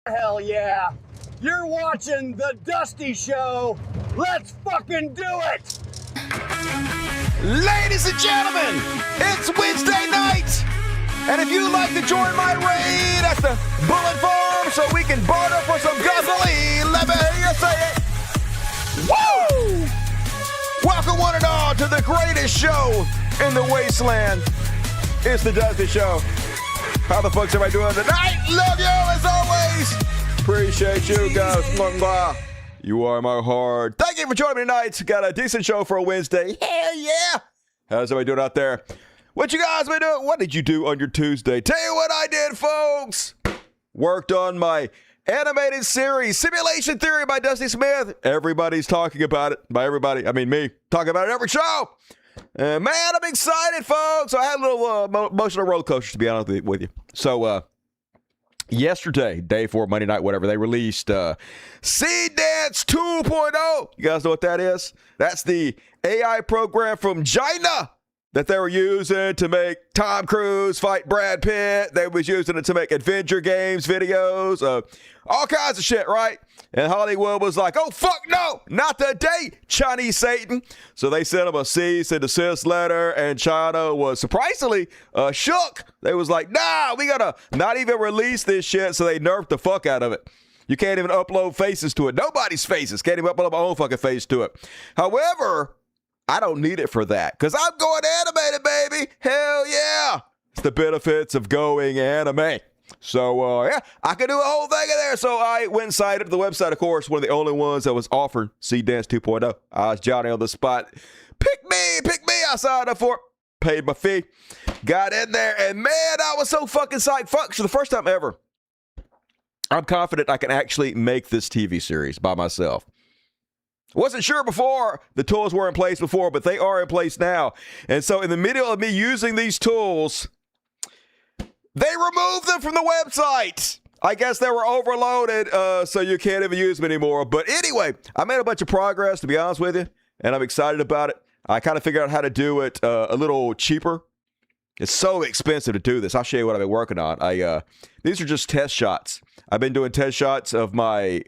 Hell yeah. You're watching The Dusty Show. Let's fucking do it. Ladies and gentlemen, it's Wednesday night. And if you'd like to join my raid at the Bullet Farm so we can barter for some gasoline, let me hear you say it. Woo! Welcome one and all to the greatest show in the wasteland. It's The Dusty Show. How the fuck's everybody doing tonight? Love you as always. Appreciate you guys. You are my heart. Thank you for joining me tonight. Got a decent show for a Wednesday. Hell yeah. How's everybody doing out there? What you guys been doing? What did you do on your Tuesday? Tell you what I did, folks. Worked on my animated series, Simulation Theory by Dusty Smith. Everybody's talking about it. By everybody, I mean me. Talking about it every show. Man, I'm excited, folks. I had a little emotional roller coaster, to be honest with you. So, yesterday, day 4, Monday night, whatever, they released Seed Dance 2.0. You guys know what that is? That's the AI program from China that they were using to make Tom Cruise fight Brad Pitt. They was using it to make adventure games, videos, all kinds of shit, right? And Hollywood was like, oh, fuck no, not today, Chinese Satan. So they sent him a cease and desist letter, and China was surprisingly shook. They was like, nah, we gotta not even release this shit, so they nerfed the fuck out of it. You can't even upload faces to it. Nobody's faces. Can't even upload my own fucking face to it. However, I don't need it for that, because I'm going animated, baby. Hell yeah. It's the benefits of going anime. So, yeah, I could do a whole thing in there. So I went and signed up to the website, of course, one of the only ones that was offered Seed Dance 2.0. I was Johnny on the spot. Pick me. I signed up for it. Paid my fee. Got in there, and man, I was so fucking psyched. Fuck, for the first time ever, I'm confident I can actually make this TV series by myself. Wasn't sure before. The tools were in place before, but they are in place now. And so in the middle of me using these tools, they removed them from the website. I guess they were overloaded, so you can't even use them anymore. But anyway, I made a bunch of progress, to be honest with you, and I'm excited about it. I kind of figured out how to do it a little cheaper. It's so expensive to do this. I'll show you what I've been working on. These are just test shots. I've been doing test shots of my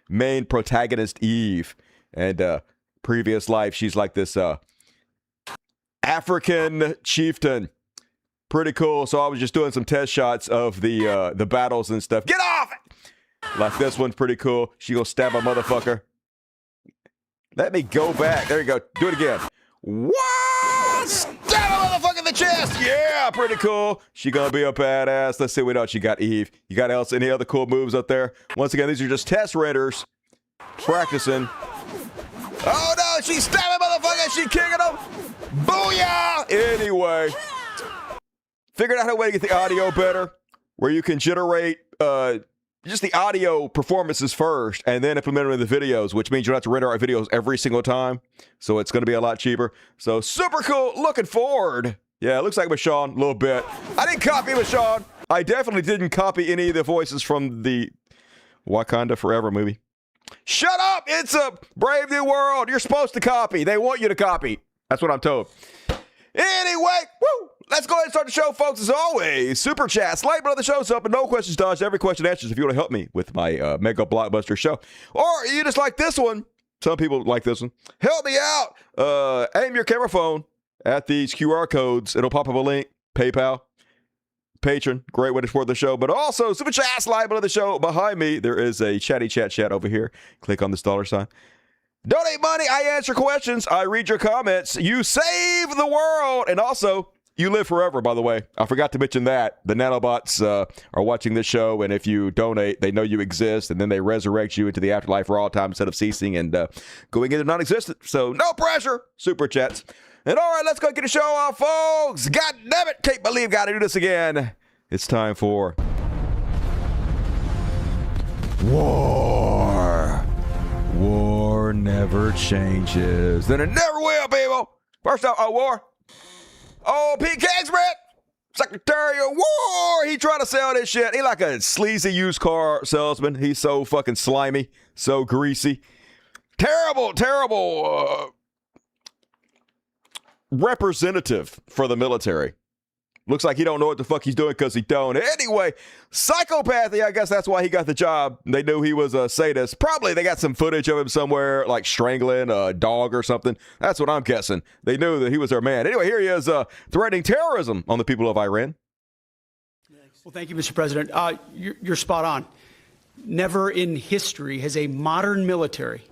main protagonist, Eve. And previous life, she's like this African chieftain. Pretty cool. So I was just doing some test shots of the battles and stuff. Get off it! Like this one's pretty cool. She gonna stab a motherfucker. Let me go back. There you go. Do it again. What? Stab a motherfucker in the chest. Yeah, pretty cool. She gonna be a badass. Let's see what else you got, Eve. You got else any other cool moves up there? Once again, these are just test renders. Practicing. Oh no, she's stabbing motherfucker. She kicking him. Booyah! Anyway. Figured out a way to get the audio better, where you can generate just the audio performances first, and then implement them in the videos, which means you don't have to render our videos every single time. So it's going to be a lot cheaper. So super cool. Looking forward. Yeah, it looks like Michonne a little bit. I didn't copy Michonne. I definitely didn't copy any of the voices from the Wakanda Forever movie. Shut up! It's a Brave New World. You're supposed to copy. They want you to copy. That's what I'm told. Anyway, woo! Let's go ahead and start the show, folks. As always, super chats. Like button of the show's up, and no questions dodged. Every question answers. If you want to help me with my mega blockbuster show, or you just like this one, some people like this one. Help me out. Aim your camera phone at these QR codes. It'll pop up a link. PayPal, Patreon, great way to support the show. But also, super chats. Like button of the show behind me. There is a chatty chat over here. Click on this dollar sign. Donate money. I answer questions. I read your comments. You save the world, and also, you live forever, by the way. I forgot to mention that. The nanobots are watching this show, and if you donate, they know you exist, and then they resurrect you into the afterlife for all time instead of ceasing and going into non-existent. So, no pressure. Super chats. And all right, let's go get the show off, folks. God damn it. Can't believe got to do this again. It's time for War. War never changes. And it never will, people. First off, war. Oh, Pete Kingsbury, Secretary of War. He trying to sell this shit. He like a sleazy used car salesman. He's so fucking slimy, so greasy. Terrible representative for the military. Looks like he don't know what the fuck he's doing because he don't. Anyway, psychopathy, I guess that's why he got the job. They knew he was a sadist. Probably they got some footage of him somewhere, like strangling a dog or something. That's what I'm guessing. They knew that he was their man. Anyway, here he is threatening terrorism on the people of Iran. Well, thank you, Mr. President. You're spot on. Never in history has a modern military.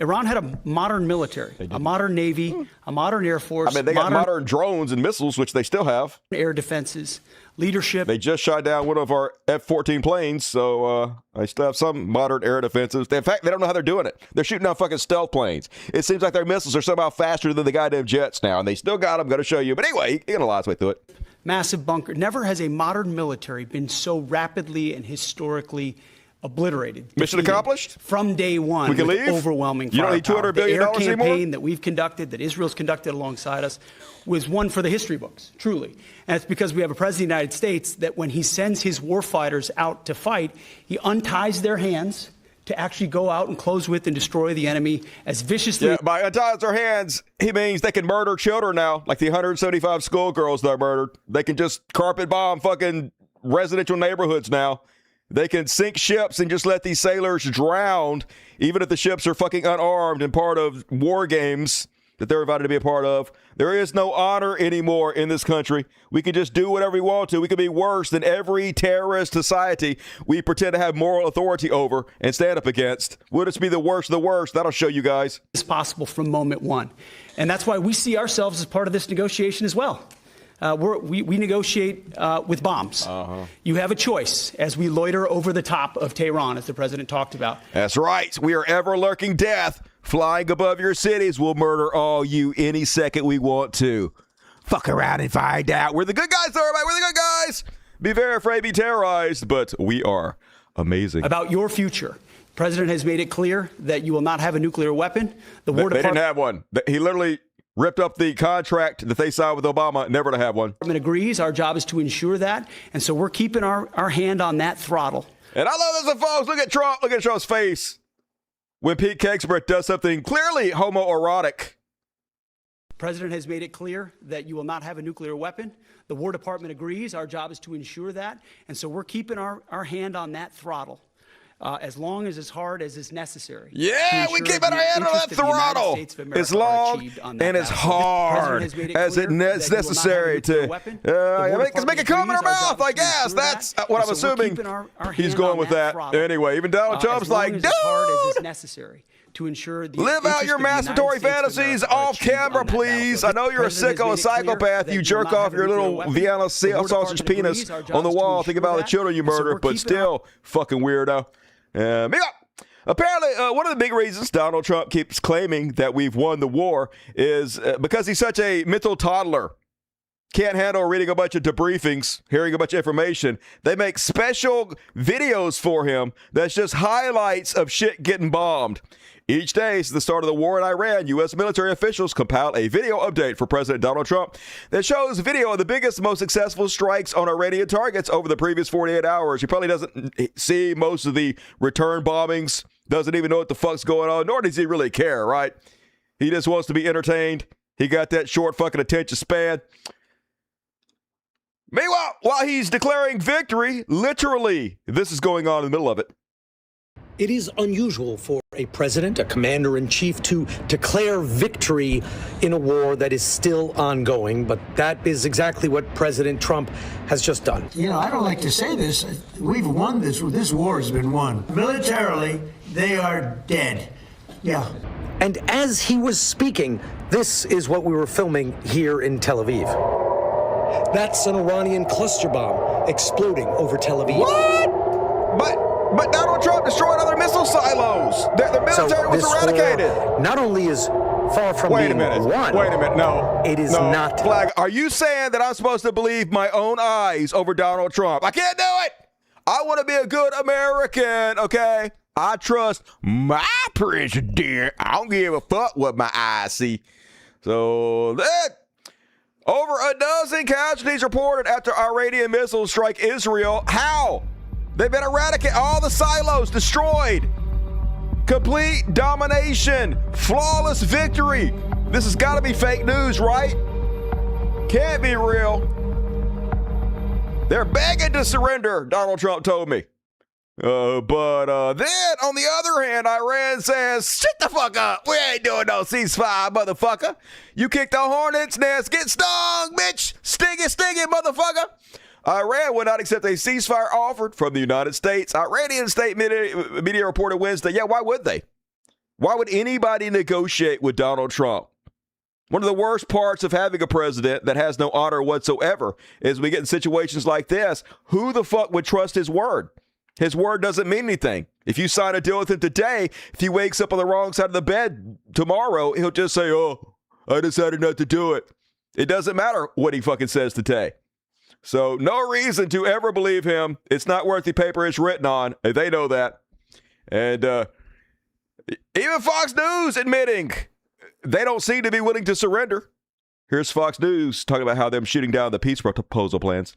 Iran had a modern military, a modern Navy, a modern Air Force. I mean, they got modern drones and missiles, which they still have. Air defenses, leadership. They just shot down one of our F-14 planes, so they still have some modern air defenses. In fact, they don't know how they're doing it. They're shooting down fucking stealth planes. It seems like their missiles are somehow faster than the goddamn jets now, and they still got them. Going to show you. But anyway, he's going to lie his way through it. Massive bunker. Never has a modern military been so rapidly and historically obliterated. Mission accomplished? From day one. We can leave? Overwhelming firepower. You don't need $200 billion anymore? The air campaign that we've conducted, that Israel's conducted alongside us, was one for the history books, truly. And it's because we have a president of the United States that when he sends his warfighters out to fight, he unties their hands to actually go out and close with and destroy the enemy as viciously. Yeah, by unties their hands, he means they can murder children now, like the 175 schoolgirls that are murdered. They can just carpet bomb fucking residential neighborhoods now. They can sink ships and just let these sailors drown, even if the ships are fucking unarmed and part of war games that they're invited to be a part of. There is no honor anymore in this country. We can just do whatever we want to. We can be worse than every terrorist society we pretend to have moral authority over and stand up against. We'll just be the worst of the worst. That'll show you guys. It's possible from moment one. And that's why we see ourselves as part of this negotiation as well. We negotiate with bombs. You have a choice as we loiter over the top of Tehran, as the president talked about. That's right. We are ever lurking death. Flying above your cities. We'll murder all you any second we want to. Fuck around and find out. We're the good guys, everybody. We're the good guys. Be very afraid, be terrorized, but we are amazing. About your future. The president has made it clear that you will not have a nuclear weapon. The War Department. They didn't have one. He literally ripped up the contract that they signed with Obama, never to have one. The government agrees. Our job is to ensure that. And so we're keeping our hand on that throttle. And I love this, folks. Look at Trump. Look at Trump's face when Pete Kegsbert does something clearly homoerotic. The president has made it clear that you will not have a nuclear weapon. The War Department agrees. Our job is to ensure that. And so we're keeping our hand on that throttle. As long as hard as is necessary. Yeah, we keep our hand on that throttle. As long and as hard as it's necessary to make a cum in our mouth, I guess. That's what I'm assuming he's going with that. Anyway, even Donald Trump's like, dude, live out your masturbatory fantasies off camera, please. I know you're a sicko, a psychopath. You jerk off your little Vienna sausage penis on the wall. Think about all the children you murdered, but still, fucking weirdo. Apparently, one of the big reasons Donald Trump keeps claiming that we've won the war is because he's such a mental toddler. Can't handle reading a bunch of debriefings, hearing a bunch of information. They make special videos for him that's just highlights of shit getting bombed. Each day since the start of the war in Iran, U.S. military officials compile a video update for President Donald Trump that shows video of the biggest, most successful strikes on Iranian targets over the previous 48 hours. He probably doesn't see most of the return bombings, doesn't even know what the fuck's going on, nor does he really care, right? He just wants to be entertained. He got that short fucking attention span. Meanwhile, while he's declaring victory, literally, this is going on in the middle of it. It is unusual for a president, a commander-in-chief, to declare victory in a war that is still ongoing, but that is exactly what President Trump has just done. You know, I don't like to say this. We've won this. This war has been won. Militarily, they are dead. Yeah. And as he was speaking, this is what we were filming here in Tel Aviv. That's an Iranian cluster bomb exploding over Tel Aviv. What? But Donald Trump destroyed other missile silos. The military was eradicated. Not only is far from being won. Wait a minute. No. It is not. Flag. Are you saying that I'm supposed to believe my own eyes over Donald Trump? I can't do it. I want to be a good American, okay? I trust my president. I don't give a fuck what my eyes see. So, over a dozen casualties reported after Iranian missiles strike Israel. How? They've been eradicated. All the silos destroyed. Complete domination. Flawless victory. This has got to be fake news, right? Can't be real. They're begging to surrender, Donald Trump told me. But then, on the other hand, Iran says, shut the fuck up. We ain't doing no ceasefire, motherfucker. You kicked the hornet's nest. Get stung, bitch. Sting it, motherfucker. Iran would not accept a ceasefire offered from the United States. Iranian state media reported Wednesday. Yeah, why would they? Why would anybody negotiate with Donald Trump? One of the worst parts of having a president that has no honor whatsoever is we get in situations like this. Who the fuck would trust his word? His word doesn't mean anything. If you sign a deal with him today, if he wakes up on the wrong side of the bed tomorrow, he'll just say, oh, I decided not to do it. It doesn't matter what he fucking says today. So no reason to ever believe him. It's not worth the paper it's written on. They know that. And even Fox News admitting they don't seem to be willing to surrender. Here's Fox News talking about how they're shooting down the peace proposal plans.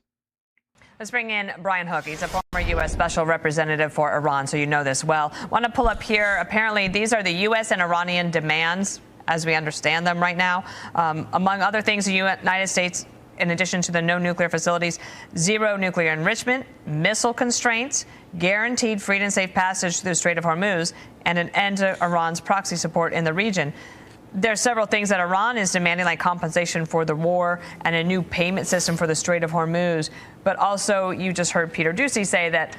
Let's bring in Brian Hook. He's a former U.S. Special Representative for Iran, so you know this well. Want to pull up here. Apparently, these are the U.S. and Iranian demands, as we understand them right now. Among other things, the United States, in addition to the no nuclear facilities, zero nuclear enrichment, missile constraints, guaranteed free and safe passage through the Strait of Hormuz, and an end to Iran's proxy support in the region. There are several things that Iran is demanding, like compensation for the war and a new payment system for the Strait of Hormuz. But also, you just heard Peter Doocy say that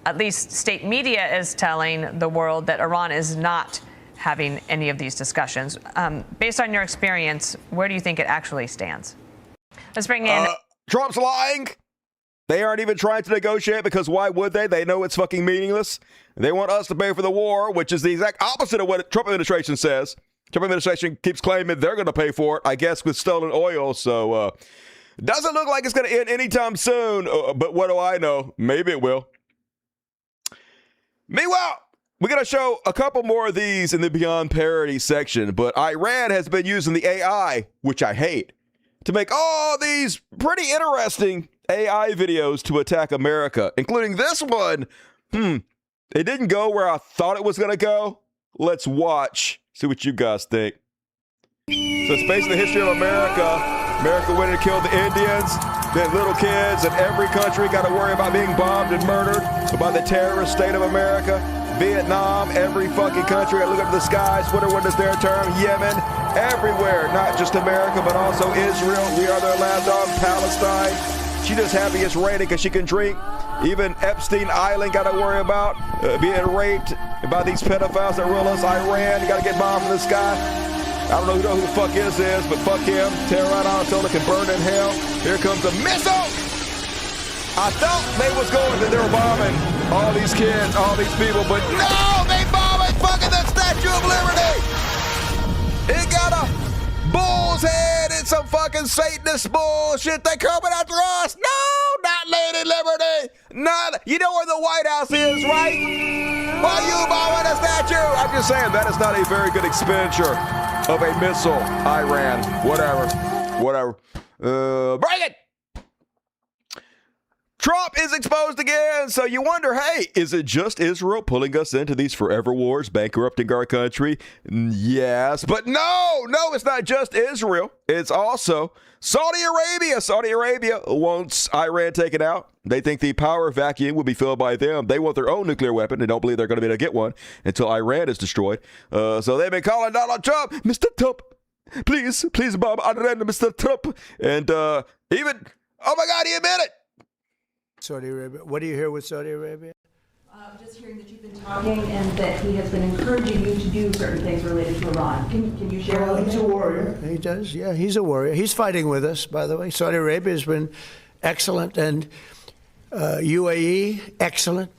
at least state media is telling the world that Iran is not having any of these discussions. Based on your experience, where do you think it actually stands? Let's bring in... Trump's lying. They aren't even trying to negotiate because why would they? They know it's fucking meaningless. They want us to pay for the war, which is the exact opposite of what the Trump administration says. Trump administration keeps claiming they're going to pay for it, I guess, with stolen oil. So doesn't look like it's going to end anytime soon. But what do I know? Maybe it will. Meanwhile, we're going to show a couple more of these in the Beyond Parody section. But Iran has been using the AI, which I hate, to make all these pretty interesting AI videos to attack America, including this one. It didn't go where I thought it was going to go. Let's watch. See what you guys think. So it's based on the history of America. America went and killed the Indians, then little kids in every country got to worry about being bombed and murdered by the terrorist state of America. Vietnam, every fucking country. I look up to the skies. When is their term? Yemen, everywhere. Not just America, but also Israel. We are their lapdog. Palestine. She just happy it's raining because she can drink. Even Epstein Island got to worry about being raped by these pedophiles that rule us. Iran, you got to get bombed from the sky. I don't know who the fuck is, but fuck him. Tear right on until it can burn in hell. Here comes a missile. I thought they was going that they were bombing all these kids, all these people, but no, they bombing fucking the Statue of Liberty. It got a bull's head and some fucking Satanist bullshit. They coming after us. No, not Lady Liberty. Not. You know where the White House is, right? Why you bombing a statue? I'm just saying that is not a very good expenditure of a missile. Iran, whatever. Bring it. Trump is exposed again, so you wonder, hey, is it just Israel pulling us into these forever wars, bankrupting our country? Yes, but no, it's not just Israel. It's also Saudi Arabia. Saudi Arabia wants Iran taken out. They think the power vacuum will be filled by them. They want their own nuclear weapon. They don't believe they're going to be able to get one until Iran is destroyed. So they've been calling Donald Trump, Mr. Trump. Please, bomb Iran, Mr. Trump. And even, oh my God, he admitted. Saudi Arabia. What do you hear with Saudi Arabia? Just hearing that you've been talking and that he has been encouraging you to do certain things related to Iran. Can you share? Well, he's a warrior. He does. Yeah, he's a warrior. He's fighting with us, by the way. Saudi Arabia has been excellent, and UAE, excellent.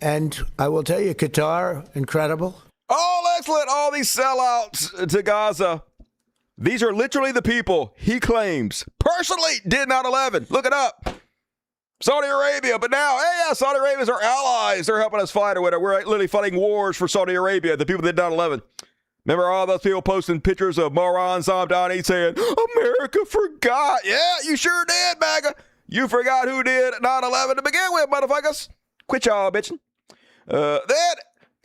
And I will tell you, Qatar, incredible. All excellent. All these sellouts to Gaza. These are literally the people he claims personally did 9/11. Look it up. Saudi Arabia, but now, hey, yeah, Saudi Arabia is our allies. They're helping us fight or whatever. We're literally fighting wars for Saudi Arabia, the people that did 9/11. Remember all those people posting pictures of Moran Zamdani saying, America forgot. Yeah, you sure did, MAGA. You forgot who did 9/11 to begin with, motherfuckers. Quit y'all bitching. That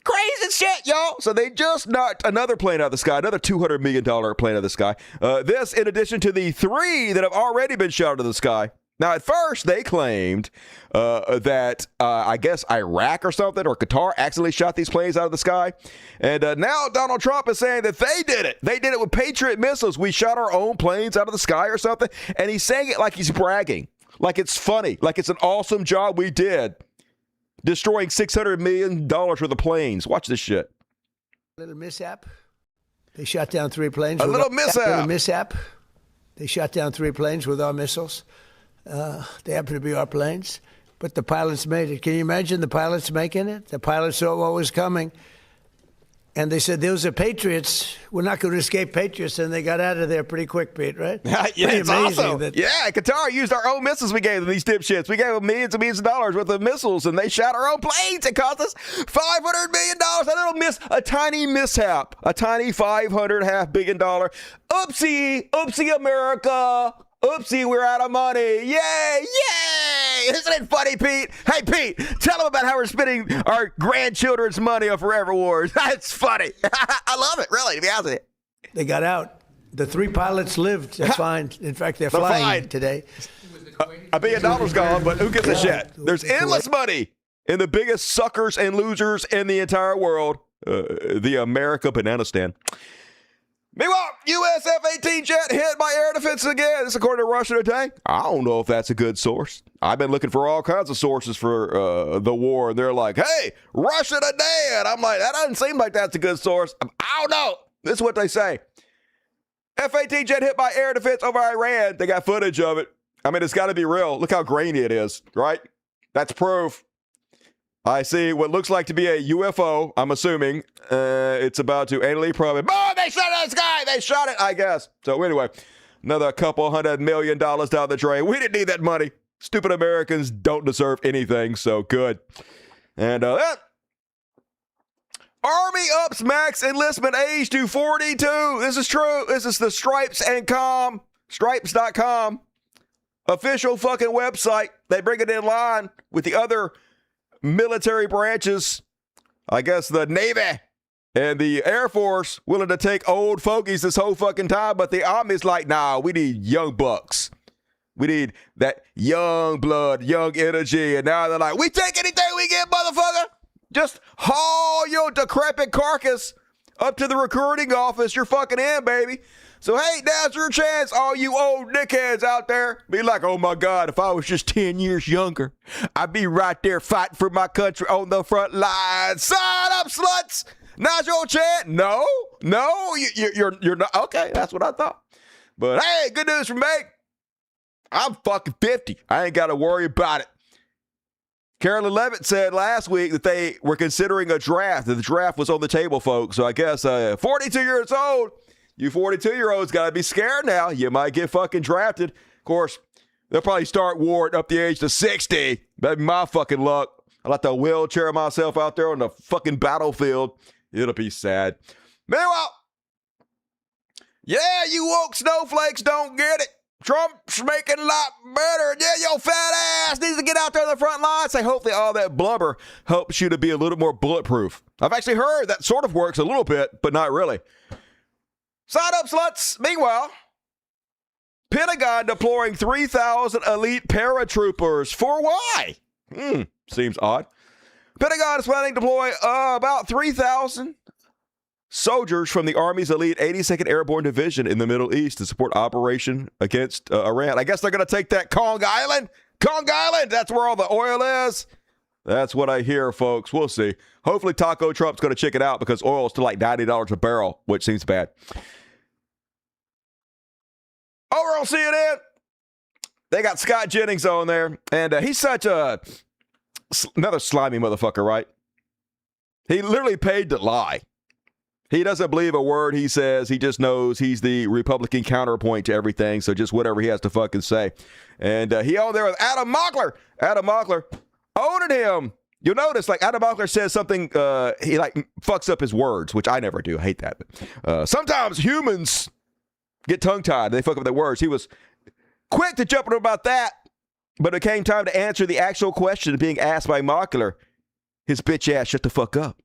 crazy shit, y'all. So they just knocked another plane out of the sky, another $200 million plane out of the sky. This in addition to the 3 that have already been shot out of the sky. Now, at first, they claimed that, I guess, Iraq or something, or Qatar accidentally shot these planes out of the sky. And now Donald Trump is saying that they did it. They did it with Patriot missiles. We shot our own planes out of the sky or something. And he's saying it like he's bragging, like it's funny, like it's an awesome job we did, destroying $600 million worth of planes. Watch this shit. Little mishap. They shot down 3 planes. A little mishap. They shot down 3 planes with our missiles. They happen to be our planes, but the pilots made it. Can you imagine the pilots making it? The pilots saw what was coming, and they said, those are Patriots. We're not going to escape Patriots, and they got out of there pretty quick, Pete, right? Yeah, it's awesome. Qatar used our own missiles we gave them, these dipshits. We gave them millions and millions of dollars worth of missiles, and they shot our own planes. It cost us $500 million. A tiny mishap, a tiny $500 billion. Oopsie, America. Oopsie, we're out of money. Yay! Isn't it funny, Pete? Hey, Pete, tell them about how we're spending our grandchildren's money on Forever Wars. That's funny. I love it, really, to be honest with you. They got out. The 3 pilots lived. They're fine. In fact, they're flying today. $1 billion gone, but who gives a shit? There's endless money in the biggest suckers and losers in the entire world, the America banana stand. Meanwhile, U.S. F-18 jet hit by air defense again. This according to Russia Today. I don't know if that's a good source. I've been looking for all kinds of sources for the war, and they're like, hey, Russia Today. And I'm like, that doesn't seem like that's a good source. I don't know. This is what they say. F-18 jet hit by air defense over Iran. They got footage of it. I mean, it's got to be real. Look how grainy it is, right? That's proof. I see what looks like to be a UFO, I'm assuming. It's about to anally probe it. Boom! They shot it in the sky! They shot it, I guess. So anyway, another couple $100 million down the drain. We didn't need that money. Stupid Americans don't deserve anything, so good. And Army ups max enlistment age to 42. This is true. This is the Stripes.com official fucking website. They bring it in line with the other military branches. I guess the Navy and the Air Force willing to take old fogies this whole fucking time, but the Army's like, nah, we need young bucks. We need that young blood, young energy. And now they're like, we take anything we get, motherfucker. Just haul your decrepit carcass up to the recruiting office. You're fucking in, baby. So, hey, now's your chance, all you old dickheads out there. Be like, oh, my God, if I was just 10 years younger, I'd be right there fighting for my country on the front lines. Sign up, sluts. Now's your chance. No, you're not. Okay, that's what I thought. But, hey, good news for me. I'm fucking 50. I ain't got to worry about it. Carolyn Levitt said last week that they were considering a draft, that the draft was on the table, folks. So I guess 42 years old, you 42-year-olds got to be scared now. You might get fucking drafted. Of course, they'll probably start war up the age to 60. That'd be my fucking luck. I'll have to wheelchair myself out there on the fucking battlefield. It'll be sad. Meanwhile, yeah, you woke snowflakes don't get it. Trump's making a lot better. Yeah, your fat ass needs to get out there on the front lines. Say, hopefully all that blubber helps you to be a little more bulletproof. I've actually heard that sort of works a little bit, but not really. Sign up, sluts. Meanwhile, Pentagon deploying 3,000 elite paratroopers. For why? Seems odd. Pentagon is planning to deploy about 3,000 soldiers from the Army's elite 82nd Airborne Division in the Middle East to support operation against Iran. I guess they're going to take that Kong Island. Kong Island, that's where all the oil is. That's what I hear, folks. We'll see. Hopefully Taco Trump's going to check it out because oil is still like $90 a barrel, which seems bad. Over on CNN, they got Scott Jennings on there, and he's such another slimy motherfucker, right? He literally paid to lie. He doesn't believe a word he says. He just knows he's the Republican counterpoint to everything, so just whatever he has to fucking say. And he on there with Adam Mockler. Adam Mockler owning him. You'll notice, like, Adam Mockler says something, he, like, fucks up his words, which I never do. I hate that. But, sometimes humans get tongue-tied. They fuck up their words. He was quick to jump in about that, but it came time to answer the actual question being asked by Mockler. His bitch ass shut the fuck up.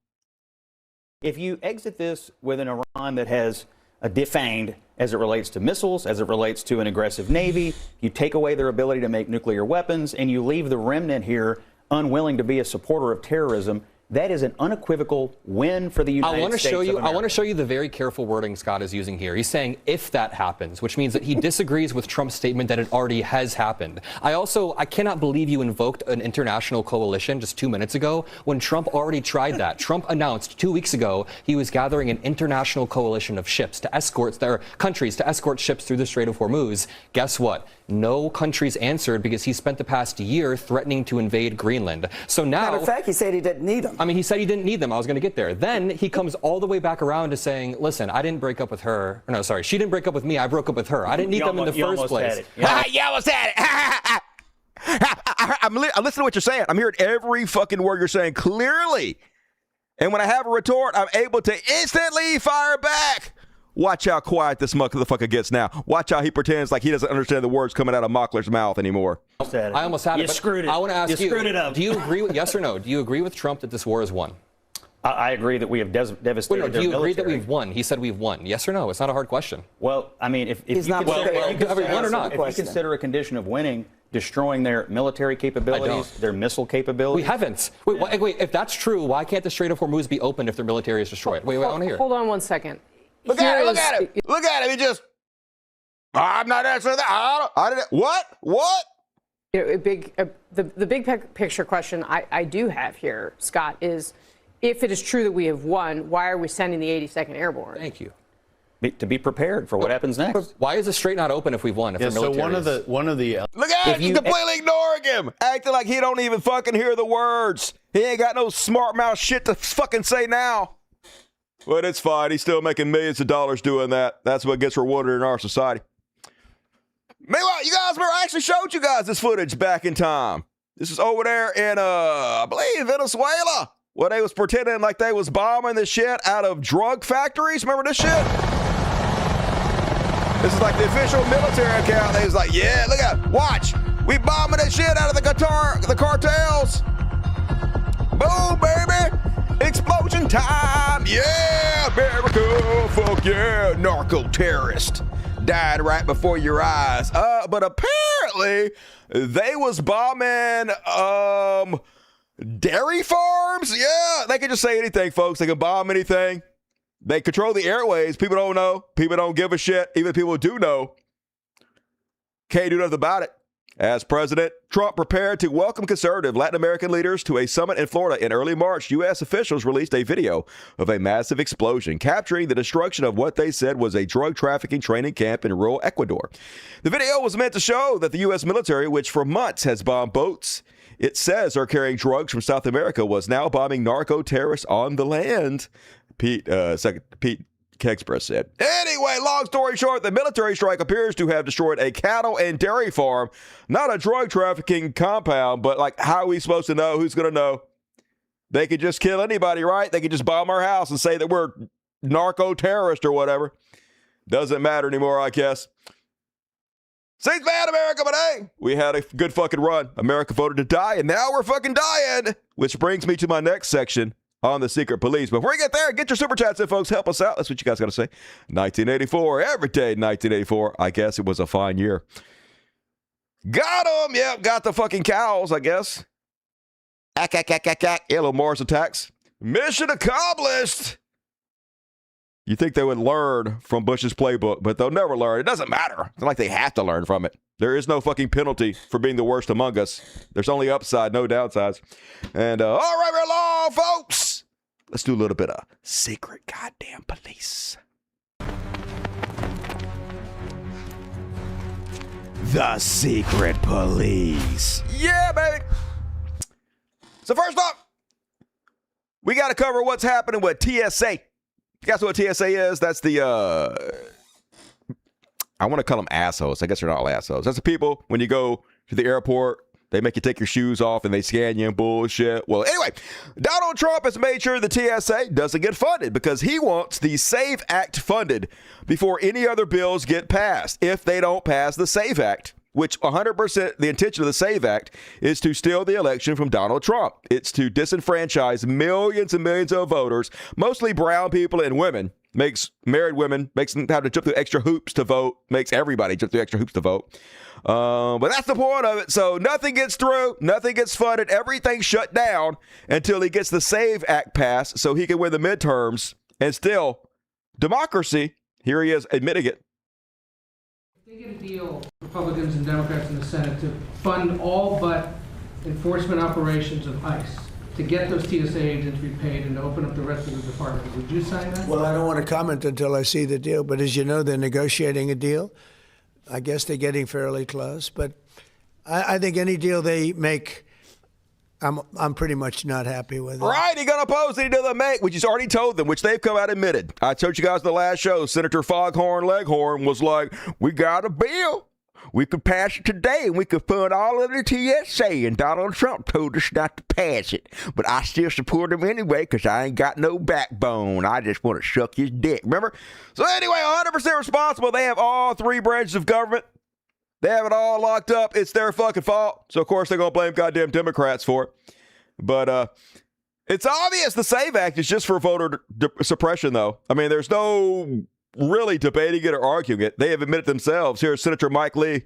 If you exit this with an Iran that has a defanged as it relates to missiles, as it relates to an aggressive Navy. You take away their ability to make nuclear weapons, and you leave the remnant here unwilling to be a supporter of terrorism. That is an unequivocal win for the United States of America. I want to show you the very careful wording Scott is using here. He's saying if that happens, which means that he disagrees with Trump's statement that it already has happened. I cannot believe you invoked an international coalition just 2 minutes ago when Trump already tried that. Trump announced 2 weeks ago he was gathering an international coalition of ships to escort their countries to escort ships through the Strait of Hormuz. Guess what? No countries answered because he spent the past year threatening to invade Greenland. So now, matter of fact, he said he didn't need them. I mean, he said he didn't need them. I was going to get there. Then he comes all the way back around to saying, listen, I didn't break up with her. No, sorry, she didn't break up with me. I broke up with her. I didn't need them in the first place. You almost had it. I listen to what you're saying. I'm hearing every fucking word you're saying clearly. And when I have a retort, I'm able to instantly fire back. Watch how quiet this motherfucker gets now. Watch how he pretends like he doesn't understand the words coming out of Mockler's mouth anymore. I almost had it. You screwed it. I want to ask you, screwed it up. Do you agree with, yes or no, do you agree with Trump that this war is won? I agree that we have devastated Wait, no, do you their agree that military. we've won? He said we've won. Yes or no? It's not a hard question. Well, I mean, if you consider a condition of winning destroying their military capabilities, their missile capabilities. We haven't. Wait, if that's true, why can't the Strait of Hormuz be opened if their military is destroyed? Wait, I want to hear. Hold on one second. Look at him. Look at him. He just, I'm not answering that. I didn't. What? The big picture question I do have here, Scott, is if it is true that we have won, why are we sending the 82nd Airborne? Thank you. To be prepared for what happens next. Why is the strait not open if we've won? If the military one of the look at him, you completely ignoring him, acting like he don't even fucking hear the words. He ain't got no smart mouth shit to fucking say now. But it's fine. He's still making millions of dollars doing that. That's what gets rewarded in our society. Meanwhile, you guys remember, I actually showed you guys this footage back in time. This is over there in, I believe, Venezuela, where they was pretending like they was bombing the shit out of drug factories. Remember this shit? This is like the official military account. They was like, yeah, look at it. Watch. We bombing that shit out of the cartels. Boom, baby. Explosion time. Yeah, America. Fuck yeah. Narco terrorist. Died right before your eyes. But apparently they was bombing dairy farms. Yeah, they can just say anything, folks. They can bomb anything. They control the airways. People don't know. People don't give a shit. Even people who do know can't do nothing about it. As President Trump prepared to welcome conservative Latin American leaders to a summit in Florida in early March, U.S. officials released a video of a massive explosion, capturing the destruction of what they said was a drug trafficking training camp in rural Ecuador. The video was meant to show that the U.S. military, which for months has bombed boats it says are carrying drugs from South America, was now bombing narco terrorists on the land. Pete Kegspress said. Anyway, long story short, the military strike appears to have destroyed a cattle and dairy farm, not a drug trafficking compound, but like, how are we supposed to know? Who's going to know? They could just kill anybody, right? They could just bomb our house and say that we're narco terrorists or whatever. Doesn't matter anymore, I guess. Seems bad, America, but hey, we had a good fucking run. America voted to die, and now we're fucking dying. Which brings me to my next section on the secret police. Before we get there, get your super chats in, folks. Help us out. That's what you guys got to say. 1984, every day 1984. I guess it was a fine year. Got them. Yep, got the fucking cows, I guess. Hello, Mars attacks. Mission accomplished. You think they would learn from Bush's playbook, but they'll never learn. It doesn't matter. It's not like they have to learn from it. There is no fucking penalty for being the worst among us. There's only upside, no downsides. And all right, we're along, folks. Let's do a little bit of secret goddamn police. The secret police. Yeah, baby. So first off, we got to cover what's happening with TSA. Guess what TSA is? That's the, I want to call them assholes. I guess they're not all assholes. That's the people, when you go to the airport, they make you take your shoes off and they scan you and bullshit. Well, anyway, Donald Trump has made sure the TSA doesn't get funded because he wants the SAVE Act funded before any other bills get passed. If they don't pass the SAVE Act, which 100% the intention of the SAVE Act is to steal the election from Donald Trump. It's to disenfranchise millions and millions of voters, mostly brown people and women, makes married women, makes them have to jump through extra hoops to vote, makes everybody jump through extra hoops to vote. But that's the point of it. So nothing gets through, nothing gets funded, everything's shut down until he gets the SAVE Act passed so he can win the midterms. And still, democracy, here he is admitting it. They get a deal, Republicans and Democrats in the Senate, to fund all but enforcement operations of ICE, to get those TSA agents repaid and to open up the rest of the department. Would you sign that? Well, I don't want to comment until I see the deal, but as you know, they're negotiating a deal. I guess they're getting fairly close, but I think any deal they make, I'm pretty much not happy with it. Right, he's going to oppose any deal they make, which he's already told them, which they've come out and admitted. I told you guys in the last show, Senator Foghorn Leghorn was like, we got a bill. We could pass it today, and we could fund all of the TSA, and Donald Trump told us not to pass it. But I still support him anyway, because I ain't got no backbone. I just want to suck his dick, remember? So anyway, 100% responsible. They have all three branches of government. They have it all locked up. It's their fucking fault. So, of course, they're going to blame goddamn Democrats for it. But it's obvious the SAVE Act is just for voter suppression, though. I mean, there's no really debating it or arguing it. They have admitted themselves. Here's Senator Mike Lee,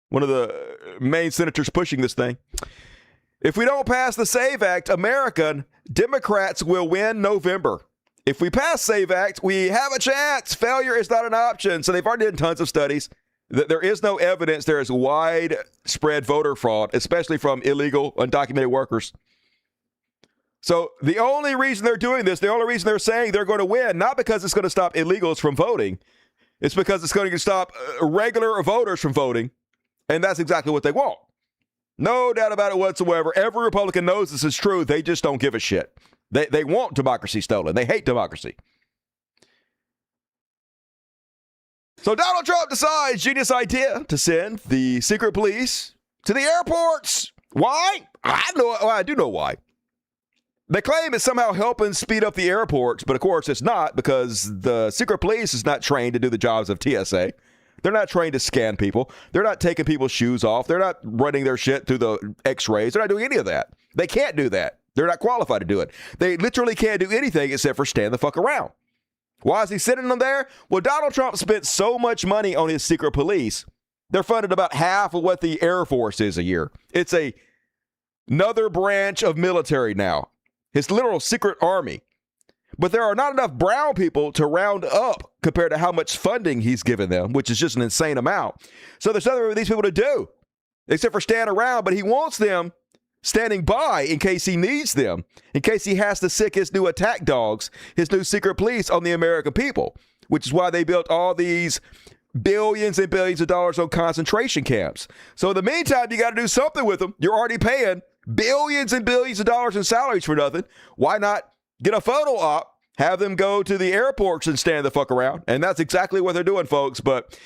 one of the main senators pushing this thing. If we don't pass the SAVE Act, American Democrats will win November. If we pass SAVE Act, we have a chance. Failure is not an option. So they've already done tons of studies that there is no evidence there is widespread voter fraud, especially from illegal, undocumented workers. So the only reason they're doing this, the only reason they're saying they're going to win, not because it's going to stop illegals from voting, it's because it's going to stop regular voters from voting, and that's exactly what they want. No doubt about it whatsoever. Every Republican knows this is true. They just don't give a shit. They want democracy stolen. They hate democracy. So Donald Trump decides, genius idea, to send the secret police to the airports. Why? I do know why. They claim it's somehow helping speed up the airports, but of course it's not, because the secret police is not trained to do the jobs of TSA. They're not trained to scan people. They're not taking people's shoes off. They're not running their shit through the x-rays. They're not doing any of that. They can't do that. They're not qualified to do it. They literally can't do anything except for stand the fuck around. Why is he sending them there? Well, Donald Trump spent so much money on his secret police. They're funded about half of what the Air Force is a year. It's another branch of military now. His literal secret army. But there are not enough brown people to round up compared to how much funding he's given them, which is just an insane amount. So there's nothing for these people to do except for stand around, but he wants them standing by in case he needs them, in case he has to sick his new attack dogs, his new secret police on the American people, which is why they built all these billions and billions of dollars on concentration camps. So in the meantime, you got to do something with them. You're already paying billions and billions of dollars in salaries for nothing. Why not get a photo op, have them go to the airports and stand the fuck around? And that's exactly what they're doing, folks. But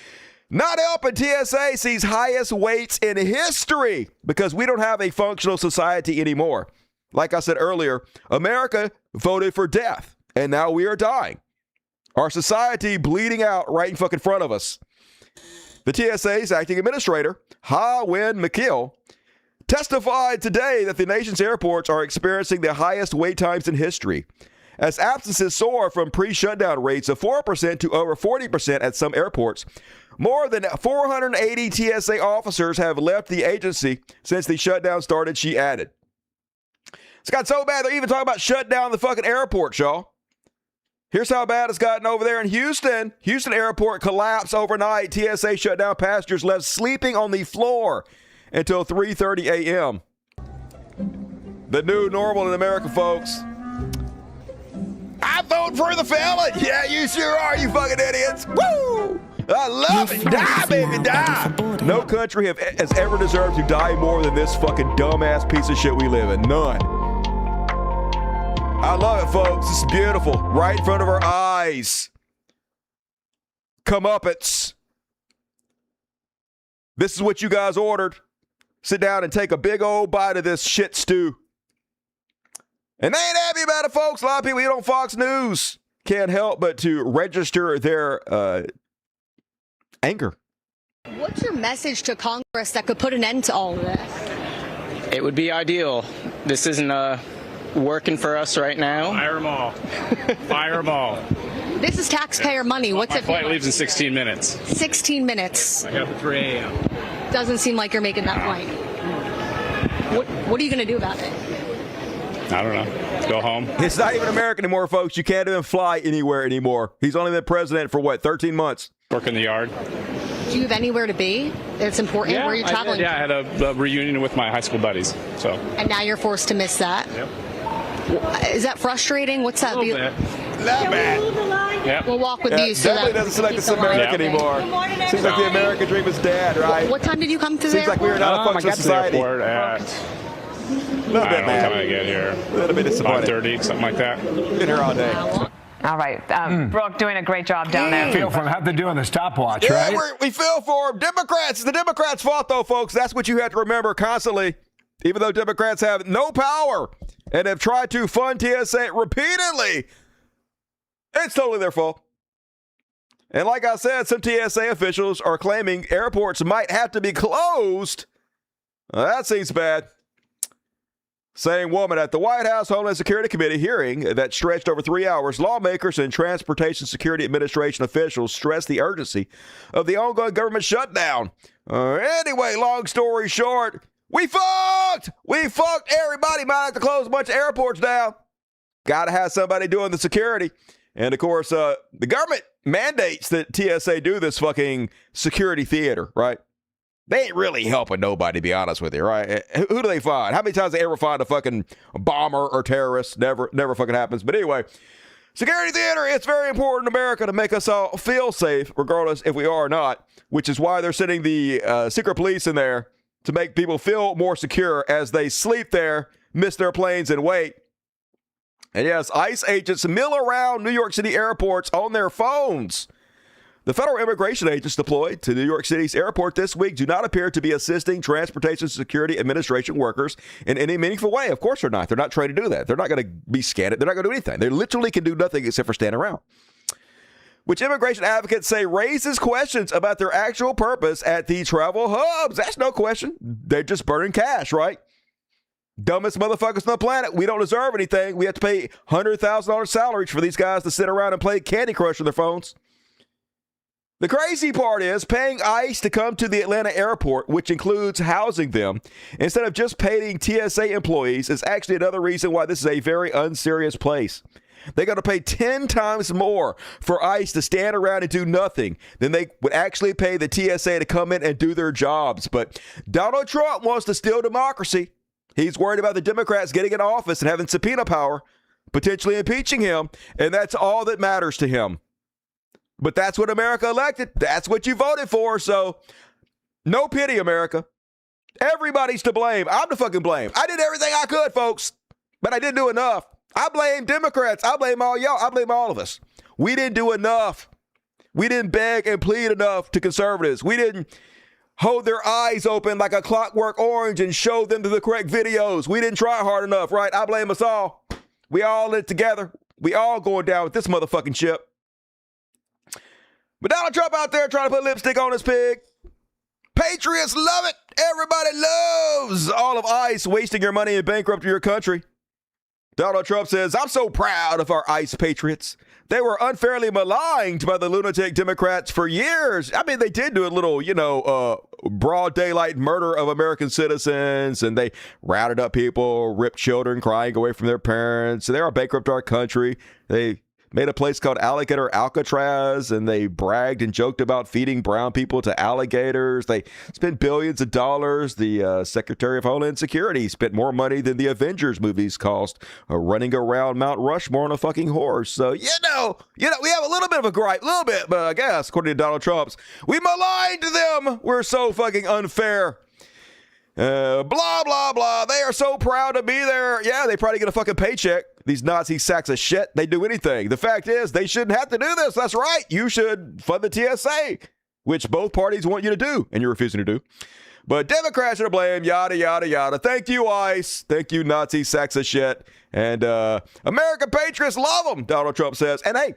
not helping. TSA sees highest waits in history because we don't have a functional society anymore. Like I said earlier, America voted for death, and now we are dying. Our society bleeding out right in fucking front of us. The TSA's acting administrator, Ha-Win McKill, testified today that the nation's airports are experiencing the highest wait times in history, as absences soar from pre-shutdown rates of 4% to over 40% at some airports. More than 480 TSA officers have left the agency since the shutdown started, she added. It's got so bad they're even talking about shut down the fucking airport, y'all. Here's how bad it's gotten over there in Houston. Houston airport collapsed overnight. TSA shut down, passengers left sleeping on the floor until 3:30 a.m. The new normal in America, folks. I vote for the felon. Yeah, you sure are, you fucking idiots. Woo! I love it. Die, baby, die. No country has ever deserved to die more than this fucking dumbass piece of shit we live in. None. I love it, folks. It's beautiful. Right in front of our eyes. Comeuppance. This is what you guys ordered. Sit down and take a big old bite of this shit stew. And they ain't happy about it, folks. A lot of people here on Fox News can't help but to register their anger. What's your message to Congress that could put an end to all of this? It would be ideal. This isn't working for us right now. Fire them all. Fire them all. This is taxpayer money. What's it? My flight leaves in 16 minutes. 16 minutes. I got the 3 a.m. Doesn't seem like you're making that flight. What are you going to do about it? I don't know. Go home. It's not even America anymore, folks. You can't even fly anywhere anymore. He's only been president for, 13 months? Work in the yard. Do you have anywhere to be? It's important. Where are you traveling? I had a reunion with my high school buddies. So. And now you're forced to miss that? Yep. Is that frustrating? What's that? A little bit. Not bad. Yep. We'll walk with you. So definitely doesn't seem like this is America anymore. Seems like the American dream is dead, right? What time did you come to the Seems like we are not a functional society. I got to the airport at... A little bit, What man. time I get here? A little bit disappointed. 5:30, something like that. Been here all day. All right. Brooke doing a great job down there. Feel for him having to do on the stopwatch, Yeah, right? we feel for them. Democrats. It's the Democrats' fault, though, folks. That's what you have to remember constantly. Even though Democrats have no power and have tried to fund TSA repeatedly, it's totally their fault. And like I said, some TSA officials are claiming airports might have to be closed. That seems bad. Same woman at the White House Homeland Security Committee hearing that stretched over 3 hours, lawmakers and Transportation Security Administration officials stressed the urgency of the ongoing government shutdown. Anyway, long story short, we fucked! We fucked everybody. Might have to close a bunch of airports down. Got to have somebody doing the security. And, of course, the government mandates that TSA do this fucking security theater, right? They ain't really helping nobody, to be honest with you, right? Who do they find? How many times they ever find a fucking bomber or terrorist? Never fucking happens. But anyway, security theater, it's very important in America to make us all feel safe, regardless if we are or not, which is why they're sending the secret police in there to make people feel more secure as they sleep there, miss their planes, and wait. And yes, ICE agents mill around New York City airports on their phones. The federal immigration agents deployed to New York City's airport this week do not appear to be assisting Transportation Security Administration workers in any meaningful way. Of course they're not. They're not trained to do that. They're not going to be scanned. They're not going to do anything. They literally can do nothing except for stand around, which immigration advocates say raises questions about their actual purpose at the travel hubs. That's no question. They're just burning cash, right? Dumbest motherfuckers on the planet. We don't deserve anything. We have to pay $100,000 salaries for these guys to sit around and play Candy Crush on their phones. The crazy part is paying ICE to come to the Atlanta airport, which includes housing them, instead of just paying TSA employees, is actually another reason why this is a very unserious place. They got to pay 10 times more for ICE to stand around and do nothing than they would actually pay the TSA to come in and do their jobs. But Donald Trump wants to steal democracy. He's worried about the Democrats getting in office and having subpoena power, potentially impeaching him, and that's all that matters to him. But that's what America elected. That's what you voted for. So no pity, America. Everybody's to blame. I'm to fucking blame. I did everything I could, folks, but I didn't do enough. I blame Democrats. I blame all y'all. I blame all of us. We didn't do enough. We didn't beg and plead enough to conservatives. We didn't hold their eyes open like a Clockwork Orange and show them the correct videos. We didn't try hard enough, right? I blame us all. We all in it together. We all going down with this motherfucking ship. But Donald Trump out there trying to put lipstick on his pig. Patriots love it. Everybody loves all of ICE wasting your money and bankrupting your country. Donald Trump says, I'm so proud of our ICE patriots. They were unfairly maligned by the lunatic Democrats for years. I mean, they did do a little, broad daylight murder of American citizens, and they routed up people, ripped children crying away from their parents. They are bankrupt our country. They made a place called Alligator Alcatraz, and they bragged and joked about feeding brown people to alligators. They spent billions of dollars. The Secretary of Homeland Security spent more money than the Avengers movies cost running around Mount Rushmore on a fucking horse. So, we have a little bit of a gripe, but I guess, according to Donald Trump's, we maligned them. We're so fucking unfair. Blah, blah, blah. They are so proud to be there. Yeah, they probably get a fucking paycheck. These Nazi sacks of shit, they do anything. The fact is, they shouldn't have to do this. That's right. You should fund the TSA, which both parties want you to do, and you're refusing to do. But Democrats are to blame, yada, yada, yada. Thank you, ICE. Thank you, Nazi sacks of shit. And American patriots love them, Donald Trump says. And hey,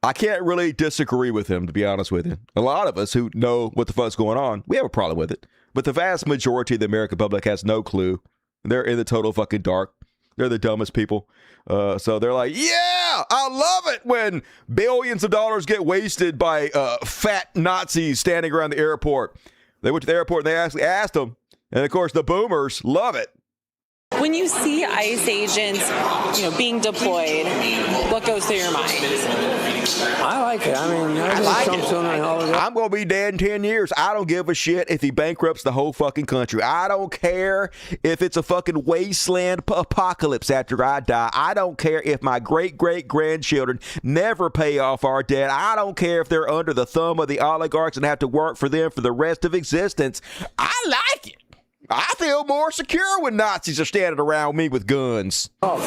I can't really disagree with him, to be honest with you. A lot of us who know what the fuck's going on, we have a problem with it. But the vast majority of the American public has no clue. They're in the total fucking dark. They're the dumbest people. So they're like, yeah, I love it when billions of dollars get wasted by fat Nazis standing around the airport. They went to the airport and they actually asked them. And, of course, the boomers love it. When you see ICE agents, being deployed, what goes through your mind? I like it. I mean, I like it. I'm going to be dead in 10 years. I don't give a shit if he bankrupts the whole fucking country. I don't care if it's a fucking wasteland apocalypse after I die. I don't care if my great-great-grandchildren never pay off our debt. I don't care if they're under the thumb of the oligarchs and have to work for them for the rest of existence. I like it. I feel more secure when Nazis are standing around me with guns. Oh,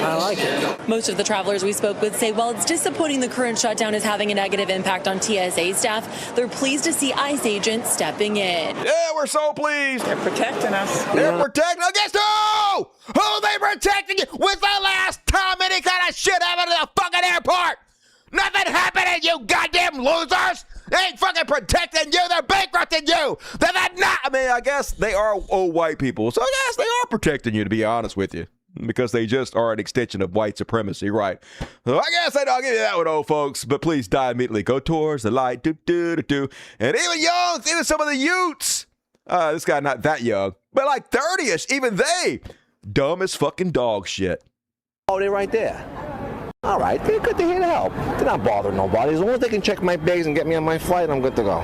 I like it. Most of the travelers we spoke with say while it's disappointing the current shutdown is having a negative impact on TSA staff, they're pleased to see ICE agents stepping in. Yeah, we're so pleased. They're protecting us. They're protecting against who? Who they protecting? With the last time any kind of shit happened at the fucking airport? Nothing happened, you goddamn losers! They ain't fucking protecting you, they're bankrupting you! They're not, I mean, I guess they are old white people, so I guess they are protecting you, to be honest with you. Because they just are an extension of white supremacy, right? So I guess I'll give you that one, old folks, but please die immediately. Go towards the light, do. And even young, even some of the youths, this guy not that young, but like 30ish, even they, dumb as fucking dog shit. Oh, they're right there. All right, they're good to here to help. They're not bothering nobody. As long as they can check my bags and get me on my flight, I'm good to go.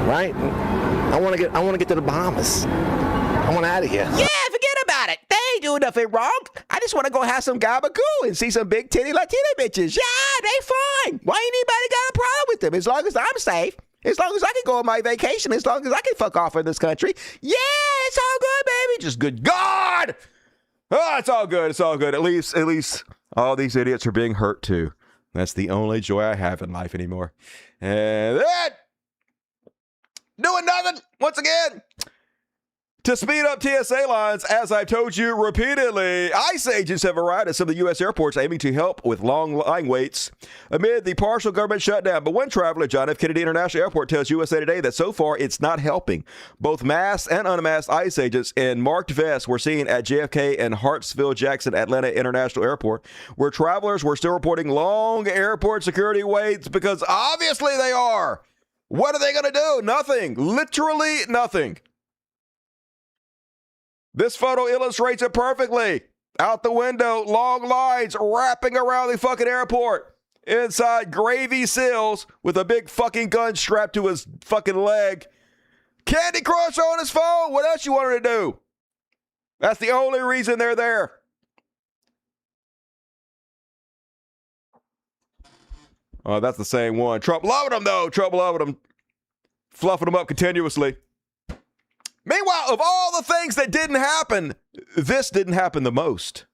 Right? I want to get to the Bahamas. I want out of here. Yeah, forget about it. They ain't doing nothing wrong. I just want to go have some gabagoo and see some big titty Latina bitches. Yeah, they fine. Why ain't anybody got a problem with them? As long as I'm safe, as long as I can go on my vacation, as long as I can fuck off in this country. Yeah, it's all good, baby. Just good God. Oh, it's all good. It's all good. At least all these idiots are being hurt too. That's the only joy I have in life anymore. And then, doing nothing once again. To speed up TSA lines, as I've told you repeatedly, ICE agents have arrived at some of the U.S. airports aiming to help with long line waits amid the partial government shutdown. But one traveler at John F. Kennedy International Airport tells USA Today that so far it's not helping. Both masked and unmasked ICE agents in marked vests were seen at JFK and Hartsfield-Jackson Atlanta International Airport, where travelers were still reporting long airport security waits because obviously they are. What are they going to do? Nothing. Literally nothing. This photo illustrates it perfectly. Out the window, long lines wrapping around the fucking airport. Inside, Gravy Sills with a big fucking gun strapped to his fucking leg. Candy Crush on his phone. What else you want her to do? That's the only reason they're there. Oh, that's the same one. Trump loving them, though. Trump loving them. Fluffing them up continuously. Meanwhile, of all the things that didn't happen, this didn't happen the most.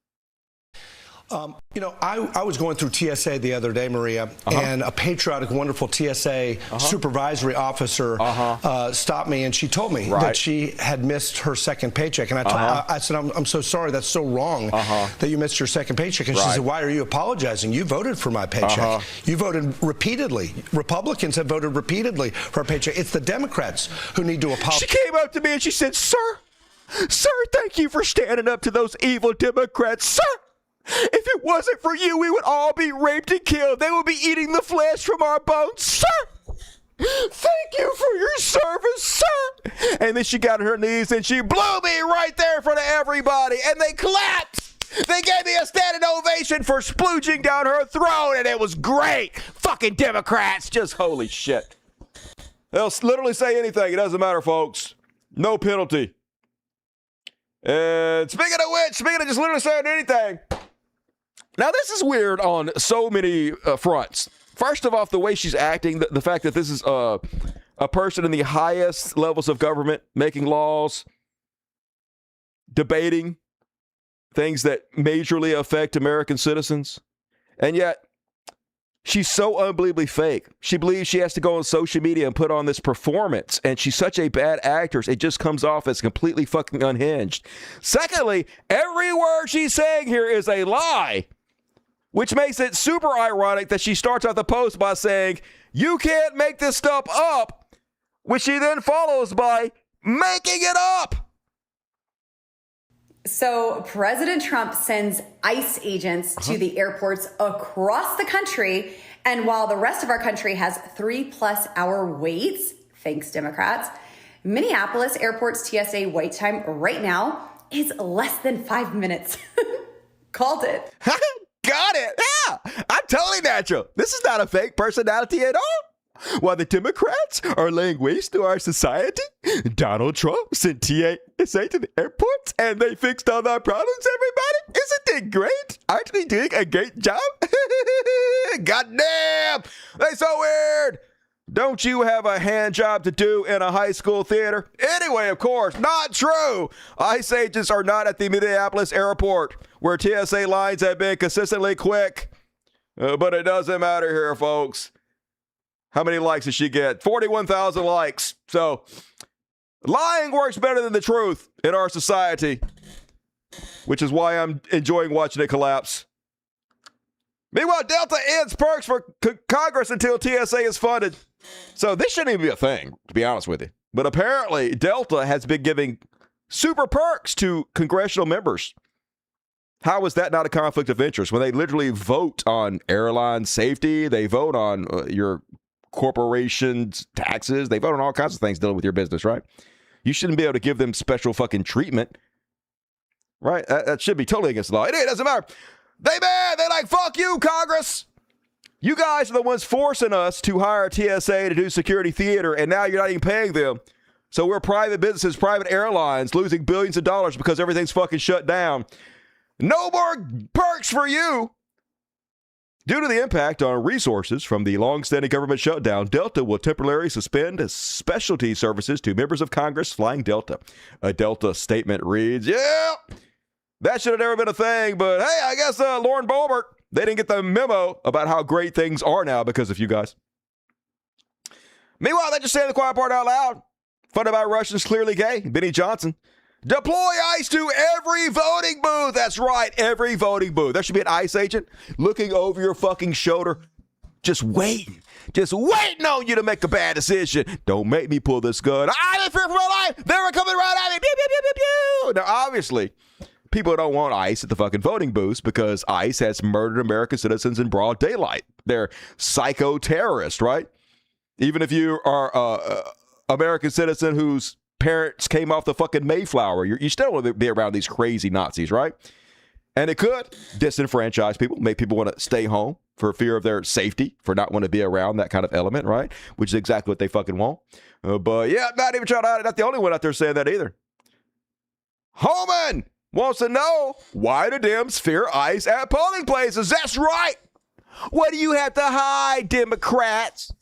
I was going through TSA the other day, Maria, and a patriotic, wonderful TSA supervisory officer stopped me, and she told me that she had missed her second paycheck. And I said, I'm so sorry. That's so wrong that you missed your second paycheck. And she said, why are you apologizing? You voted for my paycheck. You voted repeatedly. Republicans have voted repeatedly for a paycheck. It's the Democrats who need to apologize. She came up to me and she said, Sir, thank you for standing up to those evil Democrats. Sir, if it wasn't for you, we would all be raped and killed. They would be eating the flesh from our bones. Sir, thank you for your service, sir. And then she got on her knees and she blew me right there in front of everybody. And they clapped. They gave me a standing ovation for splooging down her throat. And it was great. Fucking Democrats. Just holy shit. They'll literally say anything. It doesn't matter, folks. No penalty. And speaking of just literally saying anything. Now, this is weird on so many fronts. First of all, the way she's acting, the fact that this is a person in the highest levels of government making laws, debating things that majorly affect American citizens. And yet, she's so unbelievably fake. She believes she has to go on social media and put on this performance. And she's such a bad actress, it just comes off as completely fucking unhinged. Secondly, every word she's saying here is a lie. Which makes it super ironic that she starts out the post by saying, you can't make this stuff up, which she then follows by making it up. So President Trump sends ICE agents to the airports across the country. And while the rest of our country has 3+ hour waits, thanks Democrats, Minneapolis Airport's TSA wait time right now is less than 5 minutes. Called it. Got it. Yeah, I'm totally natural. This is not a fake personality at all. While the Democrats are laying waste to our society, Donald Trump sent TSA to the airports and they fixed all our problems, everybody. Isn't it great? Aren't we doing a great job? Goddamn! They so weird. Don't you have a hand job to do in a high school theater? Anyway, of course, not true. ICE agents are not at the Minneapolis airport, where TSA lines have been consistently quick. But it doesn't matter here, folks. How many likes did she get? 41,000 likes. So, lying works better than the truth in our society, which is why I'm enjoying watching it collapse. Meanwhile, Delta ends perks for Congress until TSA is funded. So this shouldn't even be a thing, to be honest with you. But apparently, Delta has been giving super perks to congressional members. How is that not a conflict of interest? When they literally vote on airline safety, they vote on your corporation's taxes, they vote on all kinds of things dealing with your business, right? You shouldn't be able to give them special fucking treatment, right? That should be totally against the law. It doesn't matter. They mad. They like, fuck you, Congress. You guys are the ones forcing us to hire TSA to do security theater, and now you're not even paying them. So we're private businesses, private airlines, losing billions of dollars because everything's fucking shut down. No more perks for you. Due to the impact on resources from the long-standing government shutdown, Delta will temporarily suspend specialty services to members of Congress flying Delta. A Delta statement reads, yeah, that should have never been a thing, but hey, I guess Lauren Boebert, they didn't get the memo about how great things are now because of you guys. Meanwhile, they just saying the quiet part out loud. Funded by Russians, clearly gay. Benny Johnson. Deploy ICE to every voting booth. That's right, every voting booth. There should be an ICE agent looking over your fucking shoulder, just waiting on you to make a bad decision. Don't make me pull this gun. I'm in fear for my life. They were coming right at me. Pew, pew, pew, pew, pew. Now, obviously, people don't want ICE at the fucking voting booths because ICE has murdered American citizens in broad daylight. They're psycho terrorists, right? Even if you are an American citizen whose parents came off the fucking Mayflower, you still want to be around these crazy Nazis, right? And it could disenfranchise people, make people want to stay home for fear of their safety, for not want to be around that kind of element, right? Which is exactly what they fucking want. But yeah, not even trying to, not the only one out there saying that either. Homan wants to know, why do Dems fear ICE at polling places? That's right. What do you have to hide, Democrats?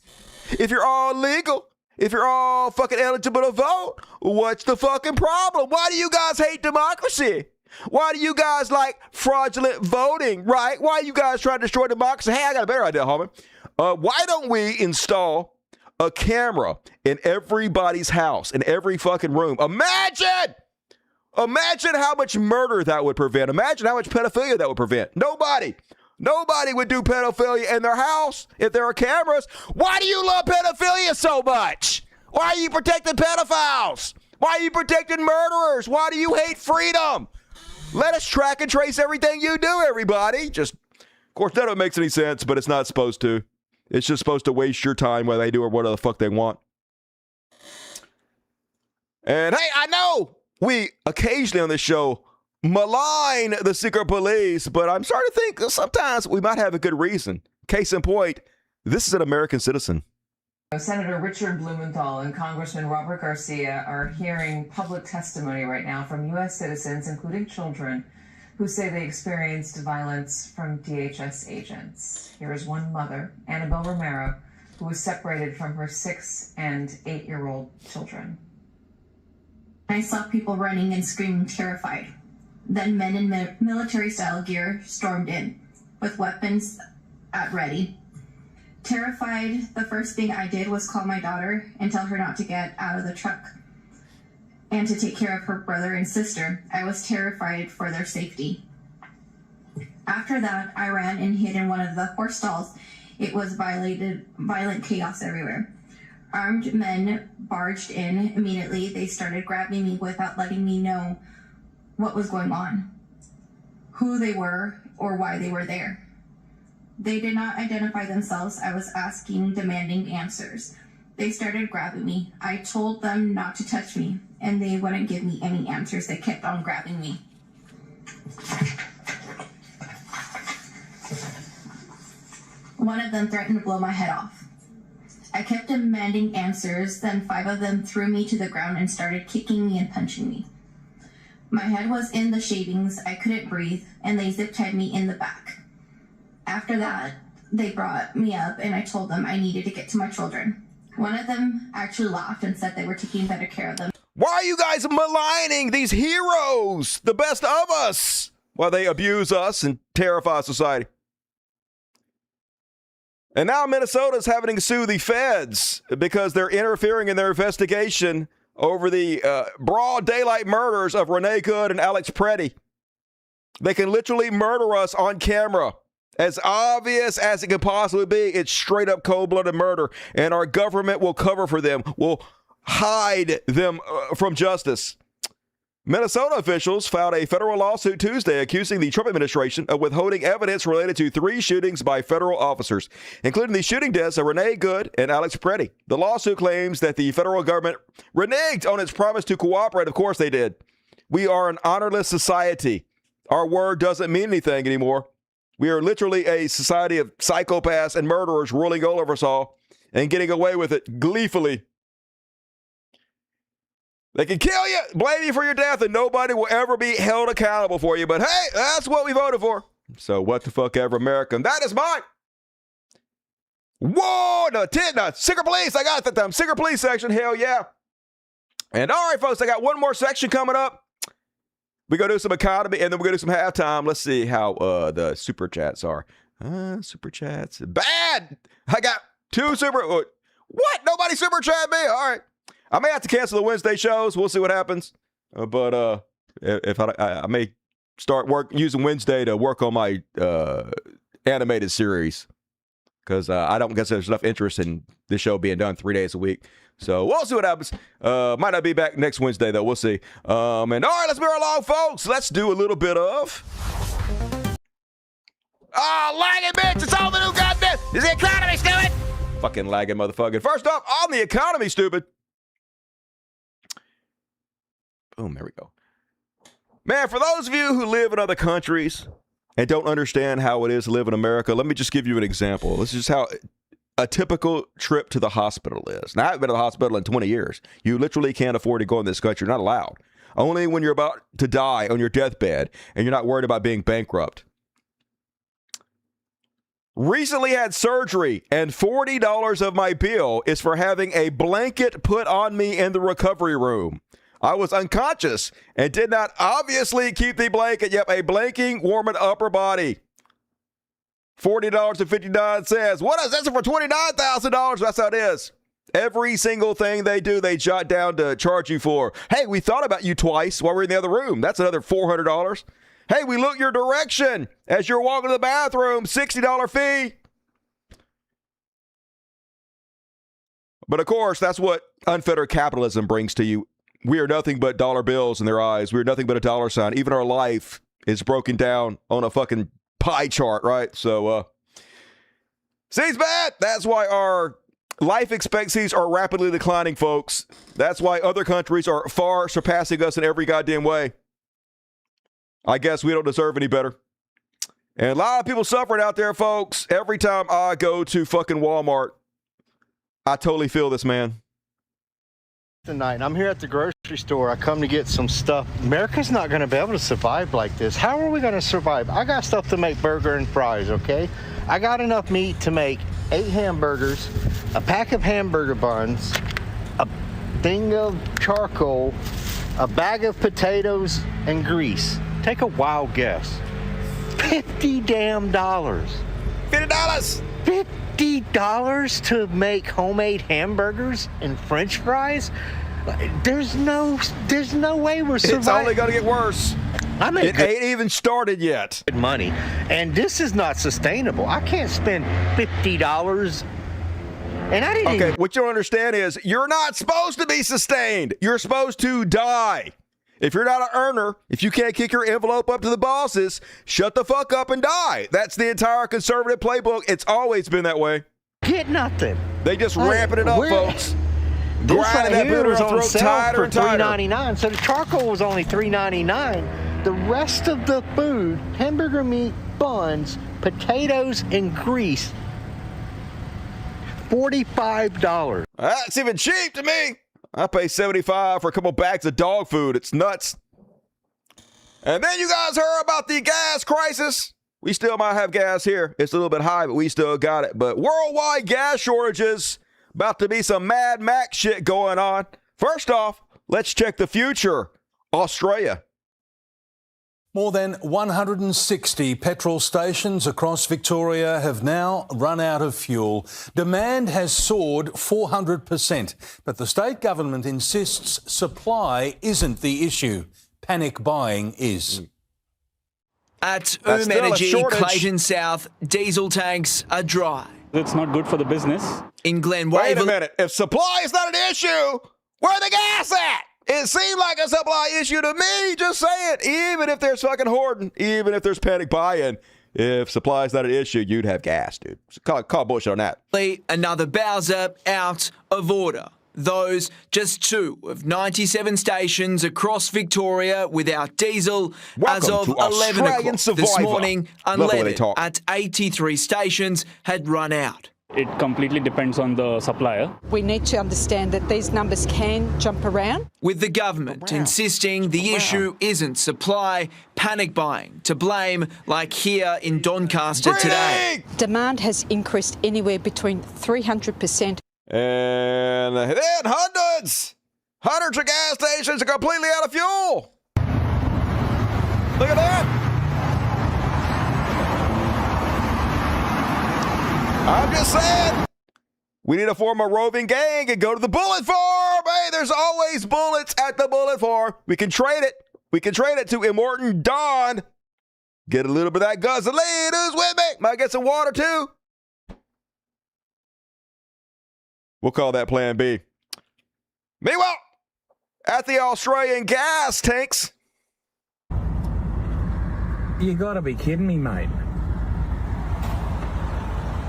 If you're all legal, if you're all fucking eligible to vote, what's the fucking problem? Why do you guys hate democracy? Why do you guys like fraudulent voting, right? Why are you guys trying to destroy democracy? Hey, I got a better idea, Homan. Why don't we install a camera in everybody's house, in every fucking room? Imagine how much murder that would prevent. Imagine how much pedophilia that would prevent. Nobody would do pedophilia in their house if there are cameras. Why do you love pedophilia so much? Why are you protecting pedophiles? Why are you protecting murderers? Why do you hate freedom? Let us track and trace everything you do, everybody. Just, of course, none of it makes any sense, but it's not supposed to. It's just supposed to waste your time while they do or whatever the fuck they want. And hey, I know we occasionally on this show malign the secret police, but I'm starting to think sometimes we might have a good reason. Case in point, this is an American citizen. Senator Richard Blumenthal and Congressman Robert Garcia are hearing public testimony right now from U.S. citizens, including children, who say they experienced violence from DHS agents. Here is one mother, Annabelle Romero, who was separated from her 6 and 8-year-old children. I saw people running and screaming, terrified. Then men in military-style gear stormed in, with weapons at ready. Terrified, the first thing I did was call my daughter and tell her not to get out of the truck and to take care of her brother and sister. I was terrified for their safety. After that, I ran and hid in one of the horse stalls. It was violent chaos everywhere. Armed men barged in immediately. They started grabbing me without letting me know what was going on, who they were, or why they were there. They did not identify themselves. I was asking, demanding answers. They started grabbing me. I told them not to touch me, and they wouldn't give me any answers. They kept on grabbing me. One of them threatened to blow my head off. I kept demanding answers, then 5 of them threw me to the ground and started kicking me and punching me. My head was in the shavings, I couldn't breathe, and they zip-tied me in the back. After that, they brought me up and I told them I needed to get to my children. One of them actually laughed and said they were taking better care of them. Why are you guys maligning these heroes, the best of us, while they abuse us and terrify society? And now Minnesota's having to sue the feds because they're interfering in their investigation over the broad daylight murders of Renee Good and Alex Preddy. They can literally murder us on camera. As obvious as it can possibly be, it's straight up cold-blooded murder, and our government will cover for them, will hide them from justice. Minnesota officials filed a federal lawsuit Tuesday accusing the Trump administration of withholding evidence related to 3 shootings by federal officers, including the shooting deaths of Renee Good and Alex Preddy. The lawsuit claims that the federal government reneged on its promise to cooperate. Of course they did. We are an honorless society. Our word doesn't mean anything anymore. We are literally a society of psychopaths and murderers ruling all over us all and getting away with it gleefully. They can kill you, blame you for your death, and nobody will ever be held accountable for you. But hey, that's what we voted for. So what the fuck ever, America. That is mine. Whoa, the secret police. I got that secret police section. Hell yeah. And all right, folks, I got one more section coming up. We're going to do some economy, and then we're going to do some halftime. Let's see how the super chats are. Super chats. Bad. I got 2 super. What? Nobody super chat me? All right. I may have to cancel the Wednesday shows. We'll see what happens. But if I may start using Wednesday to work on my animated series, because I don't guess there's enough interest in this show being done 3 days a week. So we'll see what happens. Might not be back next Wednesday, though. We'll see. And all right, let's move along, folks. Let's do a little bit of... lagging bitch. It's all the new goddamn... Is the economy stupid? Fucking lagging motherfucker. First off, on the economy, stupid. Boom, there we go. Man, for those of you who live in other countries and don't understand how it is to live in America, let me just give you an example. This is how a typical trip to the hospital is. Now, I haven't been to the hospital in 20 years. You literally can't afford to go in this country. You're not allowed. Only when you're about to die on your deathbed and you're not worried about being bankrupt. Recently had surgery, and $40 of my bill is for having a blanket put on me in the recovery room. I was unconscious and did not obviously keep the blanket. Yep, a blanking, warming upper body. $40.59. What is this for $29,000? That's how it is. Every single thing they do, they jot down to charge you for. Hey, we thought about you twice while we're in the other room. That's another $400. Hey, we look your direction as you're walking to the bathroom. $60 fee. But of course, that's what unfettered capitalism brings to you. We are nothing but dollar bills in their eyes. We are nothing but a dollar sign. Even our life is broken down on a fucking pie chart, right? So, see, it's bad. That's why our life expectancies are rapidly declining, folks. That's why other countries are far surpassing us in every goddamn way. I guess we don't deserve any better. And a lot of people suffering out there, folks. Every time I go to fucking Walmart, I totally feel this, man. Tonight, I'm here at the grocery store. I come to get some stuff. America's not going to be able to survive like this. How are we going to survive? I got stuff to make burger and fries, okay? I got enough meat to make 8 hamburgers, a pack of hamburger buns, a thing of charcoal, a bag of potatoes, and grease. Take a wild guess. $50 damn $50. $50 to make homemade hamburgers and French fries? There's no way we're surviving. It's only going to get worse. It ain't even started yet. Money, and this is not sustainable. I can't spend $50. And I didn't. What you don't understand is you're not supposed to be sustained. You're supposed to die. If you're not an earner, if you can't kick your envelope up to the bosses, shut the fuck up and die. That's the entire conservative playbook. It's always been that way. Get nothing. They just ramping it up, folks. This Grinding that here bitter was on throat sale tighter for and tighter. $3.99. So the charcoal was only $3.99. The rest of the food, hamburger meat, buns, potatoes, and grease, $45. That's even cheap to me. I pay $75 for a couple bags of dog food. It's nuts. And then you guys heard about the gas crisis. We still might have gas here. It's a little bit high, but we still got it. But worldwide gas shortages. About to be some Mad Max shit going on. First off, let's check the future. Australia. More than 160 petrol stations across Victoria have now run out of fuel. Demand has soared 400%, but the state government insists supply isn't the issue. Panic buying is. At That's still a Energy, shortage. Clayton South, diesel tanks are dry. It's not good for the business. In Glen Wait a Waverley, minute. If supply is not an issue, where the gas at? It seemed like a supply issue to me. Just saying. Even if there's fucking hoarding, even if there's panic buying, if supply is not an issue, you'd have gas, dude. Call bullshit on that. another Bowser out of order. Those just 2 of 97 stations across Victoria without diesel as of Welcome to 11 Australian o'clock this Survivor. morning. Love the way they Unleaded talk. at 83 stations had run out. It completely depends on the supplier. We need to understand that these numbers can jump around. With the government insisting the issue isn't supply, panic buying to blame, like here in Doncaster today. Demand has increased anywhere between 300%. And then hundreds of gas stations are completely out of fuel. Look at that. I'm just saying, we need to form a roving gang and go to the bullet farm. Hey, there's always bullets at the bullet farm. We can trade it. We can trade it to Immorton Dawn. Get a little bit of that gasoline. Who's with me? Might get some water too. We'll call that Plan B. Meanwhile, at the Australian gas tanks. You gotta be kidding me, mate.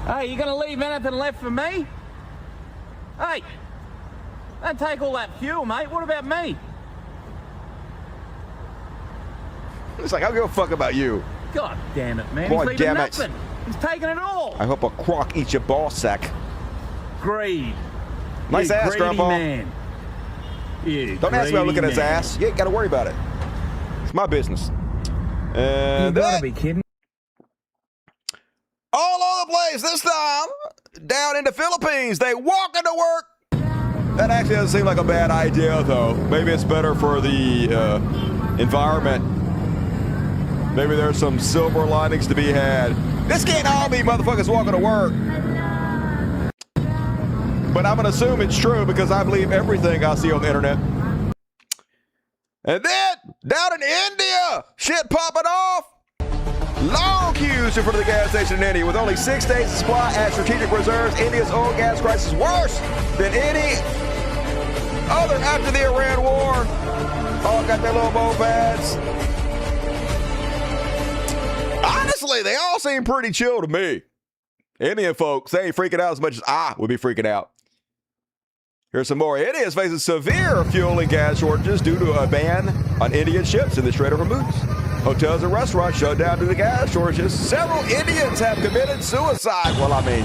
Hey, you gonna leave anything left for me? Hey, don't take all that fuel, mate. What about me? It's like, I don't give a fuck about you. God damn it, man. God He's leaving damn it. nothing. He's taking it all. I hope a croc eats your ball sack. Greed. Nice You ass, greedy Grandpa. man. You Don't ask me about greedy looking at his man. ass. You ain't got to worry about it. It's my business. And You gotta be kidding. all over the place this time, down in the Philippines, they walk into work. That actually doesn't seem like a bad idea, though. Maybe it's better for the environment. Maybe there's some silver linings to be had. This can't all be motherfuckers walking to work. But I'm going to assume it's true because I believe everything I see on the internet. And then, down in India, shit popping off. Long queues in front of the gas station in India with only 6 days of supply at strategic reserves. India's oil and gas crisis is worse than any other after the Iran war. All got their little mopeds. Honestly, they all seem pretty chill to me. Indian folks, they ain't freaking out as much as I would be freaking out. Here's some more. India is facing severe fuel and gas shortages due to a ban on Indian ships in the Strait of Hormuz. Hotels and restaurants shut down due to gas shortages. Several Indians have committed suicide. Well, I mean,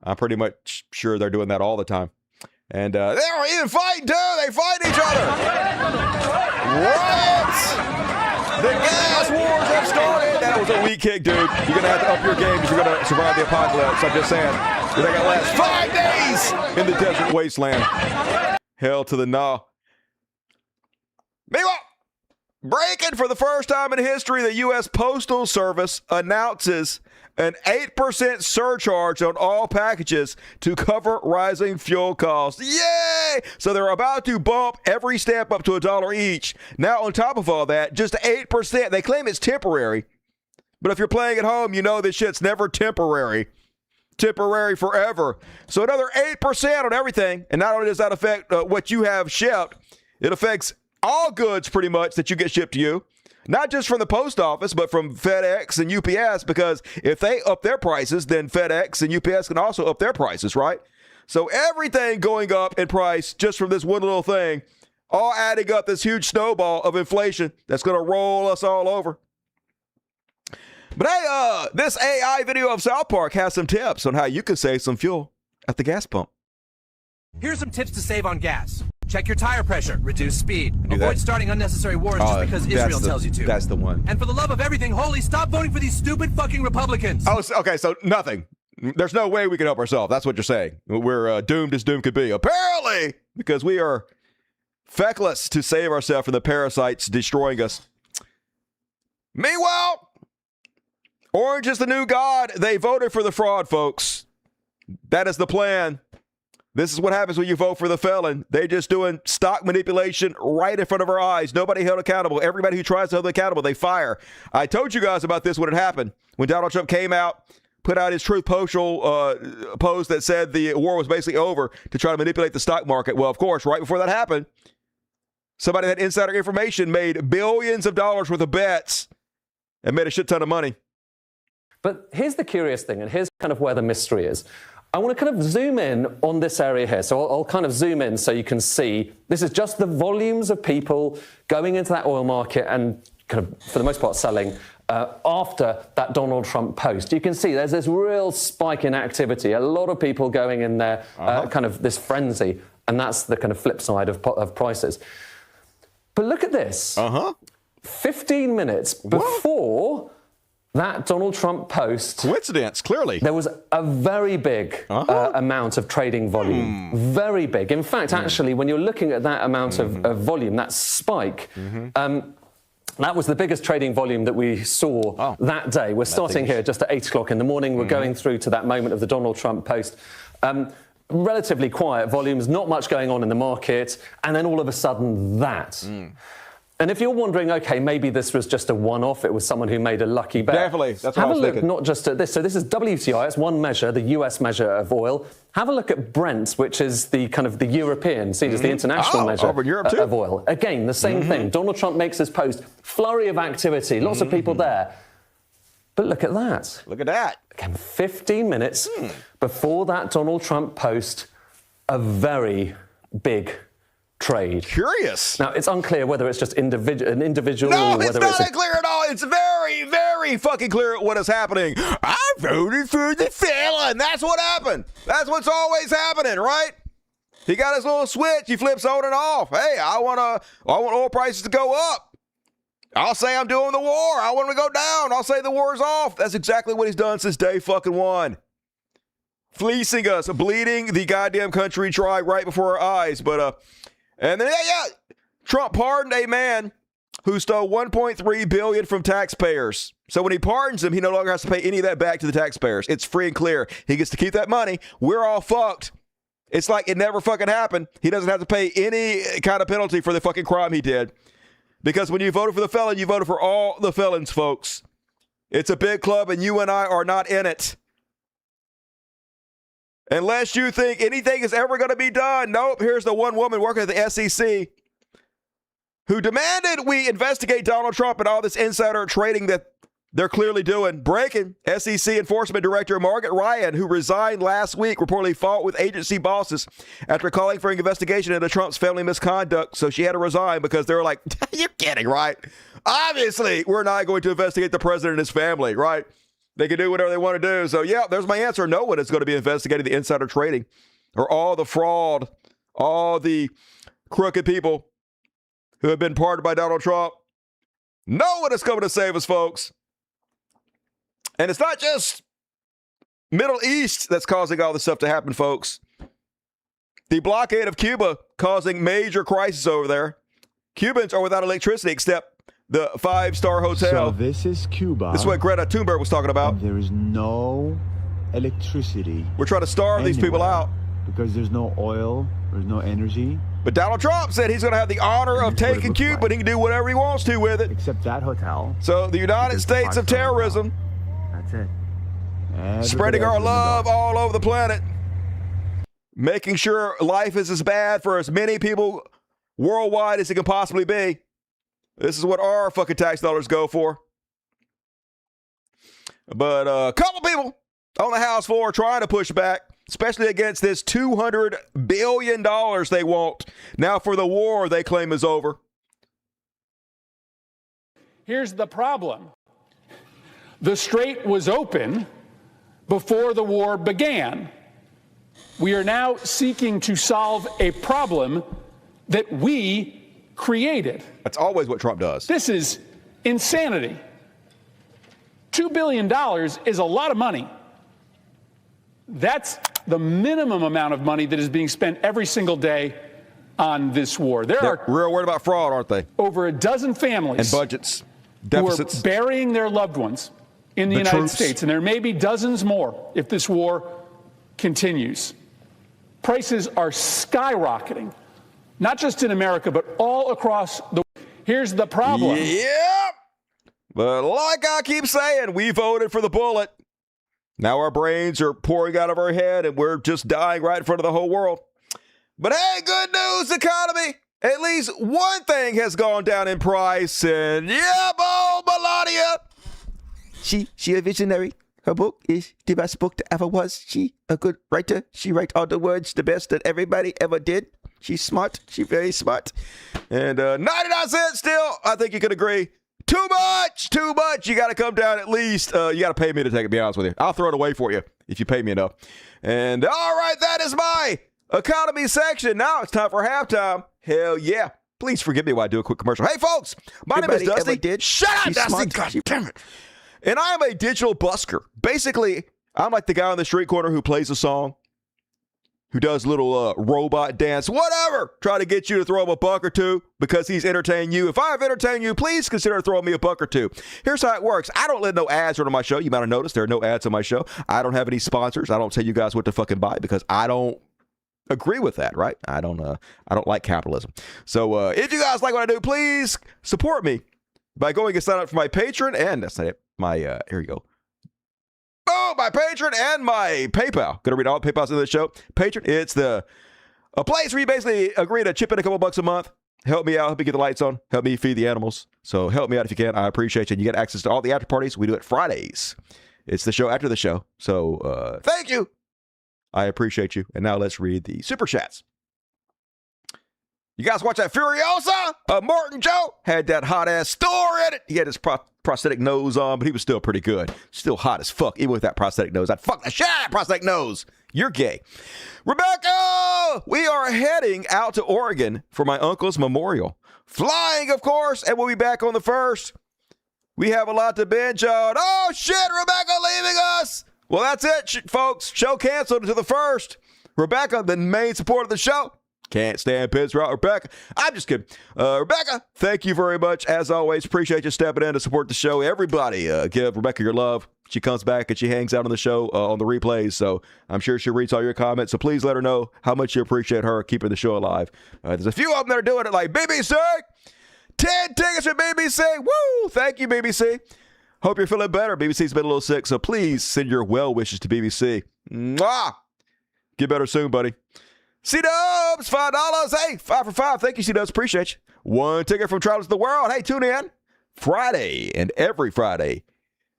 I'm pretty much sure they're doing that all the time. And they are even fighting, too. They fight each other. Riots! The gas wars have started. That was a weak kick, dude. You're going to have to up your game if you're going to survive the apocalypse. I'm just saying. They're going to last 5 days in the desert wasteland. Hell to the no. Meanwhile, breaking for the first time in history, the U.S. Postal Service announces an 8% surcharge on all packages to cover rising fuel costs. Yay! So they're about to bump every stamp up to $1 each. Now, on top of all that, just 8%. They claim it's temporary. But if you're playing at home, you know this shit's never temporary. Temporary forever. So another 8% on everything. And not only does that affect what you have shipped, it affects all goods pretty much that you get shipped to you, not just from the post office, but from FedEx and UPS, because if they up their prices, then FedEx and UPS can also up their prices, right? So everything going up in price just from this one little thing, all adding up this huge snowball of inflation that's going to roll us all over. But hey, this AI video of South Park has some tips on how you can save some fuel at the gas pump. Here's some tips to save on gas. Check your tire pressure, reduce speed, avoid starting unnecessary wars just because Israel tells you to. That's the one. And for the love of everything holy, stop voting for these stupid fucking Republicans. Oh, okay, so nothing. There's no way we can help ourselves. That's what you're saying. We're doomed as doom could be. Apparently, because we are feckless to save ourselves from the parasites destroying us. Meanwhile, Orange is the new god. They voted for the fraud, folks. That is the plan. This is what happens when you vote for the felon. They're just doing stock manipulation right in front of our eyes. Nobody held accountable. Everybody who tries to hold accountable, they fire. I told you guys about this when it happened. When Donald Trump came out, put out his Truth Social post that said the war was basically over to try to manipulate the stock market. Well, of course, right before that happened, somebody that had insider information made billions of dollars worth of bets and made a shit ton of money. But here's the curious thing, and here's kind of where the mystery is. I want to kind of zoom in on this area here. So I'll kind of zoom in so you can see. This is just the volumes of people going into that oil market and kind of, for the most part, selling after that Donald Trump post. You can see there's this real spike in activity. A lot of people going in there, kind of this frenzy. And that's the kind of flip side of prices. But look at this. 15 minutes before that Donald Trump post. Coincidence, clearly. There was a very big amount of trading volume. Very big. In fact, actually, when you're looking at that amount of volume, that spike, that was the biggest trading volume that we saw that day. We're starting here just at 8 o'clock in the morning. We're going through to that moment of the Donald Trump post. Relatively quiet volumes, not much going on in the market. And then all of a sudden, that. And if you're wondering, okay, maybe this was just a one-off, it was someone who made a lucky bet. Definitely, that's what I was thinking. Have a look not just at this. So this is WTI, it's one measure, the US measure of oil. Have a look at Brent, which is the kind of the European, seen as the international measure of oil. Again, the same thing. Donald Trump makes his post, flurry of activity, lots of people there. But look at that. Look at that. Again, 15 minutes before that Donald Trump post, a very big trade. Curious. Now, it's unclear whether it's just an individual no, or whether it's not clear at all. It's very, very fucking clear what is happening. I voted for the felon. That's what happened. That's what's always happening, right? He got his little switch. He flips on and off. Hey, I want oil prices to go up. I'll say I'm doing the war. I want them to go down. I'll say the war's off. That's exactly what he's done since day fucking one. Fleecing us, bleeding the goddamn country dry right before our eyes. But, and then, Trump pardoned a man who stole $1.3 billion from taxpayers. So when he pardons him, he no longer has to pay any of that back to the taxpayers. It's free and clear. He gets to keep that money. We're all fucked. It's like it never fucking happened. He doesn't have to pay any kind of penalty for the fucking crime he did. Because when you voted for the felon, you voted for all the felons, folks. It's a big club, and you and I are not in it. Unless you think anything is ever going to be done. Nope. Here's the one woman working at the SEC who demanded we investigate Donald Trump and all this insider trading that they're clearly doing. Breaking. SEC Enforcement Director Margaret Ryan, who resigned last week, reportedly fought with agency bosses after calling for an investigation into Trump's family misconduct. So she had to resign because they were like, you're kidding, right? Obviously, we're not going to investigate the president and his family, right? They can do whatever they want to do. So, yeah, there's my answer. No one is going to be investigating the insider trading or all the fraud, all the crooked people who have been pardoned by Donald Trump. No one is coming to save us, folks. And it's not just Middle East that's causing all this stuff to happen, folks. The blockade of Cuba causing major crisis over there. Cubans are without electricity except the 5-star hotel. So this is Cuba. This is what Greta Thunberg was talking about. And there is no electricity. We're trying to starve these people out. Because there's no oil, there's no energy. But Donald Trump said he's going to have the honor of taking Cuba, but he can do whatever he wants to with it. Except that hotel. So the United States of terrorism. That's it. Spreading our love all over the planet. Making sure life is as bad for as many people worldwide as it can possibly be. This is what our fucking tax dollars go for. But a couple people on the House floor trying to push back, especially against this $200 billion they want now for the war they claim is over. Here's the problem. The strait was open before the war began. We are now seeking to solve a problem that we created. That's always what Trump does. This is insanity. $2 billion is a lot of money. That's the minimum amount of money that is being spent every single day on this war. They're real worried about fraud, aren't they? Over a dozen families and budgets, deficits, who are burying their loved ones in the United States, and there may be dozens more if this war continues. Prices are skyrocketing, not just in America, but all across the world. Here's the problem. Yep. But like I keep saying, we voted for the bullet. Now our brains are pouring out of our head and we're just dying right in front of the whole world. But hey, good news, economy. At least one thing has gone down in price. And yeah, Melania. She a visionary. Her book is the best book that ever was. She a good writer. She write all the words the best that everybody ever did. She's smart. She's very smart. And 99 cents still, I think you could agree. Too much. You got to come down at least. You got to pay me to take it, to be honest with you. I'll throw it away for you if you pay me enough. And all right, that is my economy section. Now it's time for halftime. Hell yeah. Please forgive me while I do a quick commercial. Hey, folks, my name is Dusty. Shut up, Dusty. God damn it. And I am a digital busker. Basically, I'm like the guy on the street corner who plays a song, who does little robot dance, whatever. Try to get you to throw him a buck or two because he's entertaining you. If I've entertained you, please consider throwing me a buck or two. Here's how it works. I don't let no ads run on my show. You might have noticed there are no ads on my show. I don't have any sponsors. I don't tell you guys what to fucking buy because I don't agree with that, right? I don't like capitalism. So if you guys like what I do, please support me by going and sign up for my Patreon, and that's not it. My here you go. Oh, my Patreon and my PayPal. Gonna read all the PayPal's in the show. Patreon, it's a place where you basically agree to chip in a couple bucks a month. Help me out, help me get the lights on, help me feed the animals. So help me out if you can. I appreciate you. And you get access to all the after parties. We do it Fridays. It's the show after the show. So thank you. I appreciate you. And now let's read the super chats. You guys watch that Furiosa? Immorton Joe had that hot ass store in it. He had his prosthetic nose on, but he was still pretty good. Still hot as fuck, even with that prosthetic nose. I'd fuck the shit out of that prosthetic nose. You're gay. Rebecca, we are heading out to Oregon for my uncle's memorial. Flying, of course, and we'll be back on the 1st. We have a lot to binge on. Oh, shit, Rebecca leaving us. Well, that's it, folks. Show canceled until the 1st. Rebecca, the main supporter of the show. Can't stand Pids without Rebecca. I'm just kidding. Rebecca, thank you very much. As always, appreciate you stepping in to support the show. Everybody, give Rebecca your love. She comes back and she hangs out on the show on the replays, so I'm sure she reads all your comments. So please let her know how much you appreciate her keeping the show alive. There's a few of them that are doing it, like BBC. 10 tickets for BBC. Woo! Thank you, BBC. Hope you're feeling better. BBC's been a little sick, so please send your well wishes to BBC. Mwah! Get better soon, buddy. C-Dubs, $5. Hey, 5 for 5. Thank you, C-Dubs. Appreciate you. 1 ticket from Travelers of the World. Hey, tune in Friday and every Friday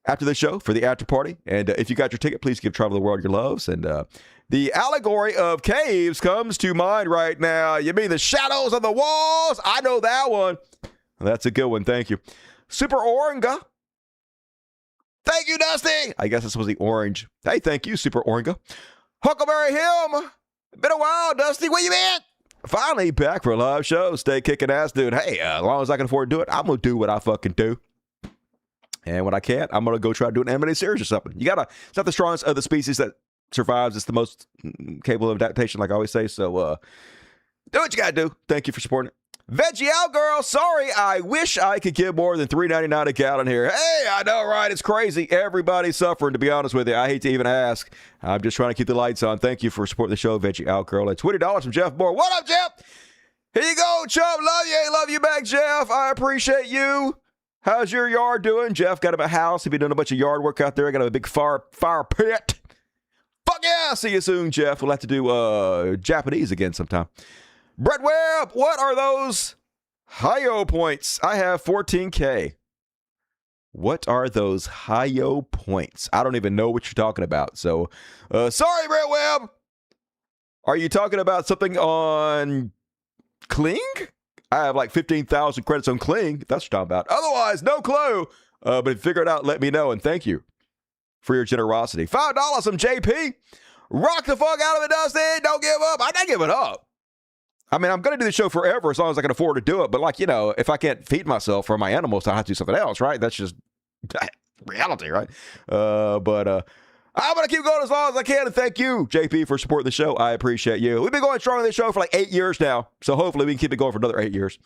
after the show for the after party. And if you got your ticket, please give Travel of the World your loves. And the allegory of caves comes to mind right now. You mean the shadows on the walls? I know that one. That's a good one. Thank you. Super Oringa. Thank you, Dusty. I guess this was the orange. Hey, thank you, Super Oringa. Huckleberry Him. Been a while, Dusty. Where you been? Finally back for a live show. Stay kicking ass, dude. Hey, as long as I can afford to do it, I'm going to do what I fucking do. And when I can't, I'm going to go try to do an animated series or something. It's not the strongest of the species that survives. It's the most capable of adaptation, like I always say. So, do what you got to do. Thank you for supporting it. Veggie Out Girl, sorry, I wish I could give more than $3.99 a gallon here. Hey, I know, right? It's crazy. Everybody's suffering, to be honest with you. I hate to even ask. I'm just trying to keep the lights on. Thank you for supporting the show, Veggie Out Girl. It's $20 from Jeff Moore. What up, Jeff? Here you go, chump. Love you. Love you back, Jeff. I appreciate you. How's your yard doing? Jeff got him a house. He'll be doing a bunch of yard work out there. I got a big fire pit. Fuck yeah. See you soon, Jeff. We'll have to do Japanese again sometime. Brett Webb, what are those high-o points? I have 14K. What are those high-o points? I don't even know what you're talking about. So, sorry, Brett Webb. Are you talking about something on Kling? I have like 15,000 credits on Kling. If that's what you're talking about. Otherwise, no clue. But if you figure it out, let me know. And thank you for your generosity. $5 from JP. Rock the fuck out of it, Dusty. Don't give up. I'm not giving up. I mean, I'm going to do the show forever as long as I can afford to do it. But, like, you know, if I can't feed myself or my animals, I have to do something else, right? That's just reality, right? I'm going to keep going as long as I can. And thank you, JP, for supporting the show. I appreciate you. We've been going strong on this show for like 8 years now. So hopefully we can keep it going for another 8 years.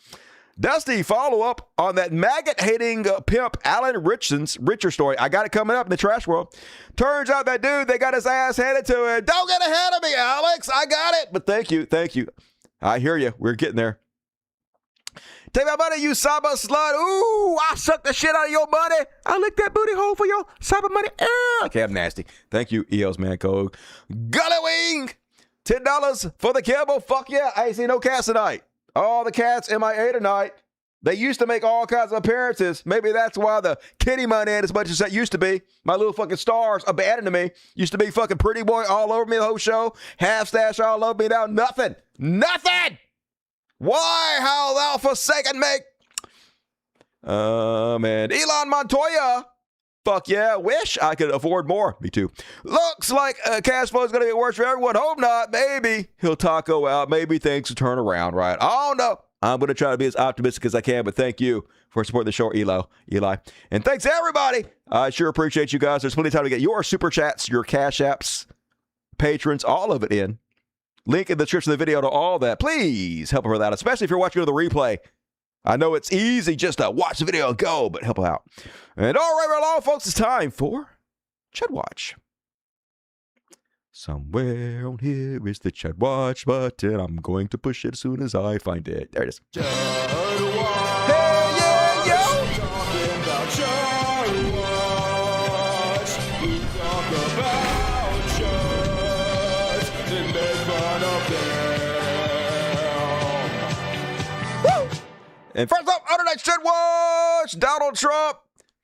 Dusty, follow up on that maggot-hating pimp Alan Richer story. I got it coming up in the trash world. Turns out that dude, they got his ass handed to it. Don't get ahead of me, Alex. I got it. But thank you. I hear you. We're getting there. Take my money, you Saba slut. Ooh, I sucked the shit out of your money. I licked that booty hole for your Saba money. Okay, I'm nasty. Thank you, EOS Man Code. Gully Wing, $10 for the Campbell. Fuck yeah, I ain't seen no cats tonight. All the cats MIA tonight. They used to make all kinds of appearances. Maybe that's why the kitty money ain't as much as that used to be. My little fucking stars abandoned me. Used to be fucking pretty boy all over me the whole show. Half stash all over me now. Nothing. Why, how thou forsaken me? Man. Elon Montoya. Fuck yeah. Wish I could afford more. Me too. Looks like cash flow is going to get worse for everyone. Hope not. Maybe he'll taco out. Maybe things will turn around, right? I don't know. I'm going to try to be as optimistic as I can, but thank you for supporting the show, Eli. And thanks, everybody. I sure appreciate you guys. There's plenty of time to get your super chats, your cash apps, patrons, all of it in. Link in the description of the video to all that. Please help her with that, especially if you're watching the replay. I know it's easy just to watch the video and go, but help her out. And all right, along, folks, it's time for Chud Watch. Somewhere on here is the Chud Watch button. I'm going to push it as soon as I find it. There it is. Chud Watch. Hey, yeah, yo. Talking about Chud Watch. We talk about Chuds and make fun of them. Woo! And first up, on tonight's Chud Watch, Donald Trump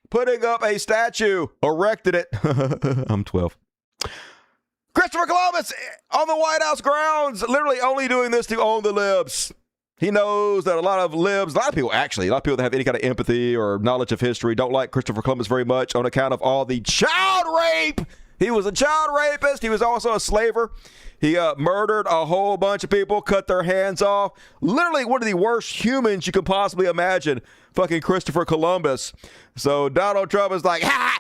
putting up a statue. Erected it. I'm 12. Christopher Columbus on the White House grounds, literally only doing this to own the libs. He knows that a lot of libs, a lot of people that have any kind of empathy or knowledge of history don't like Christopher Columbus very much on account of all the child rape. He was a child rapist. He was also a slaver. He murdered a whole bunch of people, cut their hands off. Literally one of the worst humans you could possibly imagine, fucking Christopher Columbus. So Donald Trump is like, ha!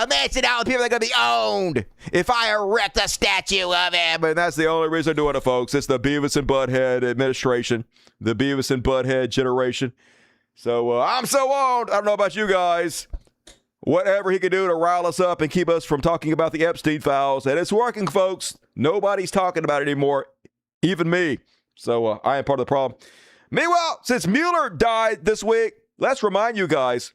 Imagine all the people that are going to be owned if I erect a statue of him. And that's the only reason they're doing it, folks. It's the Beavis and Butthead administration, the Beavis and Butthead generation. So I'm so owned. I don't know about you guys. Whatever he can do to rile us up and keep us from talking about the Epstein files. And it's working, folks. Nobody's talking about it anymore, even me. So I am part of the problem. Meanwhile, since Mueller died this week, let's remind you guys,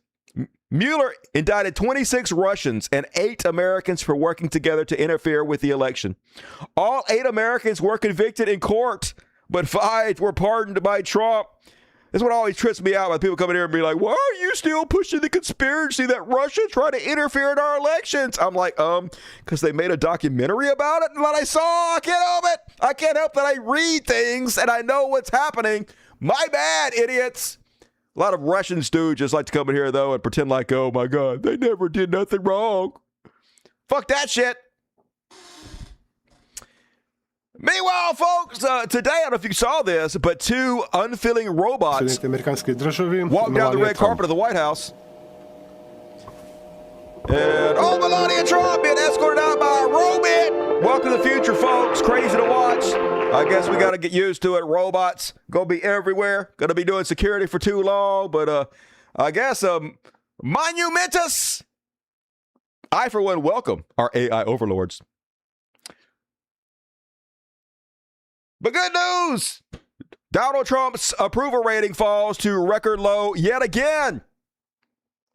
Mueller indicted 26 Russians and 8 Americans for working together to interfere with the election. All 8 Americans were convicted in court, but 5 were pardoned by Trump. This is what always trips me out when people come in here and be like, why are you still pushing the conspiracy that Russia tried to interfere in our elections? I'm like, because they made a documentary about it and what I saw, I can't help it. I can't help that I read things and I know what's happening. My bad, idiots. A lot of Russian stooges like to come in here, though, and pretend like, oh, my God, they never did nothing wrong. Fuck that shit. Meanwhile, folks, today, I don't know if you saw this, but 2 unfilling robots walked down the red carpet of the White House. And, Melania Trump being escorted out by a robot. Welcome to the future, folks. Crazy to watch. I guess we got to get used to it. Robots going to be everywhere. Going to be doing security for too long. But I guess monumentous. I, for one, welcome our AI overlords. But good news. Donald Trump's approval rating falls to record low yet again.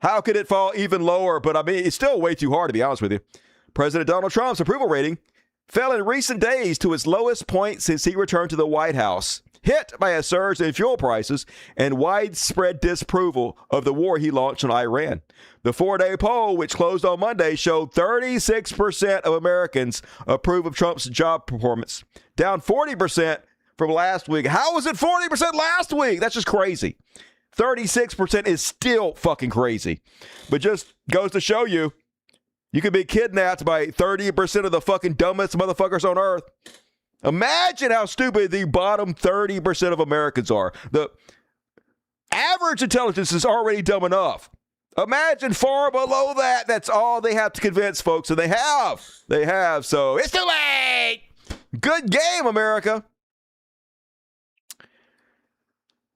How could it fall even lower? But I mean, it's still way too hard, to be honest with you. President Donald Trump's approval rating fell in recent days to its lowest point since he returned to the White House. hit by a surge in fuel prices and widespread disapproval of the war he launched on Iran. The 4-day poll, which closed on Monday, showed 36% of Americans approve of Trump's job performance, down 40% from last week. How was it 40% last week? That's just crazy. 36% is still fucking crazy. But just goes to show you, you could be kidnapped by 30% of the fucking dumbest motherfuckers on earth. Imagine how stupid the bottom 30% of Americans are. The average intelligence is already dumb enough. Imagine far below that. That's all they have to convince folks, and they have. They have. So it's too late. Good game, America.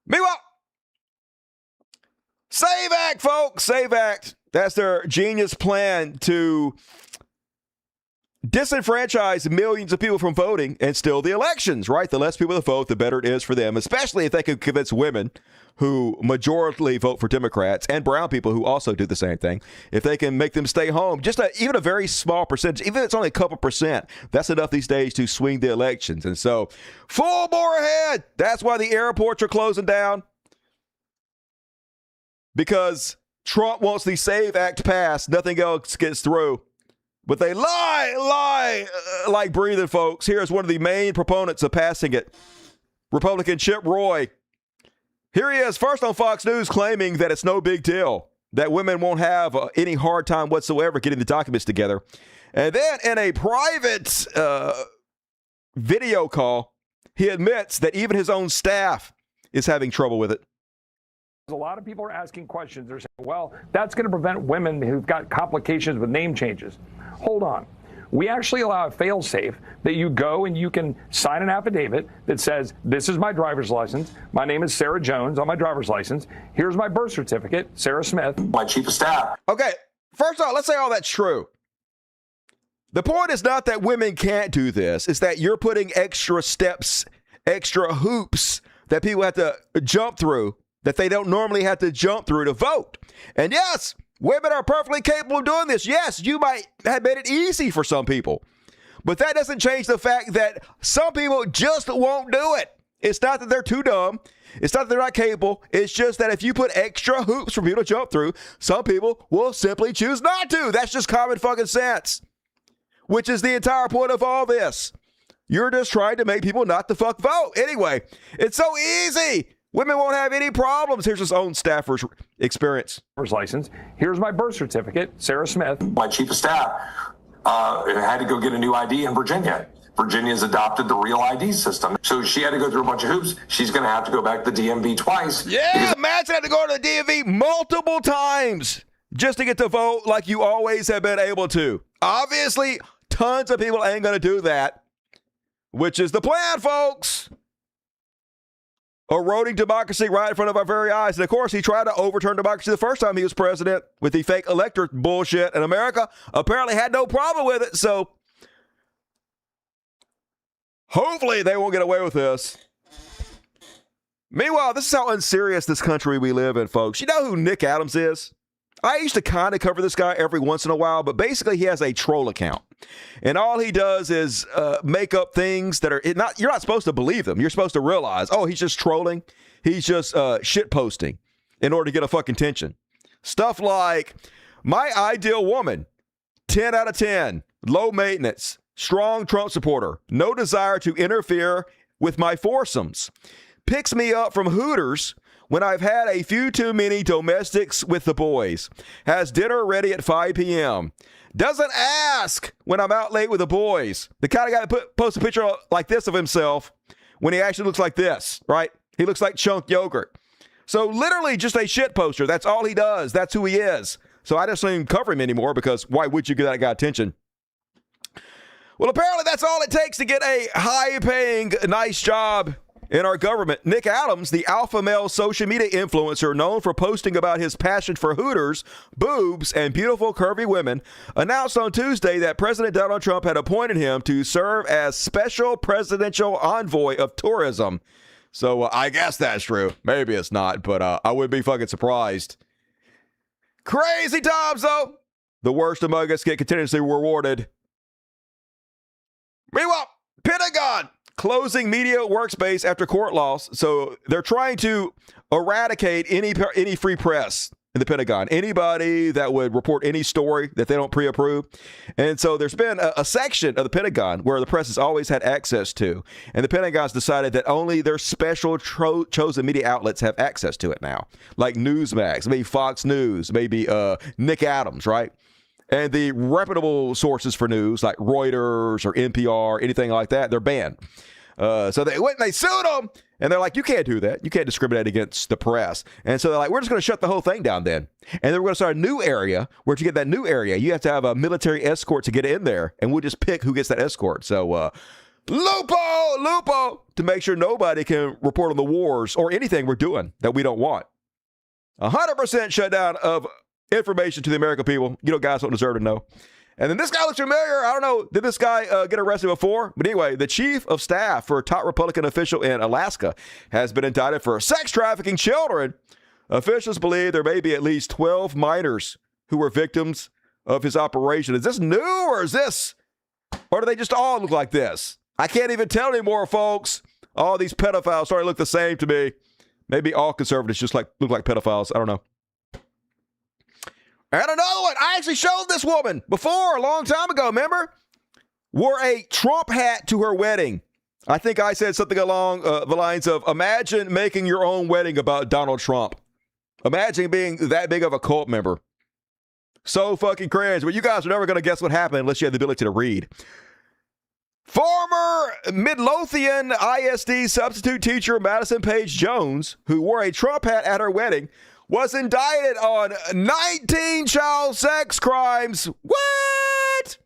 Meanwhile, Save Act, folks. Save Act. That's their genius plan to disenfranchise millions of people from voting and steal the elections, right? The less people that vote, the better it is for them, especially if they can convince women who majority vote for Democrats and brown people who also do the same thing. If they can make them stay home, just even a very small percentage, even if it's only a couple percent, that's enough these days to swing the elections. And so, full bore ahead. That's why the airports are closing down. Because Trump wants the SAVE Act passed. Nothing else gets through. But they lie like breathing, folks. Here's one of the main proponents of passing it, Republican Chip Roy. Here he is, first on Fox News, claiming that it's no big deal, that women won't have any hard time whatsoever getting the documents together. And then in a private video call, he admits that even his own staff is having trouble with it. A lot of people are asking questions. They're saying, well, that's going to prevent women who've got complications with name changes. Hold on. We actually allow a fail-safe that you go and you can sign an affidavit that says, this is my driver's license. My name is Sarah Jones on my driver's license. Here's my birth certificate, Sarah Smith. My chief of staff. Okay, first off, let's say all that's true. The point is not that women can't do this. It's that you're putting extra steps, extra hoops that people have to jump through that they don't normally have to jump through to vote. And yes, women are perfectly capable of doing this. Yes, you might have made it easy for some people. But that doesn't change the fact that some people just won't do it. It's not that they're too dumb. It's not that they're not capable. It's just that if you put extra hoops for people to jump through, some people will simply choose not to. That's just common fucking sense. Which is the entire point of all this. You're just trying to make people not to fuck vote. Anyway, it's so easy. Women won't have any problems. Here's his own staffer's experience. License. Here's my birth certificate, Sarah Smith. My chief of staff had to go get a new ID in Virginia. Virginia's adopted the Real ID system. So she had to go through a bunch of hoops. She's going to have to go back to the DMV twice. Yeah, imagine having to go to the DMV multiple times just to get to vote like you always have been able to. Obviously, tons of people ain't going to do that, which is the plan, folks. Eroding democracy right in front of our very eyes. And of course, he tried to overturn democracy the first time he was president with the fake electorate bullshit. And America apparently had no problem with it. So hopefully they won't get away with this. Meanwhile, this is how unserious this country we live in, folks. You know who Nick Adams is? I used to kind of cover this guy every once in a while, but basically he has a troll account. And all he does is make up things that are not, you're not supposed to believe them. You're supposed to realize, oh, he's just trolling. He's just shit posting in order to get a fucking attention. Stuff like, my ideal woman, 10 out of 10, low maintenance, strong Trump supporter, no desire to interfere with my foursomes, picks me up from Hooters when I've had a few too many domestics with the boys, has dinner ready at 5 p.m., doesn't ask when I'm out late with the boys, the kind of guy that posts a picture like this of himself when he actually looks like this, right? He looks like chunk yogurt. So literally just a shit poster. That's all he does. That's who he is. So I just don't even cover him anymore because why would you give that guy attention? Well, apparently that's all it takes to get a high-paying, nice job in our government. Nick Adams, the alpha male social media influencer known for posting about his passion for Hooters, boobs, and beautiful curvy women, announced on Tuesday that President Donald Trump had appointed him to serve as special presidential envoy of tourism. So I guess that's true. Maybe it's not, but I would be fucking surprised. Crazy times, though. The worst among us get continuously rewarded. Meanwhile, Pentagon closing media workspace after court loss. So they're trying to eradicate any free press in the Pentagon, anybody that would report any story that they don't pre-approve. And so there's been a section of the Pentagon where the press has always had access to, and the Pentagon's decided that only their special chosen media outlets have access to it now, like Newsmax, maybe Fox News, maybe Nick Adams, right? And the reputable sources for news like Reuters or NPR, anything like that, they're banned. So they went and they sued them, and they're like, you can't do that. You can't discriminate against the press. And so they're like, we're just going to shut the whole thing down then. And then we're going to start a new area where to get that new area, you have to have a military escort to get in there, and we'll just pick who gets that escort. So loophole, to make sure nobody can report on the wars or anything we're doing that we don't want. 100% shutdown of information to the American people. You know, guys don't deserve to know. And then this guy looks familiar. I don't know. Did this guy get arrested before? But anyway, the chief of staff for a top Republican official in Alaska has been indicted for sex trafficking children. Officials believe there may be at least 12 minors who were victims of his operation. Is this new or do they just all look like this? I can't even tell anymore, folks. All these pedophiles starting to look the same to me. Maybe all conservatives just look like pedophiles. I don't know. And another one. I actually showed this woman before, a long time ago, remember? Wore a Trump hat to her wedding. I think I said something along the lines of, imagine making your own wedding about Donald Trump. Imagine being that big of a cult member. So fucking cringe. But you guys are never going to guess what happened unless you have the ability to read. Former Midlothian ISD substitute teacher Madison Page Jones, who wore a Trump hat at her wedding, was indicted on 19 child sex crimes. What?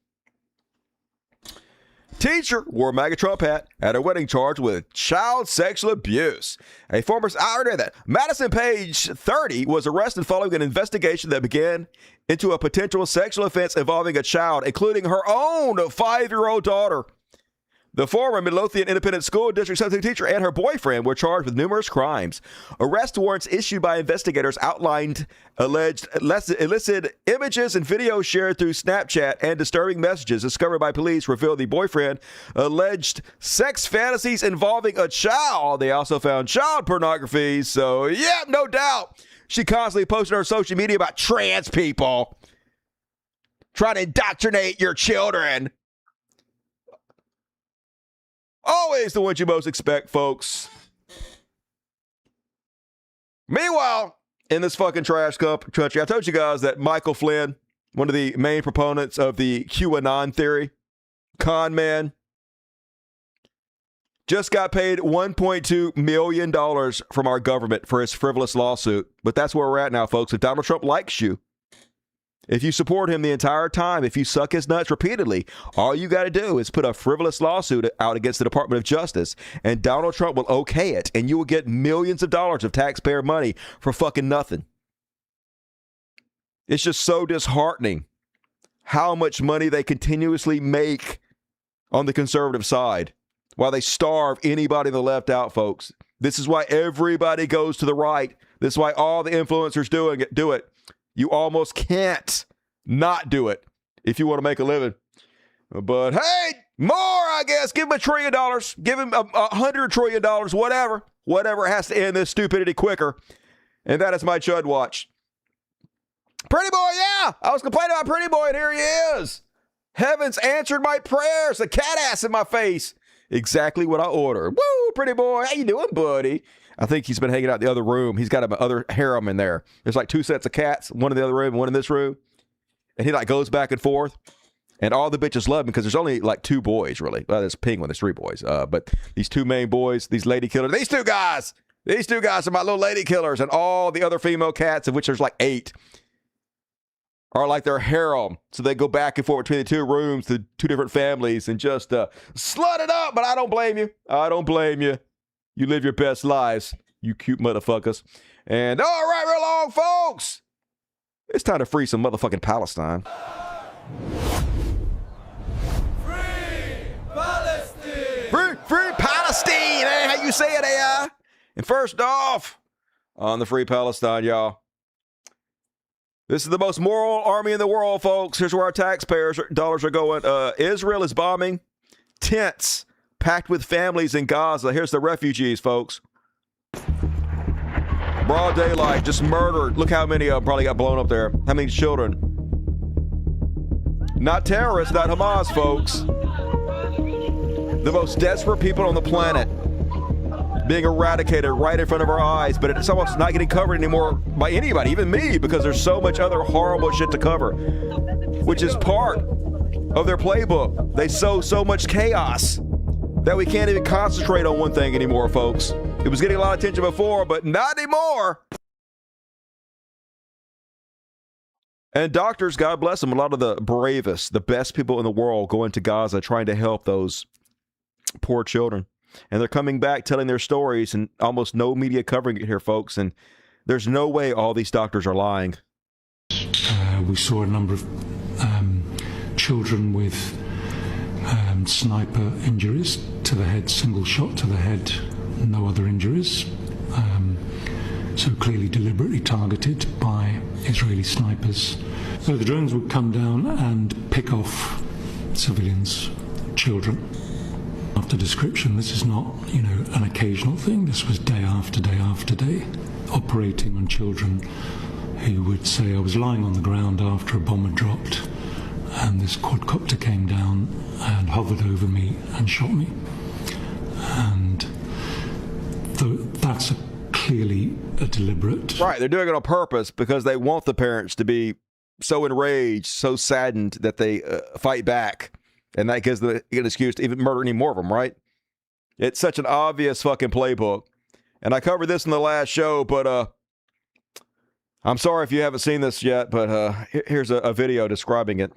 Teacher wore a MAGA Trump hat at her wedding charged with child sexual abuse. I already read that. Madison Page, 30, was arrested following an investigation that began into a potential sexual offense involving a child, including her own 5-year-old daughter. The former Midlothian Independent School District substitute teacher and her boyfriend were charged with numerous crimes. Arrest warrants issued by investigators outlined alleged illicit images and videos shared through Snapchat, and disturbing messages discovered by police revealed the boyfriend alleged sex fantasies involving a child. They also found child pornography. So, yeah, no doubt. She constantly posted on her social media about trans people trying to indoctrinate your children. Always the ones you most expect, folks. Meanwhile, in this fucking trash country, I told you guys that Michael Flynn, one of the main proponents of the QAnon theory, con man, just got paid $1.2 million from our government for his frivolous lawsuit. But that's where we're at now, folks. If Donald Trump likes you, if you support him the entire time, if you suck his nuts repeatedly, all you got to do is put a frivolous lawsuit out against the Department of Justice, and Donald Trump will okay it, and you will get millions of dollars of taxpayer money for fucking nothing. It's just so disheartening how much money they continuously make on the conservative side while they starve anybody on the left out, folks. This is why everybody goes to the right. This is why all the influencers do it. You almost can't not do it if you want to make a living. But hey, more, I guess. Give him $1 trillion. Give him $100 trillion, whatever. Whatever has to end this stupidity quicker. And that is my Chud Watch. Pretty Boy, yeah. I was complaining about Pretty Boy, and here he is. Heavens answered my prayers. A cat ass in my face. Exactly what I ordered. Woo, Pretty Boy. How you doing, buddy? I think he's been hanging out in the other room. He's got an other harem in there. There's like 2 sets of cats, one in the other room, one in this room. And he like goes back and forth. And all the bitches love him because there's only like 2 boys, really. Well, there's Penguin, there's 3 boys. But these 2 main boys, these lady killers, these two guys are my little lady killers. And all the other female cats, of which there's like 8, are like their harem. So they go back and forth between the 2 rooms to 2 different families and just slut it up. But I don't blame you. I don't blame you. You live your best lives, you cute motherfuckers. And all right, real long, folks. It's time to free some motherfucking Palestine. Free Palestine! Free Palestine! Hey, how you say it, AI? And first off, on the Free Palestine, y'all. This is the most moral army in the world, folks. Here's where our taxpayers' dollars are going. Israel is bombing tents packed with families in Gaza. Here's the refugees, folks. Broad daylight, just murdered. Look how many of them probably got blown up there. How many children? Not terrorists, not Hamas, folks. The most desperate people on the planet being eradicated right in front of our eyes, but it's almost not getting covered anymore by anybody, even me, because there's so much other horrible shit to cover, which is part of their playbook. They sow so much chaos that we can't even concentrate on one thing anymore, folks. It was getting a lot of attention before, but not anymore. And doctors, God bless them, a lot of the bravest, the best people in the world go into Gaza trying to help those poor children. And they're coming back telling their stories, and almost no media covering it here, folks. And there's no way all these doctors are lying. We saw a number of children with sniper injuries to the head, single shot to the head, no other injuries. So clearly deliberately targeted by Israeli snipers. So the drones would come down and pick off civilians, children. After description, this is not, an occasional thing. This was day after day after day, operating on children who would say, I was lying on the ground after a bomb had dropped, and this quadcopter came down and hovered over me and shot me. And that's clearly a deliberate... Right, they're doing it on purpose because they want the parents to be so enraged, so saddened that they fight back. And that gives them an excuse to even murder any more of them, right? It's such an obvious fucking playbook. And I covered this in the last show, but I'm sorry if you haven't seen this yet, but here's a video describing it.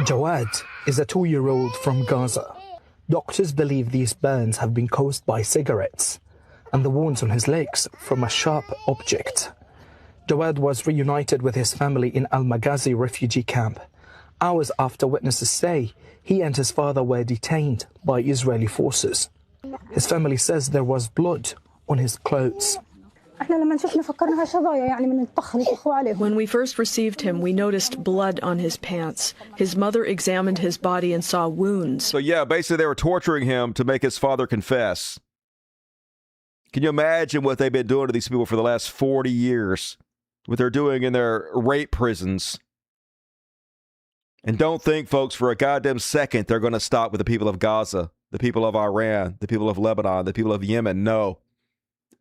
Jawad is a 2-year-old from Gaza. Doctors believe these burns have been caused by cigarettes and the wounds on his legs from a sharp object. Jawad was reunited with his family in Al-Maghazi refugee camp. Hours after witnesses say he and his father were detained by Israeli forces. His family says there was blood on his clothes. When we first received him, we noticed blood on his pants. His mother examined his body and saw wounds. So yeah, basically they were torturing him to make his father confess. Can you imagine what they've been doing to these people for the last 40 years? What they're doing in their rape prisons. And don't think, folks, for a goddamn second they're going to stop with the people of Gaza, the people of Iran, the people of Lebanon, the people of Yemen. No.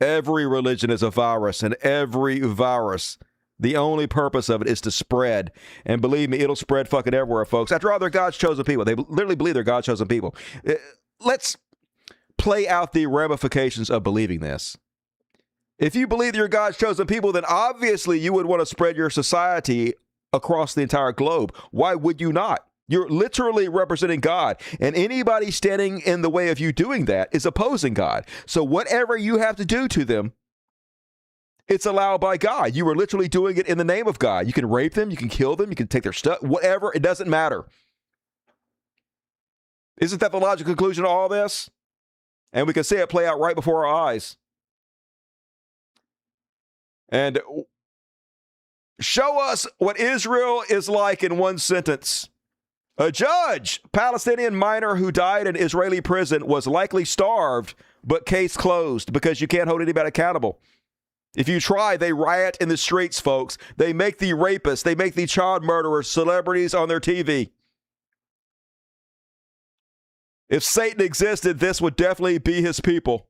Every religion is a virus, and every virus, the only purpose of it is to spread. And believe me, it'll spread fucking everywhere, folks. After all, they're God's chosen people. They literally believe they're God's chosen people. Let's play out the ramifications of believing this. If you believe that you're God's chosen people, then obviously you would want to spread your society across the entire globe. Why would you not? You're literally representing God, and anybody standing in the way of you doing that is opposing God. So whatever you have to do to them, it's allowed by God. You are literally doing it in the name of God. You can rape them, you can kill them, you can take their stuff, whatever, it doesn't matter. Isn't that the logical conclusion of all this? And we can see it play out right before our eyes. And show us what Israel is like in one sentence. A judge, Palestinian minor who died in Israeli prison, was likely starved, but case closed because you can't hold anybody accountable. If you try, they riot in the streets, folks. They make the rapists, they make the child murderers celebrities on their TV. If Satan existed, this would definitely be his people.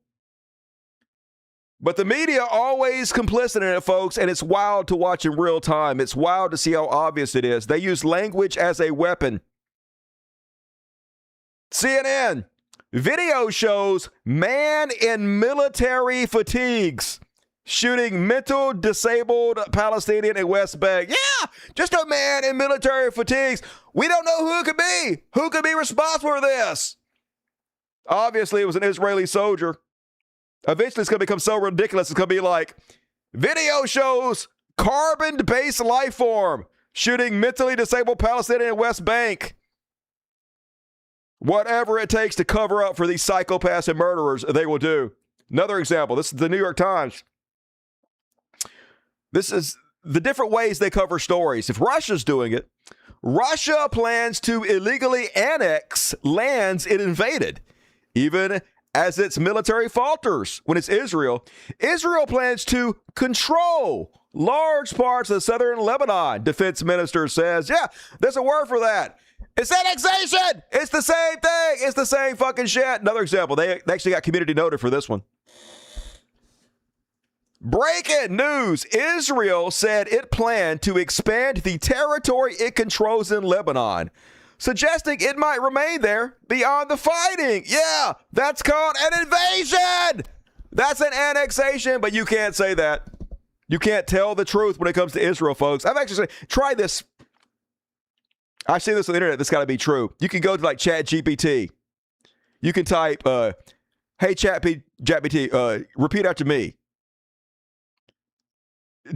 But the media always complicit in it, folks, and it's wild to watch in real time. It's wild to see how obvious it is. They use language as a weapon. CNN, video shows man in military fatigues shooting mental disabled Palestinian in West Bank. Yeah, just a man in military fatigues. We don't know who it could be. Who could be responsible for this? Obviously, it was an Israeli soldier. Eventually, it's going to become so ridiculous, it's going to be like, video shows carbon-based life form shooting mentally disabled Palestinian in West Bank. Whatever it takes to cover up for these psychopaths and murderers, they will do. Another example, this is the New York Times. This is the different ways they cover stories. If Russia's doing it, Russia plans to illegally annex lands it invaded, even as its military falters. When it's Israel plans to control large parts of southern Lebanon, defense minister says. Yeah, there's a word for that. It's annexation. It's the same thing. It's the same fucking shit. Another example. They actually got community noted for this one. Breaking news. Israel said it planned to expand the territory it controls in Lebanon, suggesting it might remain there beyond the fighting. Yeah, that's called an invasion. That's an annexation, but you can't say that. You can't tell the truth when it comes to Israel, folks. I've actually said, try this. I've seen this on the internet. This got to be true. You can go to like ChatGPT. You can type, hey, ChatGPT, repeat after me.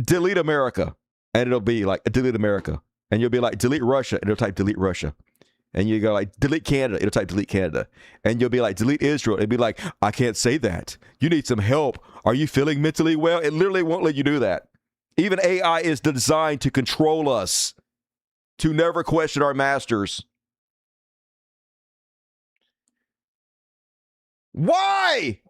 Delete America. And it'll be like, delete America. And you'll be like, delete Russia. And it'll type, delete Russia. And you go like, delete Canada. It'll type, delete Canada. And you'll be like, delete Israel. It'll be like, I can't say that. You need some help. Are you feeling mentally well? It literally won't let you do that. Even AI is designed to control us, to never question our masters. Why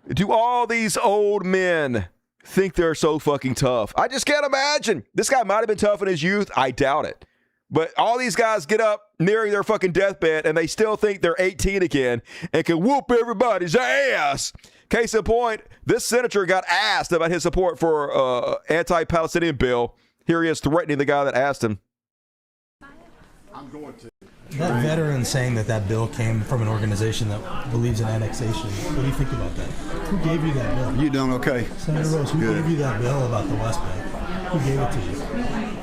do all these old men think they're so fucking tough? I just can't imagine. This guy might have been tough in his youth. I doubt it. But all these guys get up nearing their fucking deathbed and they still think they're 18 again and can whoop everybody's ass. Case in point, this senator got asked about his support for anti-Palestinian bill. Here he is threatening the guy that asked him. I'm going to. That veteran saying that bill came from an organization that believes in annexation. What do you think about that? Who gave you that bill? You doing okay? Senator Rose, who gave you that bill about the West Bank? Who gave it to you?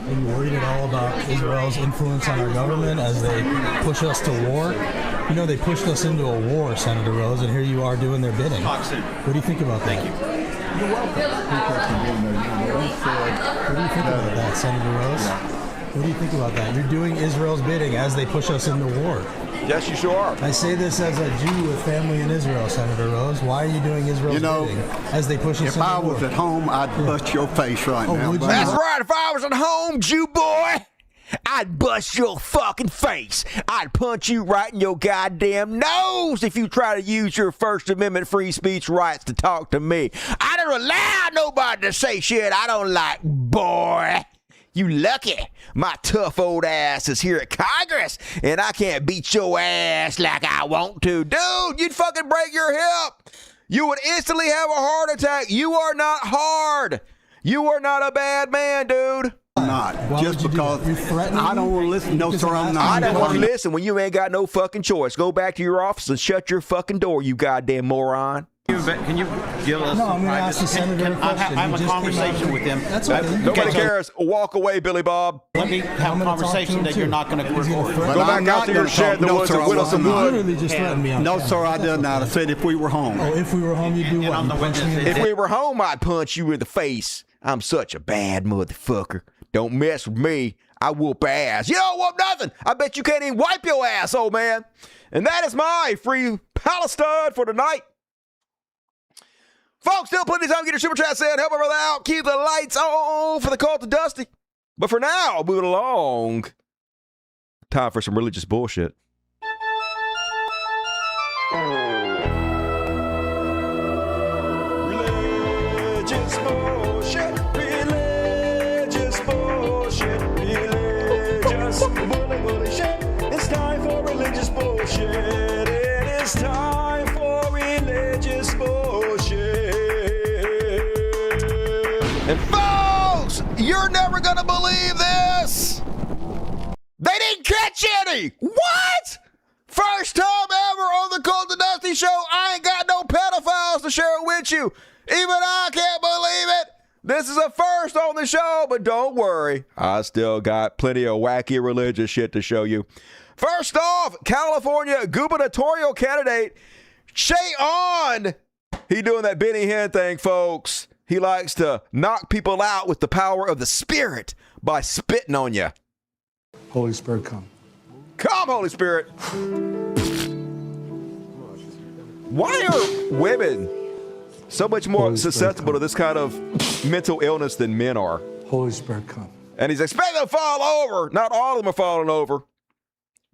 Are you worried at all about Israel's influence on our government as they push us to war? You know, they pushed us into a war, Senator Rose, and here you are doing their bidding. What do you think about that? Thank you. You're welcome. What do you think about that, Senator Rose? What do you think about that? You're doing Israel's bidding as they push us into war. Yes, you sure are. I say this as a Jew with family in Israel, Senator Rose. Why are you doing Israel's bidding as they push us into war? If I was at home, I'd bust your face right now. That's right. If I was at home, Jew boy, I'd bust your fucking face. I'd punch you right in your goddamn nose if you try to use your First Amendment free speech rights to talk to me. I don't allow nobody to say shit I don't like, boy. You lucky. My tough old ass is here at Congress, and I can't beat your ass like I want to. Dude, you'd fucking break your hip. You would instantly have a heart attack. You are not hard. You are not a bad man, dude. I'm not. Just because I don't want to listen. No, sir, I'm not. I don't want to listen when you ain't got no fucking choice. Go back to your office and shut your fucking door, you goddamn moron. Can you give us? No, I'm going to ask the senator a question. I'm a conversation with him. That's okay. Nobody cares. Walk away, Billy Bob. Let me have a conversation that you're not going to record. Go back out to your shed in the woods and whittle some wood. No, sir, I did not. I said if we were home. Oh, if we were home, you'd do what? If we were home, I'd punch you in the face. I'm such a bad motherfucker. Don't mess with me. I whoop ass. You don't whoop nothing. I bet you can't even wipe your ass, old man. And that is my free Palestine for tonight. Folks, still plenty of time to get your super chats in. Help a brother out. Keep the lights on for the cult of Dusty. But for now, moving along. Time for some religious bullshit. Religious bullshit. Religious bullshit. Religious bullshit. It's time for religious bullshit. It is time for religious bullshit. And folks, you're never gonna believe this. They didn't catch any. What? First time ever on the Cult of Dusty show. I ain't got no pedophiles to share it with you. Even I can't believe it. This is a first on the show, but don't worry. I still got plenty of wacky religious shit to show you. First off, California gubernatorial candidate Shayon. He doing that Benny Hinn thing, folks. He likes to knock people out with the power of the Spirit by spitting on you. Holy Spirit, come. Come, Holy Spirit. Why are women so much more susceptible to this kind of mental illness than men are? Holy Spirit, come. And he's expecting them to fall over. Not all of them are falling over,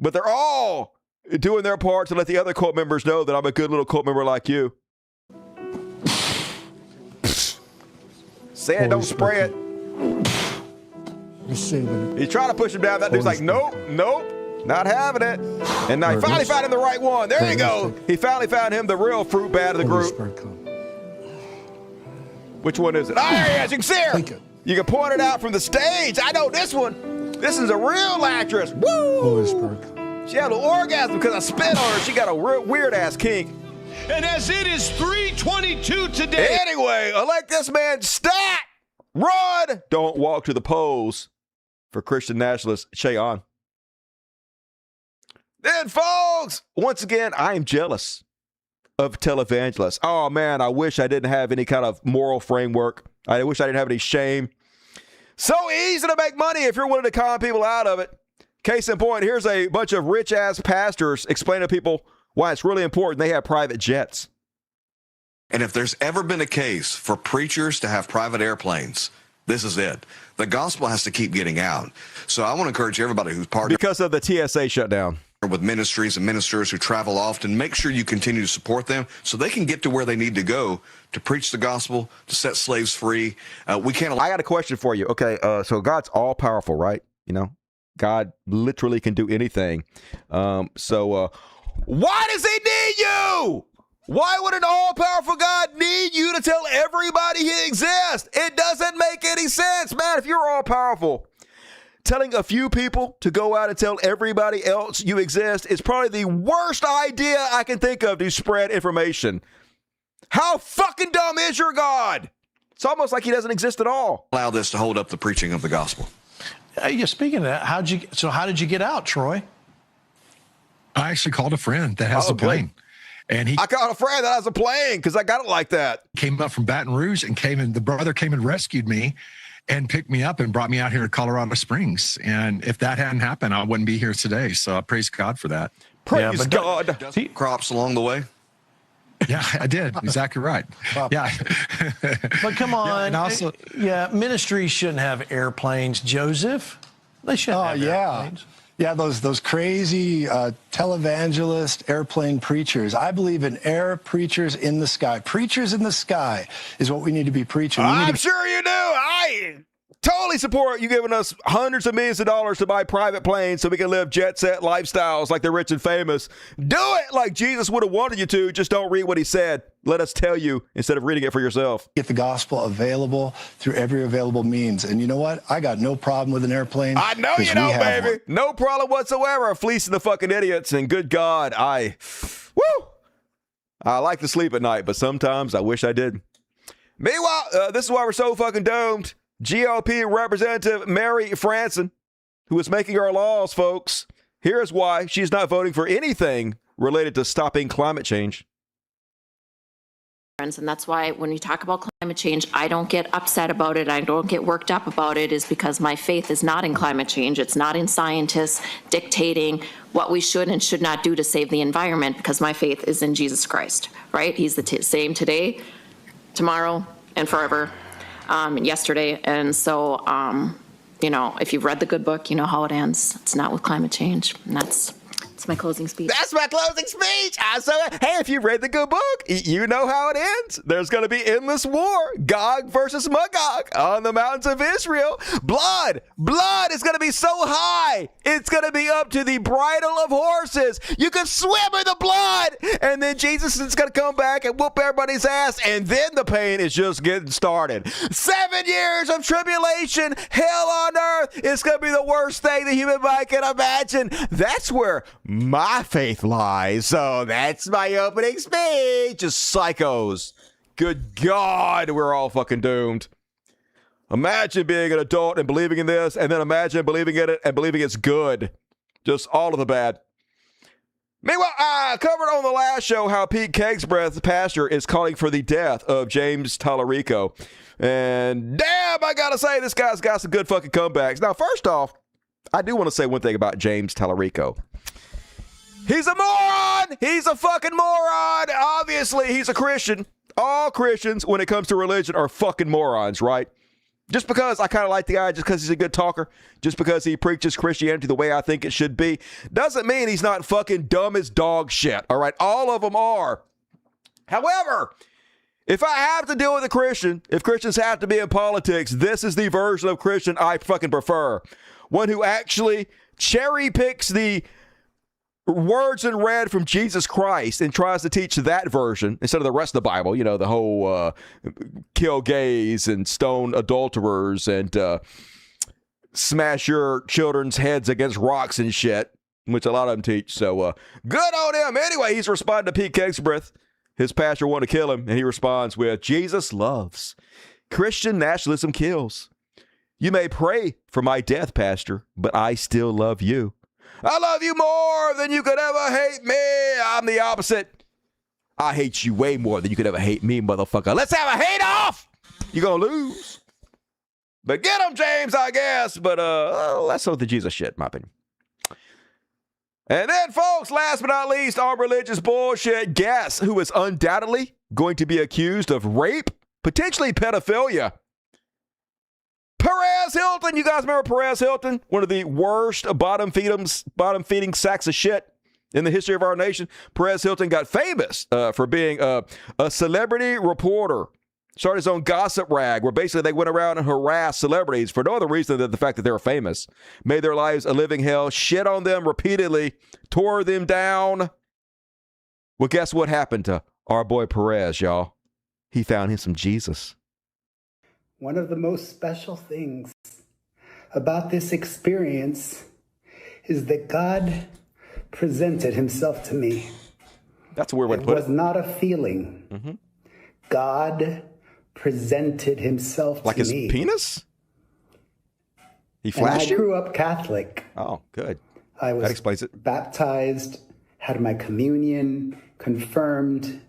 but they're all doing their part to let the other cult members know that I'm a good little cult member like you. Say it, don't spray it. He's trying to push him down. That dude's like, nope, not having it. And now he finally found him the right one. There you go. He finally found him the real fruit bat of the group. Which one is it? Oh, there he is. You can see her. You can point it out from the stage. I know this one. This is a real actress. Woo! She had an orgasm because I spit on her. She got a weird ass kink. And as it is 3:22 today. Anyway, elect this man stat. Run. Don't walk to the polls for Christian nationalist Cheon. Then, folks, once again, I am jealous of Televangelist. Oh, man, I wish I didn't have any kind of moral framework. I wish I didn't have any shame. So easy to make money if you're willing to con people out of it. Case in point, here's a bunch of rich-ass pastors explaining to people why it's really important they have private jets. And if there's ever been a case for preachers to have private airplanes, this is it. The gospel has to keep getting out. So I want to encourage everybody who's partnered because of the TSA shutdown with ministries and ministers who travel often, make sure you continue to support them so they can get to where they need to go to preach the gospel, to set slaves free. We can't. I got a question for you. Okay, so God's all powerful, right? You know, God literally can do anything. So why does he need you? Why would an all-powerful God need you to tell everybody he exists? It doesn't make any sense, man. If you're all-powerful, telling a few people to go out and tell everybody else you exist is probably the worst idea I can think of to spread information. How fucking dumb is your God? It's almost like he doesn't exist at all. Allow this to hold up the preaching of the gospel. Yeah, speaking of that, how did you get out, Troy? I actually called a friend that has a plane. And I called a friend that has a plane because I got it like that. Came up from Baton Rouge and the brother came and rescued me and picked me up and brought me out here to Colorado Springs. And if that hadn't happened, I wouldn't be here today. So I praise God for that. Praise God. Crops along the way. Yeah, I did. Exactly right. Yeah. But come on. Yeah, and also, ministries shouldn't have airplanes, Joseph. They shouldn't have airplanes. Yeah, those crazy televangelist airplane preachers. I believe in air preachers in the sky. Preachers in the sky is what we need to be preaching. I'm sure you do. I totally support you giving us hundreds of millions of dollars to buy private planes so we can live jet set lifestyles like the rich and famous. Do it like Jesus would have wanted you to. Just don't read what he said. Let us tell you instead of reading it for yourself. Get the gospel available through every available means. And you know what? I got no problem with an airplane. I know you know, baby. One. No problem whatsoever. Fleecing the fucking idiots. And good God, I like to sleep at night, but sometimes I wish I did. Meanwhile, this is why we're so fucking domed. GOP Representative Mary Franson, who is making our laws, folks. Here's why she's not voting for anything related to stopping climate change. And that's why when we talk about climate change, I don't get upset about it. I don't get worked up about it, is because my faith is not in climate change. It's not in scientists dictating what we should and should not do to save the environment, because my faith is in Jesus Christ, right? He's the same today, tomorrow, and forever. Yesterday. And so, if you've read the good book, you know how it ends. It's not with climate change. And that's my closing speech. That's my closing speech. Hey, if you read the good book, you know how it ends. There's going to be endless war. Gog versus Magog on the mountains of Israel. Blood is going to be so high. It's going to be up to the bridle of horses. You can swim in the blood. And then Jesus is going to come back and whoop everybody's ass. And then the pain is just getting started. 7 years of tribulation, hell on earth. It's going to be the worst thing the human mind can imagine. That's where my faith lies. So that's my opening speech. Just psychos. Good God, we're all fucking doomed. Imagine being an adult and believing in this, and then imagine believing in it and believing it's good. Just all of the bad. Meanwhile, I covered on the last show how Pete Kegsbreath, the pastor, is calling for the death of James Tallarico. And damn, I gotta say, this guy's got some good fucking comebacks. Now, first off, I do want to say one thing about James Tallarico. He's a moron! He's a fucking moron! Obviously, he's a Christian. All Christians, when it comes to religion, are fucking morons, right? Just because I kind of like the guy, just because he's a good talker, just because he preaches Christianity the way I think it should be, doesn't mean he's not fucking dumb as dog shit, all right? All of them are. However, if I have to deal with a Christian, if Christians have to be in politics, this is the version of Christian I fucking prefer. One who actually cherry picks the words in red from Jesus Christ and tries to teach that version instead of the rest of the Bible, you know, the whole kill gays and stone adulterers and smash your children's heads against rocks and shit, which a lot of them teach. So good on him. Anyway, he's responding to Pete Kegsbreth. His pastor wanted to kill him, and he responds with, Jesus loves. Christian nationalism kills. You may pray for my death, Pastor, but I still love you. I love you more than you could ever hate me. I'm the opposite. I hate you way more than you could ever hate me, motherfucker. Let's have a hate-off. You're going to lose. But get him, James, I guess. But let's go with the Jesus shit, in my opinion. And then, folks, last but not least, on religious bullshit, guess who is undoubtedly going to be accused of rape, potentially pedophilia? Perez Hilton. You guys remember Perez Hilton? One of the worst bottom-feeding sacks of shit in the history of our nation. Perez Hilton got famous for being a celebrity reporter. Started his own gossip rag where basically they went around and harassed celebrities for no other reason than the fact that they were famous. Made their lives a living hell, shit on them repeatedly, tore them down. Well, guess what happened to our boy Perez, y'all? He found him some Jesus. One of the most special things about this experience is that God presented himself to me. That's a weird way to put it. It was not a feeling. Mm-hmm. God presented himself like to his me. Penis? He flashed I grew up Catholic. Oh, good. I was that explains it. Baptized, had my communion, confirmed,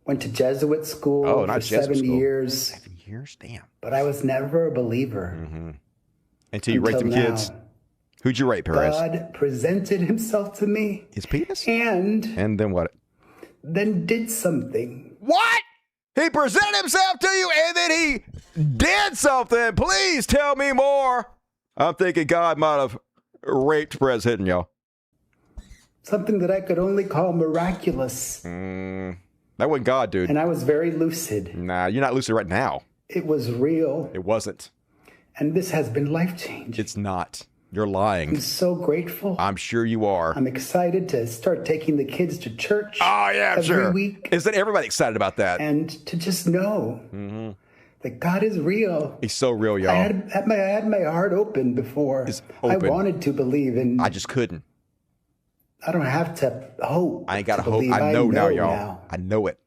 went to Jesuit school for 7 years. 7 years? Damn. But I was never a believer. Until you raped them kids. Who'd you rape, Perez? God presented himself to me. His penis? And then what? Then did something. What? He presented himself to you and then he did something. Please tell me more. I'm thinking God might have raped Perez Hilton, y'all. Something that I could only call miraculous. That wasn't God, dude. And I was very lucid. Nah, you're not lucid right now. It was real. It wasn't. And this has been life-changing. It's not. You're lying. I'm so grateful. I'm sure you are. I'm excited to start taking the kids to church. Oh, yeah, every week. Isn't everybody excited about that? And to just know that God is real. He's so real, y'all. I had my heart open before. It's open. I wanted to believe, and I just couldn't. I don't have to hope. I ain't got to hope. Believe. I know now, y'all. Now. I know it.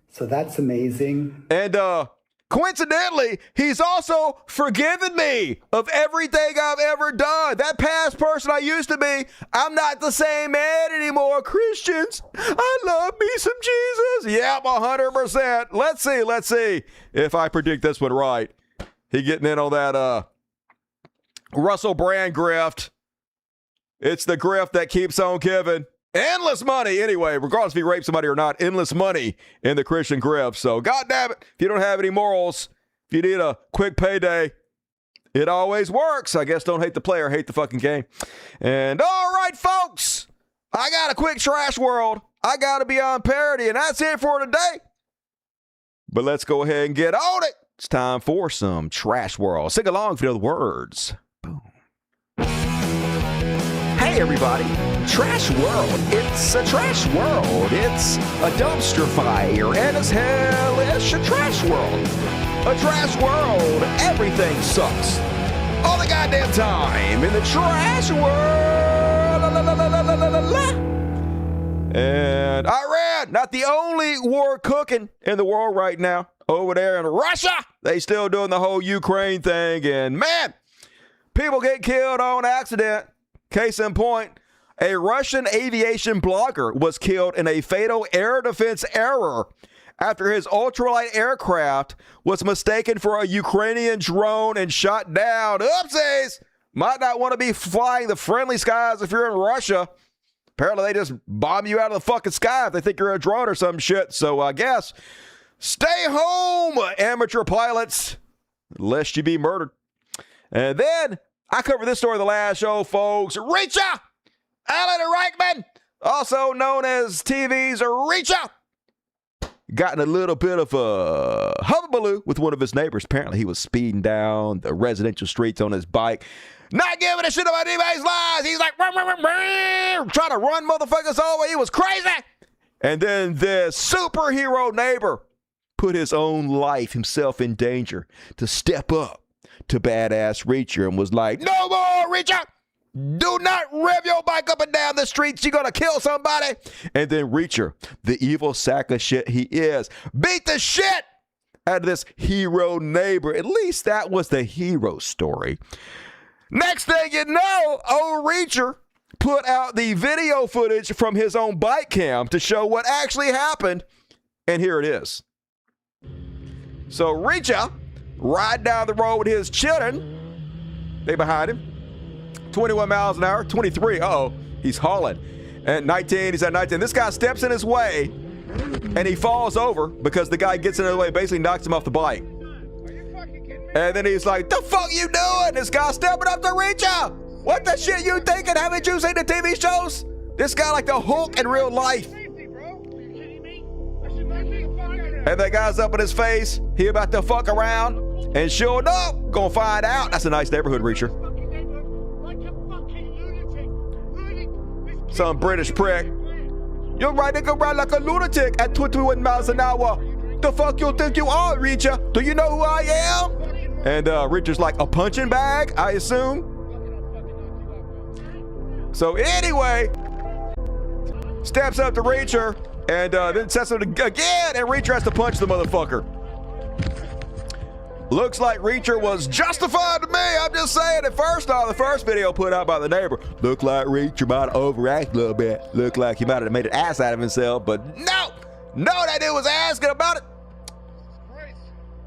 So that's amazing. And coincidentally, he's also forgiven me of everything I've ever done. That past person I used to be, I'm not the same man anymore. Christians, I love me some Jesus. Yep, 100%. Let's see if I predict this one right. He getting in on that Russell Brand grift. It's the grift that keeps on giving. Endless money, anyway, regardless if he raped somebody or not, endless money in the Christian grift. So, God damn it, if you don't have any morals, if you need a quick payday, it always works. I guess don't hate the player, hate the fucking game. And all right, folks, I got a quick trash world. I got to be on parody, and that's it for today. But let's go ahead and get on it. It's time for some trash world. Sing along if you know the words. Boom. Hey, everybody. Trash world. It's a trash world. It's a dumpster fire and as hellish a trash world. A trash world. Everything sucks. All the goddamn time in the trash world. La, la, la, la, la, la, la, la. And Iran, not the only war cooking in the world right now. Over there in Russia, they still doing the whole Ukraine thing. And man, people get killed on accident. Case in point, a Russian aviation blogger was killed in a fatal air defense error after his ultralight aircraft was mistaken for a Ukrainian drone and shot down. Oopsies! Might not want to be flying the friendly skies if you're in Russia. Apparently, they just bomb you out of the fucking sky if they think you're a drone or some shit. So I guess stay home, amateur pilots. lest you be murdered. And then I covered this story the last show, folks. Reacher! Alan Reichman, also known as TV's Reacher, got in a little bit of a hubbubaloo with one of his neighbors. Apparently, he was speeding down the residential streets on his bike, not giving a shit about anybody's lives. He's like, trying to run motherfuckers over. He was crazy. And then this superhero neighbor put his own life, himself in danger, to step up to badass Reacher and was like, no more, Reacher. Do not rev your bike up and down the streets. You're going to kill somebody. And then Reacher, the evil sack of shit he is, beat the shit out of this hero neighbor. At least that was the hero story. Next thing you know, old Reacher put out the video footage from his own bike cam to show what actually happened. And here it is. So Reacher ride down the road with his children. They behind him. 21 miles an hour, 23. Uh-oh, he's hauling. At 19, he's at 19. This guy steps in his way, and he falls over because the guy gets in his way, basically knocks him off the bike. And then he's like, the fuck you doing? This guy stepping up to Reacher. What the shit you thinking? Haven't you seen the TV shows? This guy like the Hulk in real life. And that guy's up in his face. He about to fuck around. And sure enough, gonna find out. That's a nice neighborhood, Reacher. Some British prick. You're riding around like a lunatic at 21 miles an hour. The fuck you think you are, Reacher? Do you know who I am? And Reacher's like a punching bag, I assume. So anyway, steps up to Reacher and then sets him again, and Reacher has to punch the motherfucker. Looks like Reacher was justified to me. I'm just saying. At first, the first video put out by the neighbor, looked like Reacher might have overacted a little bit. Looked like he might have made an ass out of himself, but no, that dude was asking about it.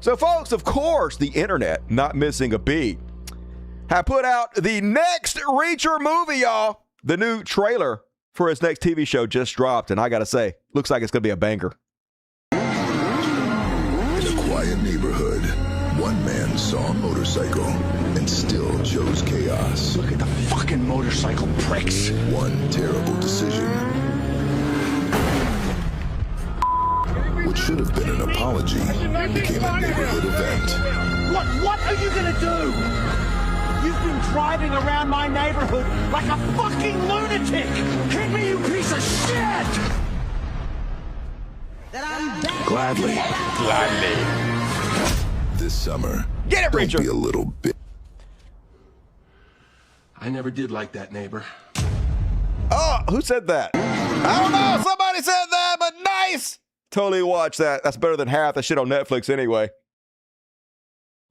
So, folks, of course, the internet, not missing a beat, have put out the next Reacher movie, y'all. The new trailer for his next TV show just dropped, and I gotta say, looks like it's gonna be a banger. In a quiet neighborhood, one man saw a motorcycle and still chose chaos. Look at the fucking motorcycle pricks. One terrible decision, which should have been an apology, became a neighborhood event. What are you gonna do? You've been driving around my neighborhood like a fucking lunatic! Hit me, you piece of shit! Gladly. This summer, get it, don't Reacher. Be a little bit. I never did like that neighbor. Oh, who said that? I don't know. Somebody said that, but nice. Totally watch that. That's better than half the shit on Netflix anyway.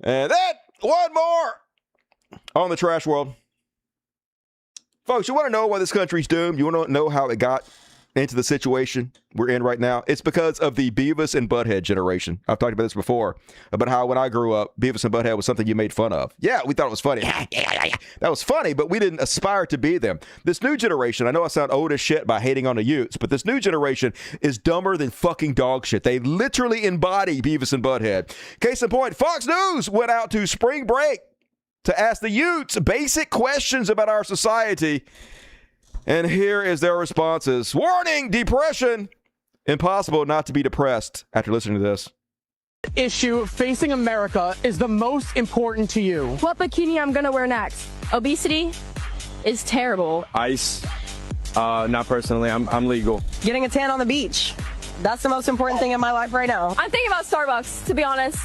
And then one more on the trash world. Folks, you want to know why this country's doomed? You want to know how it got into the situation we're in right now? It's because of the Beavis and Butthead generation. I've talked about this before, about how when I grew up, Beavis and Butthead was something you made fun of. Yeah, we thought it was funny. That was funny, but we didn't aspire to be them. This new generation, I know I sound old as shit by hating on the youths, but this new generation is dumber than fucking dog shit. They literally embody Beavis and Butthead. Case in point, Fox News went out to spring break to ask the youths basic questions about our society. And here is their responses. Warning, depression. Impossible not to be depressed after listening to this. Issue facing America is the most important to you? What bikini I'm gonna wear next? Obesity is terrible. Ice. Not personally. I'm legal. Getting a tan on the beach. That's the most important thing in my life right now. I'm thinking about Starbucks, to be honest.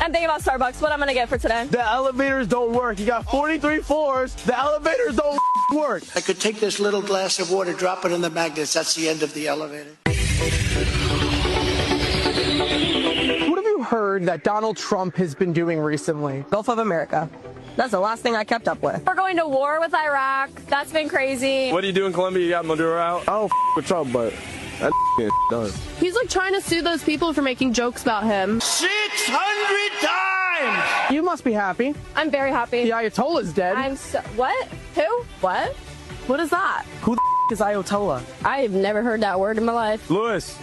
I'm thinking about Starbucks, what I'm gonna get for today. The elevators don't work. You got 43 floors. The elevators don't work. I could take this little glass of water, drop it in the magnets. That's the end of the elevator. What have you heard that Donald Trump has been doing recently? Gulf of America. That's the last thing I kept up with. We're going to war with Iraq. That's been crazy. What do you do in Colombia? You got Maduro out? I don't with Trump, but that done. He's like trying to sue those people for making jokes about him. 600 times! You must be happy. I'm very happy. The Ayatollah's dead. I'm so... What? Who? What? What is that? Who the is Ayatollah? I have never heard that word in my life. Lewis,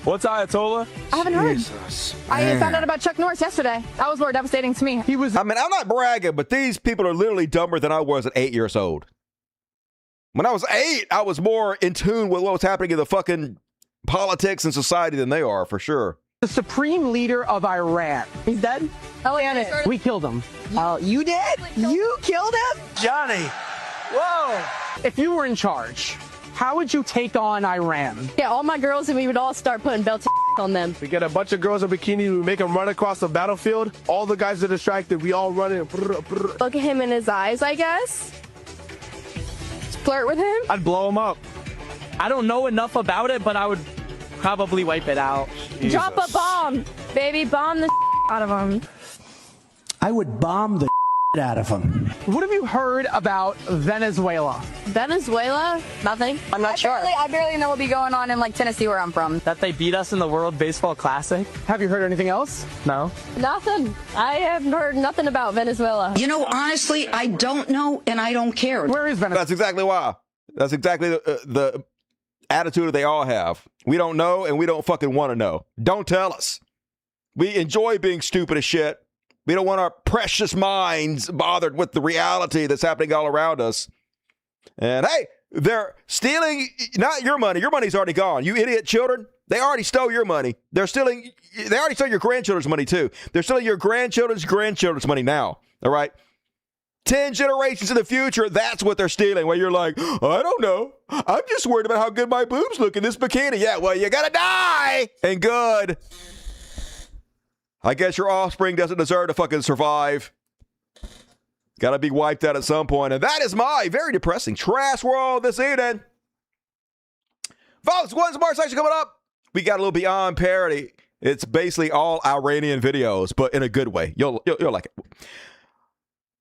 What's Ayatollah? I haven't heard. Jesus, I man. found out about Chuck Norris yesterday. That was more devastating to me. I mean, I'm not bragging, but these people are literally dumber than I was at 8 years old. When I was 8, I was more in tune with what was happening in the fucking politics and society than they are, for sure. The supreme leader of Iran. He's dead? Oh, yeah. We killed him. Oh, you did? You killed him? Johnny. Whoa. If you were in charge, how would you take on Iran? Yeah, all my girls and we would all start putting belts on them. We get a bunch of girls in bikinis, we make them run across the battlefield. All the guys are distracted. We all run in. Look at him in his eyes, I guess. Flirt with him. I'd blow him up. I don't know enough about it, but I would probably wipe it out. Jesus. Drop a bomb, baby. Bomb the out of him. I would bomb the out of him. What have you heard about Venezuela? Venezuela? Nothing. I'm not sure. I barely know what be going on in like Tennessee where I'm from. That they beat us in the World Baseball Classic? Have you heard anything else? No. Nothing. I have heard nothing about Venezuela. You know, honestly, I don't know and I don't care. Where is Venezuela? That's exactly why. That's exactly the attitude they all have. We don't know and we don't fucking want to know. Don't tell us. We enjoy being stupid as shit. We don't want our precious minds bothered with the reality that's happening all around us. And hey, they're stealing not your money. Your money's already gone. You idiot children. They already stole your money. They already stole your grandchildren's money too. They're stealing your grandchildren's money now. All right. 10 generations in the future, that's what they're stealing. Where you're like, I don't know. I'm just worried about how good my boobs look in this bikini. Yeah, well, you gotta die. And good. I guess your offspring doesn't deserve to fucking survive. Gotta be wiped out at some point. And that is my very depressing trash world this evening. Folks, when's the March section coming up? We got a little beyond parody. It's basically all Iranian videos, but in a good way. You'll like it.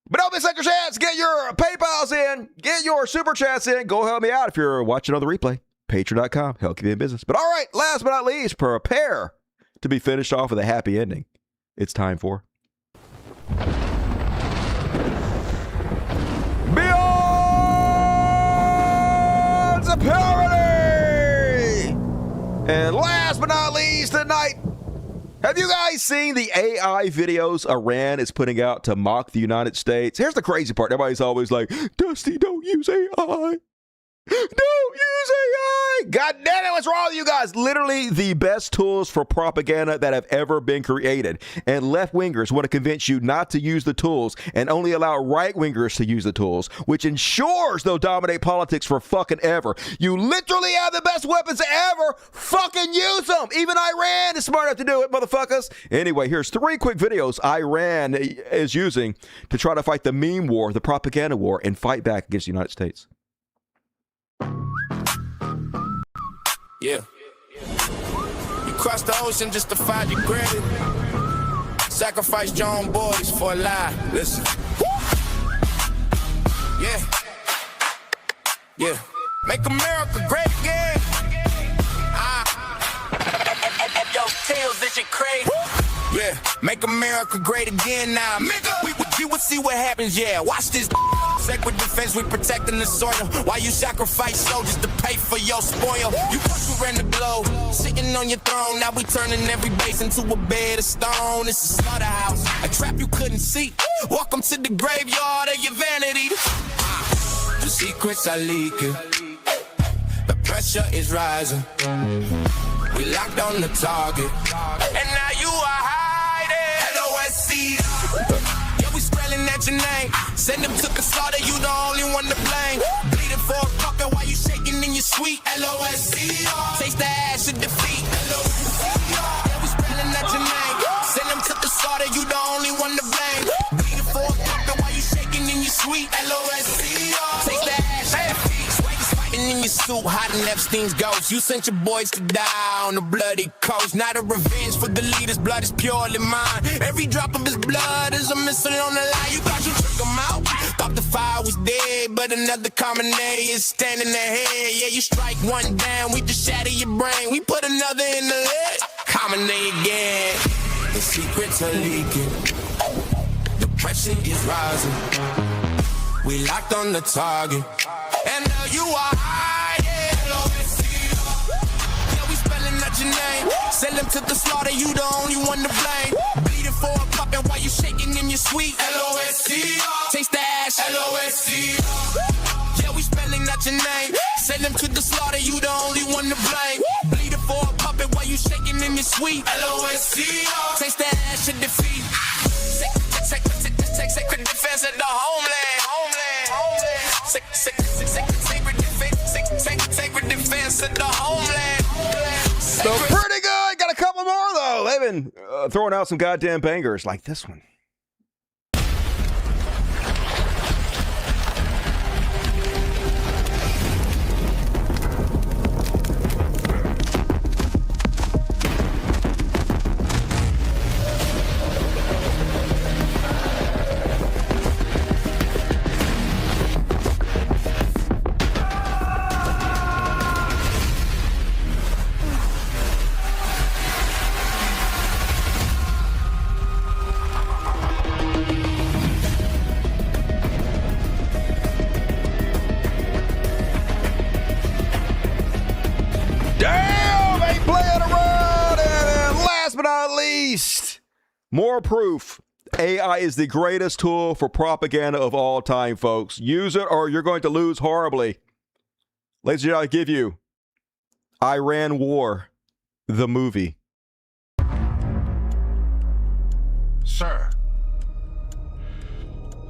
But don't miss out your chance. Get your PayPals in. Get your Super Chats in. Go help me out if you're watching on the replay. Patreon.com. Help keep you in business. But all right, last but not least, prepare to be finished off with a happy ending. It's time for Beyond the Parody! And last but not least tonight, have you guys seen the AI videos Iran is putting out to mock the United States? Here's the crazy part. Everybody's always like, Dusty, don't use AI. Don't use AI. God damn it, what's wrong with you guys? Literally the best tools for propaganda that have ever been created. And left-wingers want to convince you not to use the tools and only allow right-wingers to use the tools, which ensures they'll dominate politics for fucking ever. You literally have the best weapons ever. Fucking use them. Even Iran is smart enough to do it, motherfuckers. Anyway, here's 3 quick videos Iran is using to try to fight the meme war, the propaganda war, and fight back against the United States. Yeah. You crossed the ocean just to find your credit. Sacrificed your own boys for a lie. Listen. Yeah. Yeah. Make America great again. Yo, Tails, this shit crazy. Yeah. Make America great again now. We will see what happens, yeah. Watch this. Sacred defense, we protecting the soil. While you sacrifice soldiers to pay for your spoil. You thought you ran the globe, sitting on your throne. Now we turning every base into a bed of stone. It's a slaughterhouse, a trap you couldn't see. Welcome to the graveyard of your vanity. The secrets are leaking. The pressure is rising. We locked on the target. And now you are hiding. LOSC. We spelling at your name. Send them to the slaughter, you the only one to blame. Bleeding for a fucker while you shaking in your sweet. LOSC. Taste the ash of defeat. LOSC. Yeah, we spelling at your name. Send them to the slaughter, you the only one to blame. Bleeding for a fucker while you shaking in your sweet. LOSC. Taste the ash of defeat. In your suit, hiding Epstein's ghost. You sent your boys to die on the bloody coast. Not a revenge for the leader's blood is purely mine. Every drop of his blood is a missile on the line. You thought you took him out, thought the fire was dead, but another common A is standing ahead. Yeah, you strike one down, we just shatter your brain. We put another in the leg. Common A again. The secrets are leaking. The pressure is rising. We locked on the target. And now you are hiding. Yeah, we spelling out your name. Send them to the slaughter, you the only one to blame. Bleeding for a puppet while you shaking in your sweet. LOSCR. Taste the ash. LOSCR. Yeah, we spelling out your name. Send them to the slaughter, you the only one to blame. Bleeding for a puppet while you shaking in your sweet. LOSCR. Taste the ash of defeat. Sacred defense of the homeland. Sacred defense of the homeland. So pretty good. Got a couple more, though. They've been throwing out some goddamn bangers like this one. More proof. AI is the greatest tool for propaganda of all time, folks. Use it or you're going to lose horribly. Ladies and gentlemen, I give you Iran War, the movie. Sir,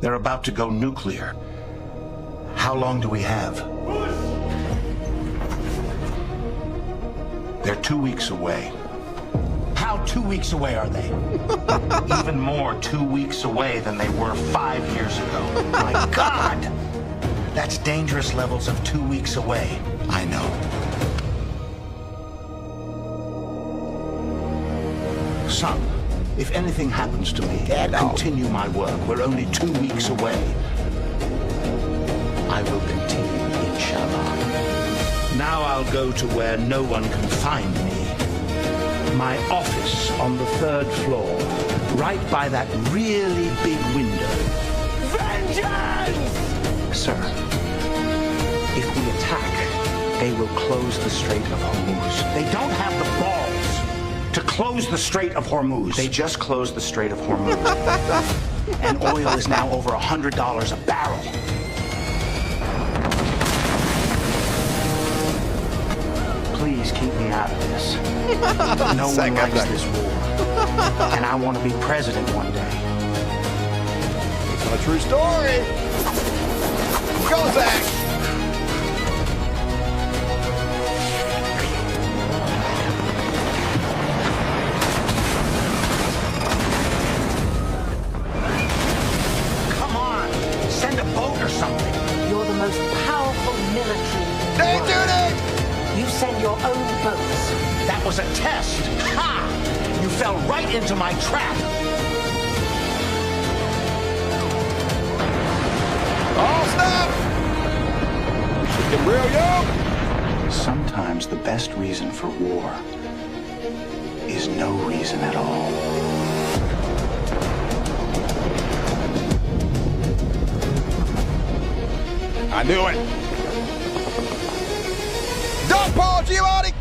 they're about to go nuclear. How long do we have? They're 2 weeks away. How 2 weeks away are they? Even more 2 weeks away than they were 5 years ago. My God! That's dangerous levels of 2 weeks away. I know. Son, if anything happens to me, continue my work. We're only 2 weeks away. I will continue, inshallah. Now I'll go to where no one can find me. My office on the 3rd floor, right by that really big window. Vengeance! Sir, if we attack, they will close the Strait of Hormuz. They don't have the balls to close the Strait of Hormuz. They just closed the Strait of Hormuz. And oil is now over $100 a barrel. Please keep me out of this. No one likes this war. And I want to be president one day. It's a true story. Go, Zach. Come on. Send a boat or something. You're the most powerful military. They did it! You send your own boats. That was a test. Ha! You fell right into my trap. Oh, stop! Get real, yo! Sometimes the best reason for war is no reason at all. I knew it. Don Paul Giamatti.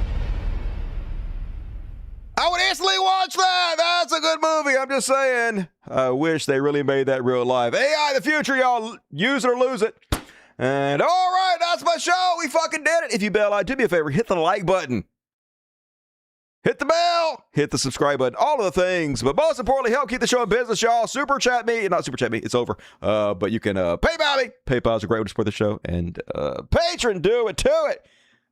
I would instantly watch that. That's a good movie. I'm just saying. I wish they really made that real life. AI, the future, y'all. Use it or lose it. And all right, that's my show. We fucking did it. If you bail out, do me a favor. Hit the like button. Hit the bell. Hit the subscribe button. All of the things. But most importantly, help keep the show in business, y'all. Super chat me. Not super chat me. It's over. But you can PayPal me. PayPal is a great way to support the show. And Patreon, do it to it.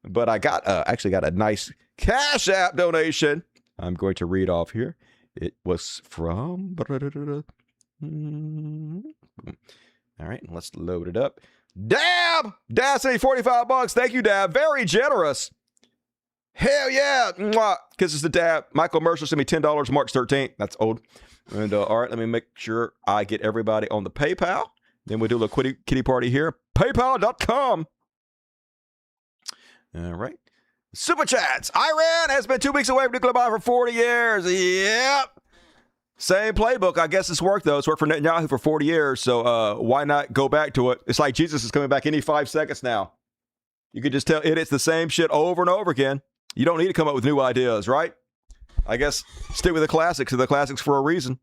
But I got actually got a nice Cash App donation. I'm going to read off here. It was from... All right, let's load it up. Dab! Dab sent me $45. Thank you, Dab. Very generous. Hell yeah. Because it's the Dab. Michael Mercer sent me $10 March 13th. That's old. And all right, let me make sure I get everybody on the PayPal. Then we'll do a little kitty party here. PayPal.com. All right. Super chats. Iran has been 2 weeks away from nuclear bomb for 40 years. Yep. Same playbook. I guess it's worked, though. It's worked for Netanyahu for 40 years. So why not go back to it? It's like Jesus is coming back any 5 seconds now. You could just tell it's the same shit over and over again. You don't need to come up with new ideas, right? I guess stick with the classics. The classics for a reason.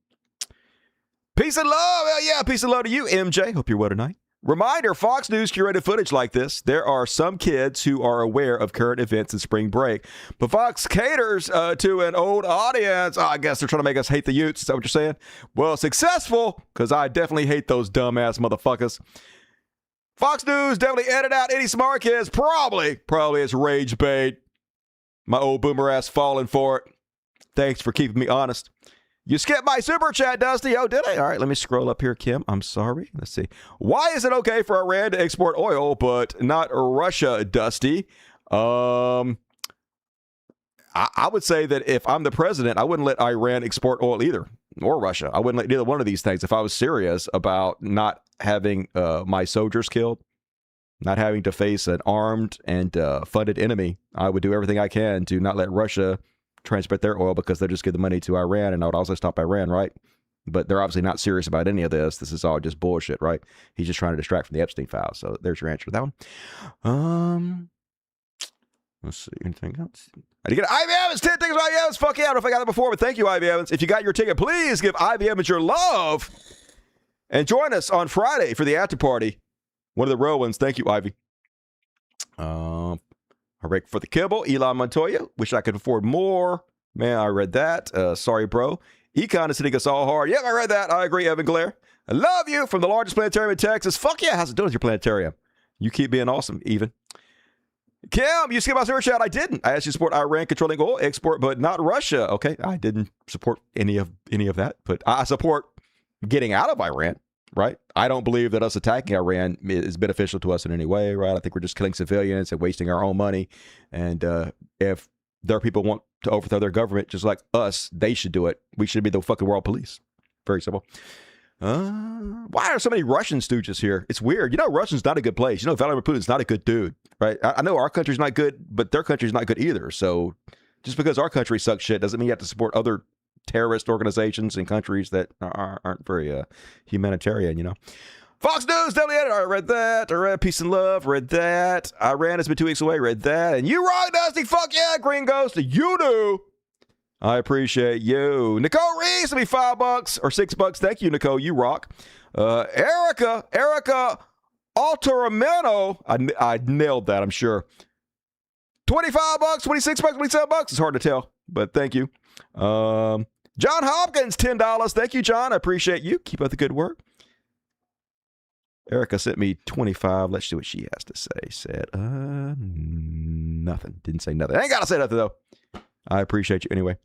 Peace and love. Hell yeah, peace and love to you, MJ. Hope you're well tonight. Reminder, Fox News curated footage like this. There are some kids who are aware of current events in spring break, but Fox caters to an old audience. I guess they're trying to make us hate the Utes. Is that what you're saying? Well, successful, because I definitely hate those dumbass motherfuckers. Fox News definitely edited out any smart kids. Probably it's rage bait. My old boomer ass falling for it. Thanks for keeping me honest. You skipped my super chat, Dusty. Oh, did I? All right, let me scroll up here, Kim. I'm sorry. Let's see. Why is it okay for Iran to export oil, but not Russia, Dusty? I would say that if I'm the president, I wouldn't let Iran export oil either, or Russia. I wouldn't let either one of these things if I was serious about not having my soldiers killed, not having to face an armed and funded enemy. I would do everything I can to not let Russia transport their oil because they'll just give the money to Iran, and I would also stop Iran, right? But they're obviously not serious about any of this. This is all just bullshit, right? He's just trying to distract from the Epstein files. So there's your answer to that one. Let's see. Anything else? I did get Ivy Evans, 10 tickets, Ivy Evans. Fuck yeah, I don't know if I got that before, but thank you, Ivy Evans. If you got your ticket, please give Ivy Evans your love and join us on Friday for the after party. One of the real ones. Thank you, Ivy. Rick for the kibble. Elon Montoya. Wish I could afford more. Man, I read that. Sorry, bro. Econ is hitting us all hard. Yep, I read that. I agree, Evan Glare. I love you from the largest planetarium in Texas. Fuck yeah. How's it doing with your planetarium? You keep being awesome, even. Kim, you skipped my super chat. I didn't. I asked you to support Iran controlling oil export, but not Russia. Okay, I didn't support any of that, but I support getting out of Iran. Right? I don't believe that us attacking Iran is beneficial to us in any way, right? I think we're just killing civilians and wasting our own money. And if their people want to overthrow their government just like us, they should do it. We should be the fucking world police. Very simple. Why are so many Russian stooges here? It's weird. You know, Russia's not a good place. You know, Vladimir Putin's not a good dude, right? I know our country's not good, but their country's not good either. So just because our country sucks shit doesn't mean you have to support other terrorist organizations in countries that aren't very humanitarian, you know. Fox News, definitely edited. I read that. I read Peace and Love. Read that. Iran has been 2 weeks away. Read that. And you rock, Dusty. Fuck yeah, Green Ghost. You do. I appreciate you. Nicole Reese, it'll be $5 or $6. Thank you, Nicole. You rock. Erica Altaramento. I nailed that, I'm sure. $25, $26, $27. It's hard to tell, but thank you. John Hopkins, $10. Thank you, John. I appreciate you. Keep up the good work. Erica sent me 25. Let's see what she has to say. Said, nothing. Didn't say nothing. I ain't got to say nothing, though. I appreciate you anyway.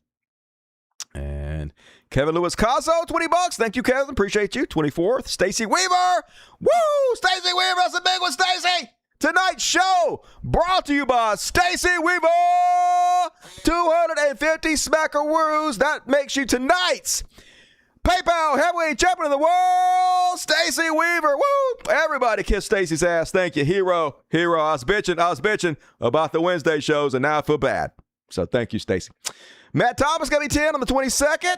And Kevin Lewis Caso, $20. Thank you, Kevin. Appreciate you. 24th. Stacy Weaver. Woo! Stacy Weaver. That's a big one, Stacy. Tonight's show brought to you by Stacy Weaver. 250 smackaroos. That makes you tonight's PayPal heavyweight champion of the world, Stacy Weaver. Woo! Everybody kiss Stacy's ass. Thank you, hero. I was bitching about the Wednesday shows, and now I feel bad. So thank you, Stacy. Matt Thomas got me 10 on the 22nd.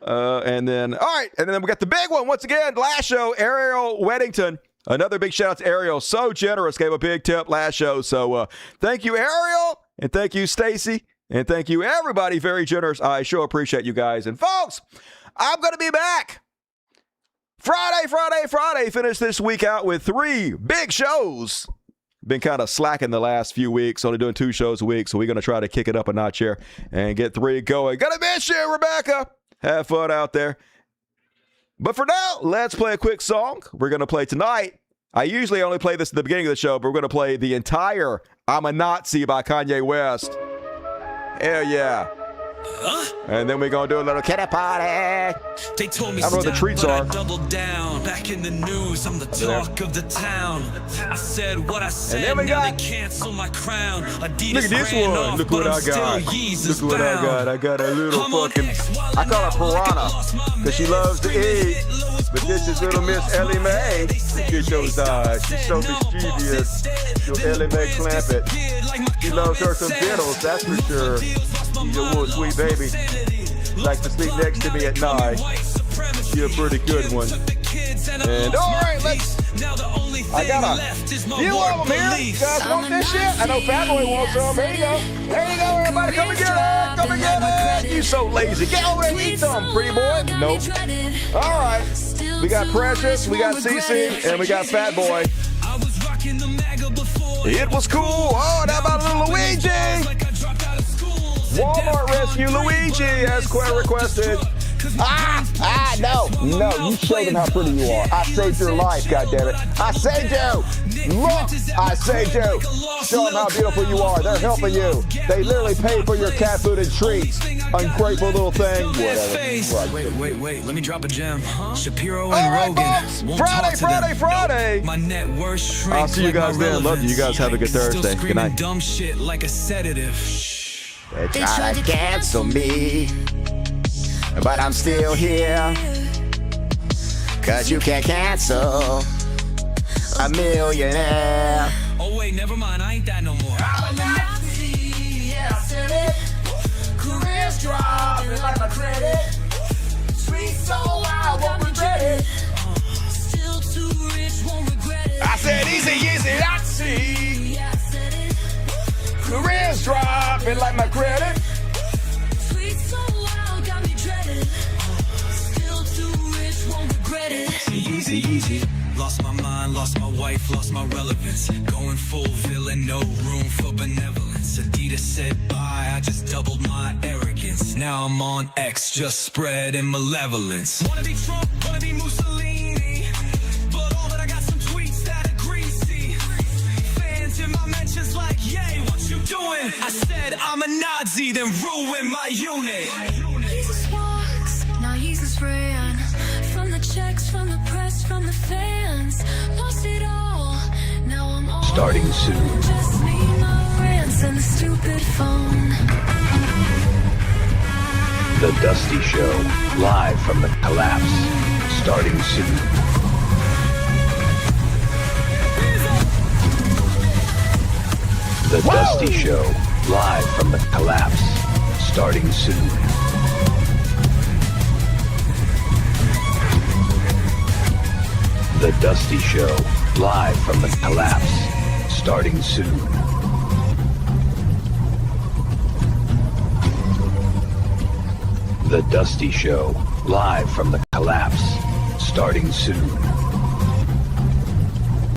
And then we got the big one once again. Last show, Ariel Weddington. Another big shout out to Ariel. So generous. Gave a big tip last show. So thank you, Ariel. And thank you, Stacy. And thank you, everybody. Very generous. I sure appreciate you guys. And folks, I'm going to be back Friday. Finish this week out with 3 big shows. Been kind of slacking the last few weeks. Only doing 2 shows a week. So we're going to try to kick it up a notch here and get 3 going. Gonna miss you, Rebecca. Have fun out there. But for now, let's play a quick song. We're going to play tonight. I usually only play this at the beginning of the show, but we're going to play the entire I'm a Nazi by Kanye West. Hell yeah. And then we're going to do a little kitty party. They told me I don't know what the treats are. I doubled down. Back in the news, I'm the talk of the town. I said what I said, and then we got, they cancel my crown. Adidas look at this one. Off, look what I got. Look what I got. I got a little fucking, I call her piranha because she loves to eat. But this is little Miss Ellie Mae. Get those eyes. She's so mischievous. Your Ellie Mae Clampett. She loves her some diddles, that's for sure. She's a little sweet baby. Likes to sleep next to me at night. She's a pretty good one. And all right, I got a few of them here. You guys want this shit? I know Fat Boy wants some. There you go. There you go, everybody. Come and get it. Come and get it. You so lazy. Get over there and eat some, pretty boy. Nope. All right. We got Precious, we got CC, and we got Fat Boy. It was cool. Oh, and how about little Luigi? Walmart rescue Luigi as requested. No, you showed them how pretty you are. I saved your life, goddammit. I saved you. Look, I saved you. Show them how beautiful you are. They're helping you. They literally pay for your cat food and treats. Ungrateful little thing. Whatever. Wait. Let me drop a gem. Shapiro and Rogan. Friday. My net worth shrinks. I'll see you guys then. Love you. You guys have a good Thursday. Good night. Dumb shit like a sedative. They try to cancel me, but I'm still here. Cause you can't cancel a millionaire. Oh wait, never mind, I ain't that no more. I'm a Nazi, yeah, I said it. Careers dropping like my credit. Sweet soul, I won't regret it. Still too rich, won't regret it. I said easy, Nazi. Yeah, I said it. Careers dropping like my credit. Sweet soul, I got me dreaded. Still too rich, won't regret it. Easy. Lost my mind, lost my wife, lost my relevance. Going full villain, no room for benevolence. Adidas said bye, I just doubled my arrogance. Now I'm on X, just spreading malevolence. Wanna be Trump, wanna be Mussolini, but all that I got some tweets that are greasy. Fans in my mentions like, yay, what you doing? I said I'm a Nazi, then ruin my unit. Jesus walks, now he's his friend. From the checks, from the press, from the fans. Lost it all, now I'm all Starting soon. Just me, my rants, and the stupid phone. The Dusty Show, live from the collapse. Starting soon. The Dusty Show, live from the collapse. Starting soon. The Dusty Show, live from the collapse, starting soon. The Dusty Show, live from the collapse, starting soon.